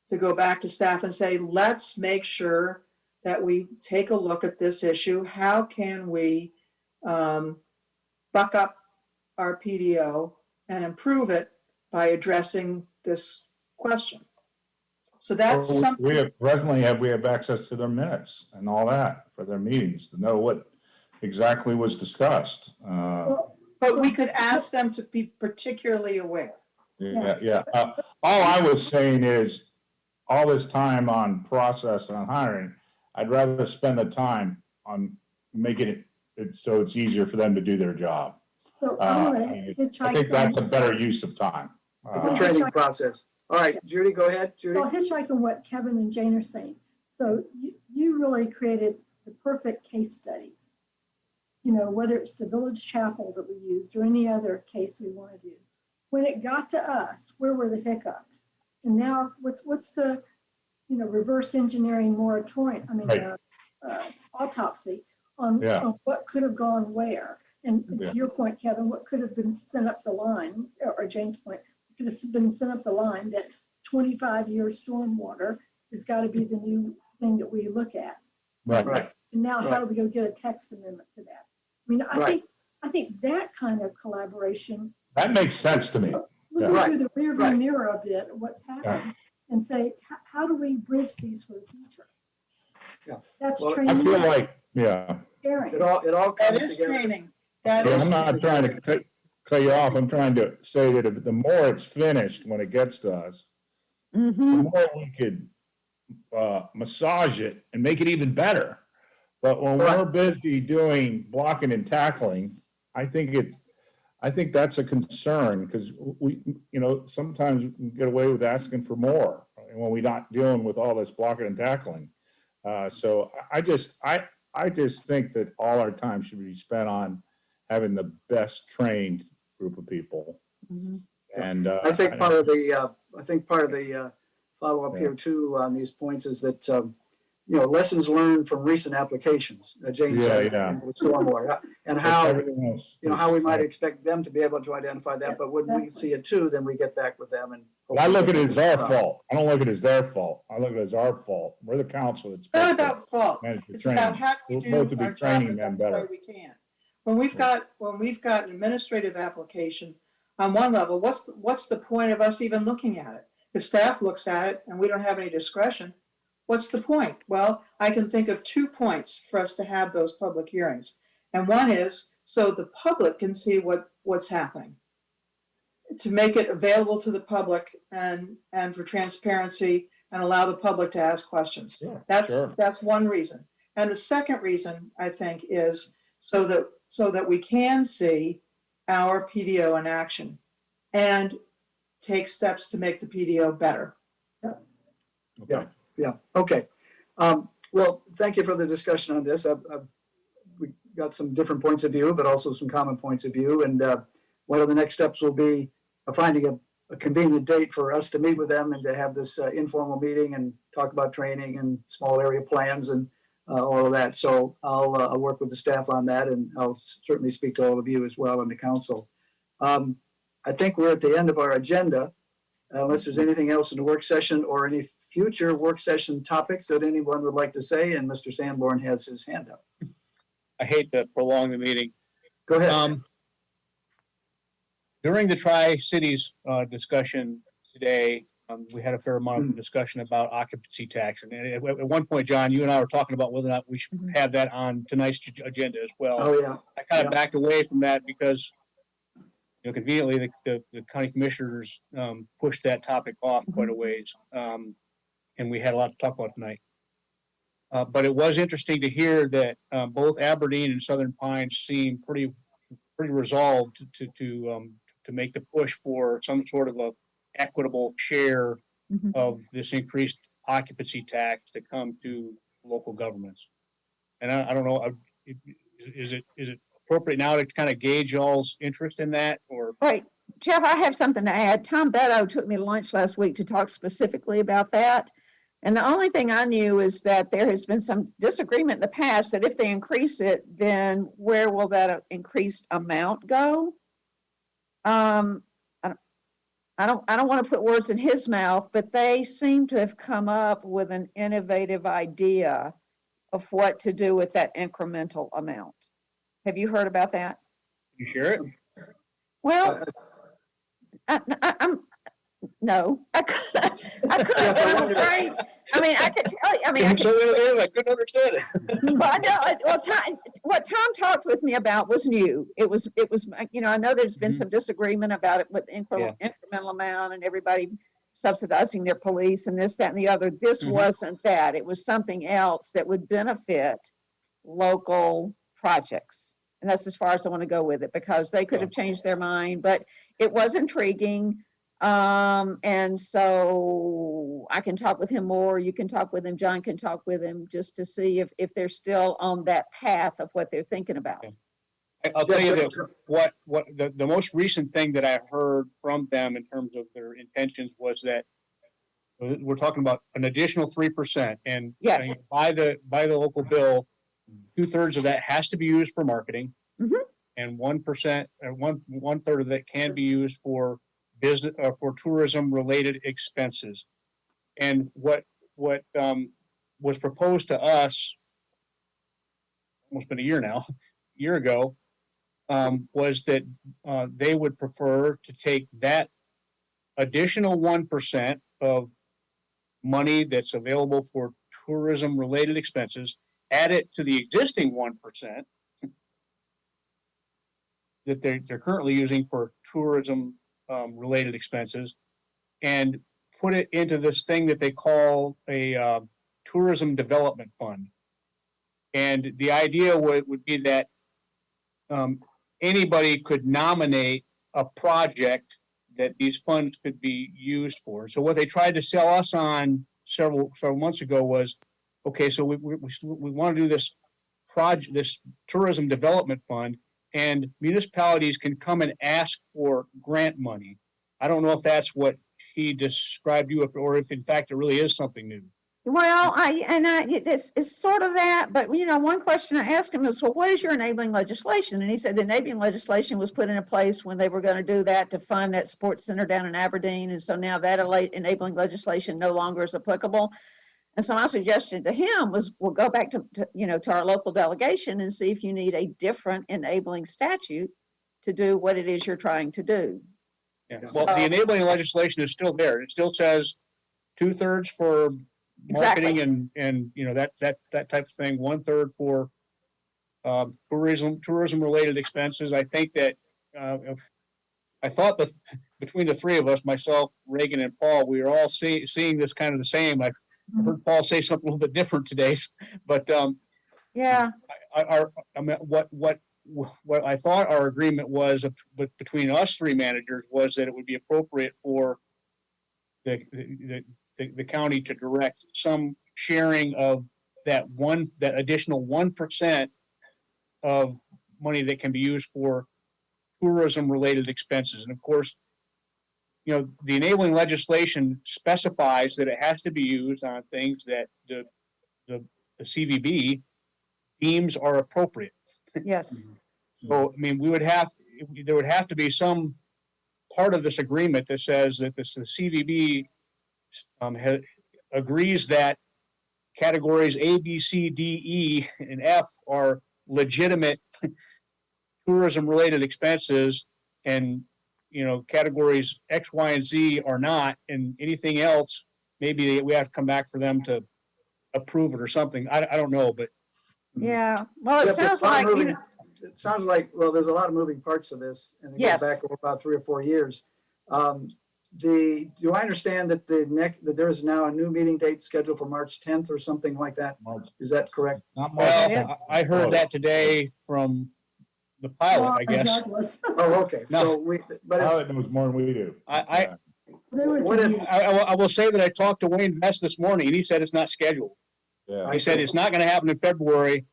to go back to staff and say, let's make sure that we take a look at this issue. How can we buck up our PDO and improve it by addressing this question? So that's something. We have access to their minutes and all that for their meetings to know what exactly was discussed. But we could ask them to be particularly aware. Yeah. All I was saying is, all this time on process and on hiring, I'd rather spend the time on making it so it's easier for them to do their job. So I think that's a better use of time. The training process. All right, Judy, go ahead. Judy. Well, hitchhike on what Kevin and Jane are saying. So you really created the perfect case studies. Whether it's the village chapel that we used or any other case we want to do. When it got to us, where were the hiccups? And now what's the, reverse engineering moratorium, autopsy on what could have gone where. And to your point, Kevin, what could have been sent up the line, or Jane's point, could have been sent up the line that 25-year stormwater has got to be the new thing that we look at. Right. And now how do we go get a text amendment to that? I think that kind of collaboration. That makes sense to me. Look through the rearview mirror a bit of what's happening and say, how do we bridge these for the future? Yeah. That's Well, training. I feel like, Sharing. It all That comes is together. training. That is. I'm not trying to cut you off. I'm trying to say that if the more it's finished when it gets to us, the more we could massage it and make it even better. But when we're busy doing blocking and tackling, I think that's a concern, because we, sometimes we get away with asking for more when we're not dealing with all this blocking and tackling. So I just think that all our time should be spent on having the best trained group of people. And I think part of the follow-up here too on these points is that lessons learned from recent applications. Jane said with stormwater and how how we might expect them to be able to identify that, but when we see it too, then we get back with them and. I look at it as our fault. I don't look at it as their fault. I look at it as our fault. We're the council that's It's not supposed to about fault. manage the It's about training. how do we We're do supposed to be our job training the them best way better. we can. When we've got an administrative application on one level, what's the point of us even looking at it? If staff looks at it and we don't have any discretion, what's the point? Well, I can think of 2 points for us to have those public hearings. And one is so the public can see what's happening, to make it available to the public and for transparency and allow the public to ask questions. Sure, That's, sure. that's one reason. And the second reason, I think, is so that we can see our PDO in action and take steps to make the PDO better. Okay. Yeah, okay. Well, thank you for the discussion on this. We got some different points of view, but also some common points of view. And one of the next steps will be finding a convenient date for us to meet with them and to have this informal meeting and talk about training and small area plans and all of that. So I'll work with the staff on that, and I'll certainly speak to all of you as well in the council. I think we're at the end of our agenda, unless there's anything else in the work session or any future work session topics that anyone would like to say, and Mr. Sanborn has his hand up. I hate to prolong the meeting. Go ahead. During the Tri-Cities discussion today, we had a fair amount of discussion about occupancy tax. And at one point, John, you and I were talking about whether or not we should have that on tonight's agenda as well. Oh, yeah. I kind of backed away from that because, you know, conveniently, the county commissioners pushed that topic off quite a ways. And we had a lot to talk about tonight. But it was interesting to hear that both Aberdeen and Southern Pines seem pretty resolved to make the push for some sort of a equitable share of this increased occupancy tax to come to local governments. And I don't know, is it appropriate now to kind of gauge y'all's interest in that, or? Right, Jeff, I have something to add. Tom Beto took me to lunch last week to talk specifically about that. And the only thing I knew is that there has been some disagreement in the past that if they increase it, then where will that increased amount go? I don't want to put words in his mouth, but they seem to have come up with an innovative idea of what to do with that incremental amount. Have you heard about that? You share it? Well, I'm no, I could, I'm afraid. I mean, I could tell you. I mean, I couldn't understand it. Well, I know. Well, what Tom talked with me about was new. It was. You know, I know there's been some disagreement about it with incremental amount and everybody subsidizing their police and this, that, and the other. This wasn't that. It was something else that would benefit local projects. And that's as far as I want to go with it, because they could have changed their mind, but it was intriguing. And so I can talk with him more. You can talk with him. John can talk with him just to see if they're still on that path of what they're thinking about. I'll tell you that what the most recent thing that I heard from them in terms of their intentions was that we're talking about an additional 3%, and yes, by the local bill, 2/3 of that has to be used for marketing, and 1% or one third of that can be used for business for tourism related expenses. And what was proposed to us almost been a year ago, was that they would prefer to take that additional 1% of money that's available for tourism related expenses, add it to the existing 1% that they're currently using for tourism related expenses, and put it into this thing that they call a tourism development fund. And the idea would be that anybody could nominate a project that these funds could be used for. So what they tried to sell us on several months ago was, okay, so we want to do this project, this tourism development fund, and municipalities can come and ask for grant money. I don't know if that's what he described you, or if in fact it really is something new. Well, it's sort of that, but you know, one question I asked him was, well, what is your enabling legislation? And he said the enabling legislation was put into place when they were going to do that to fund that sports center down in Aberdeen. And so now that enabling legislation no longer is applicable. And so my suggestion to him was, we'll go back to our local delegation and see if you need a different enabling statute to do what it is you're trying to do. Yeah. Well, the enabling legislation is still there. It still says 2/3 for marketing and you know that type of thing, 1/3 for tourism related expenses. I think that I thought between the three of us, myself, Reagan, and Paul, we are all seeing this kind of the same. I've heard Paul say something a little bit different today, but Yeah, I mean, what I thought our agreement was between us three managers was that it would be appropriate for the county to direct some sharing of that additional 1% of money that can be used for tourism related expenses. And of course, you know, the enabling legislation specifies that it has to be used on things that the CVB deems are appropriate. yes. So, I mean, there would have to be some part of this agreement that says that the CVB agrees that categories A, B, C, D, E, and F are legitimate tourism-related expenses, and you know, categories X, Y, and Z are not, and anything else, maybe we have to come back for them to approve it or something. I don't know, but Yeah, well, it Yeah, sounds but a lot like, of you moving- know, It sounds like, well, there's a lot of moving parts of this, and it goes Yes. back over about 3 or 4 years. Do I understand that that there is now a new meeting date scheduled for March 10th or something like that? Is that correct? Not March 10th. well, I heard that today from the pilot, I guess. Douglas. Oh, okay. No. So but it's, Pilot knows more than we do. I They were What if- to I will say that I talked to Wayne Vest this morning, and he said it's not scheduled. Yeah. He said it's not going to happen in February,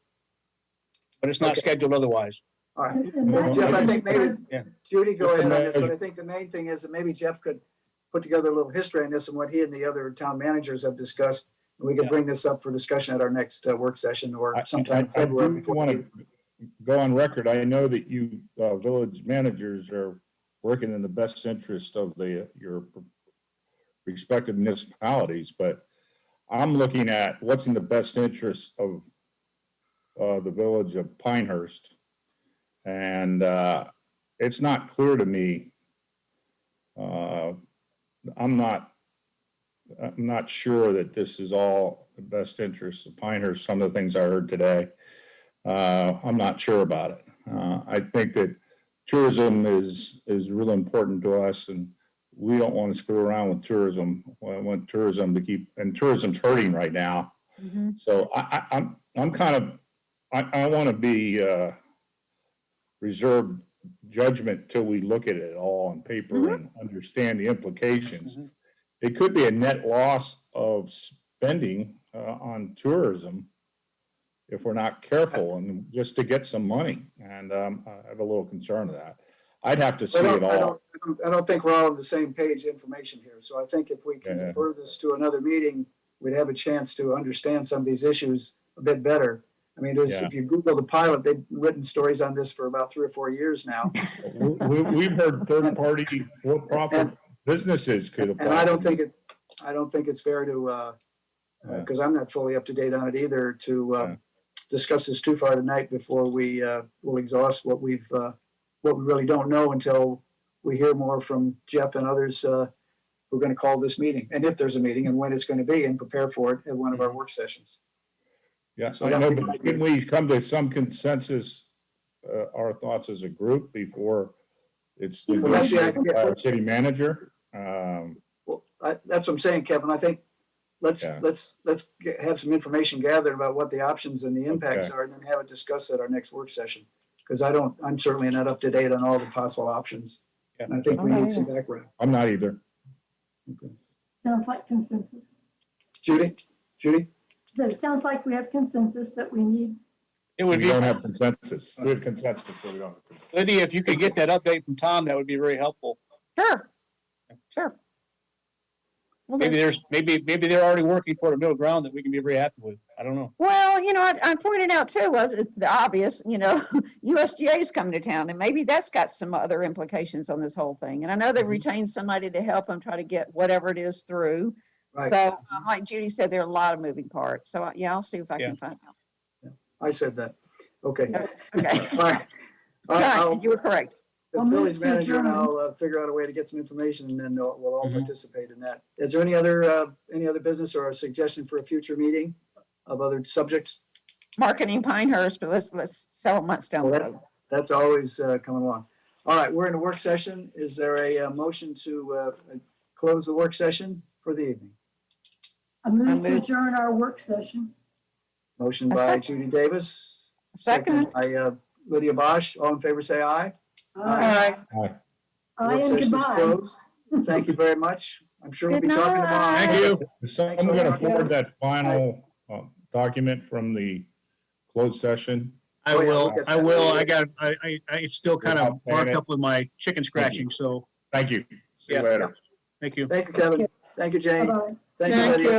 but it's not Okay. scheduled otherwise. all right. and that Jeff, I is- think maybe, Yeah. Judy, go Just ahead on this, but imagine- I think the main thing is that maybe Jeff could put together a little history on this and what he and the other town managers have discussed. And we could Yeah. bring this up for discussion at our next work session or sometime in I February. do before the want meeting. to go on record. I know that you village managers are working in the best interest of your respective municipalities, but I'm looking at what's in the best interest of the village of Pinehurst. And it's not clear to me. I'm not sure that this is all the best interests of Pinehurst. Some of the things I heard today, I'm not sure about it. I think that tourism is really important to us, and we don't want to screw around with tourism. I want tourism to keep, and tourism's hurting right now. So I'm kind of, I want to be reserved judgment till we look at it all on paper and understand the implications. It could be a net loss of spending on tourism if we're not careful, and just to get some money. And I have a little concern of that. I'd have to see it all. I don't think we're all on the same page information here. So I think if we can Yeah. defer this to another meeting, we'd have a chance to understand some of these issues a bit better. I mean, Yeah. if you Google the pilot, they've written stories on this for about 3 or 4 years now. We've heard third-party for-profit businesses could apply. And I don't think it's fair to, because I'm not fully up to date on it either, to discuss this too far tonight before we will exhaust what we really don't know until we hear more from Jeff and others who are going to call this meeting, and if there's a meeting and when it's going to be, and prepare for it at one of our work sessions. Yeah, So I that know, would be but my can we come to some consensus, our thoughts as a group before it's Well, that's the negotiated idea. by our city manager? Well, that's what I'm saying, Kevin. I think let's Yeah. have some information gathered about what the options and the impacts Okay. are, and then have it discussed at our next work session. Because I'm certainly not up to date on all the possible options. And I think we need some background. I'm not either. Sounds like consensus. Judy? So it sounds like we have consensus that we need. It We would be, don't have consensus. We have consensus, so we don't have consensus. Lydia, if you could get that update from Tom, that would be very helpful. Sure. Well, Maybe they're already working toward a middle ground that we can be very happy with. I don't know. Well, you know, I pointed out too, was it's the obvious, you know, USGA is coming to town, and maybe that's got some other implications on this whole thing. And I know they retained somebody to help them try to get whatever it is through. Right. So like Judy said, there are a lot of moving parts. So yeah, I'll see if I Yeah. can find out. I said that. Okay. Okay. All right. Right, you were correct. The I'll move village to manager and adjourn. I'll figure out a way to get some information, and then we'll all Mhm. participate in that. Is there any other business or a suggestion for a future meeting of other subjects? Marketing Pinehurst, but let's several months down the Well, road. that's always coming along. All right, we're in a work session. Is there a motion to close the work session for the evening? I move to adjourn our work session. Motion by Judy Davis, second by Lydia Bosch. All in favor, say aye. Aye. Work And session is goodbye. closed. Thank you very much. I'm sure we'll be talking tomorrow. Thank you. Is someone going to forward that final document from the closed session? I Oh, yeah, will, we'll get I that. will. I still kind of Without marked panic. up with my chicken scratching, so Thank you. See you Yeah. later. thank you. Thank you, Kevin. Thank you, Jane. Bye-bye. Thank you, Thank Lydia. you.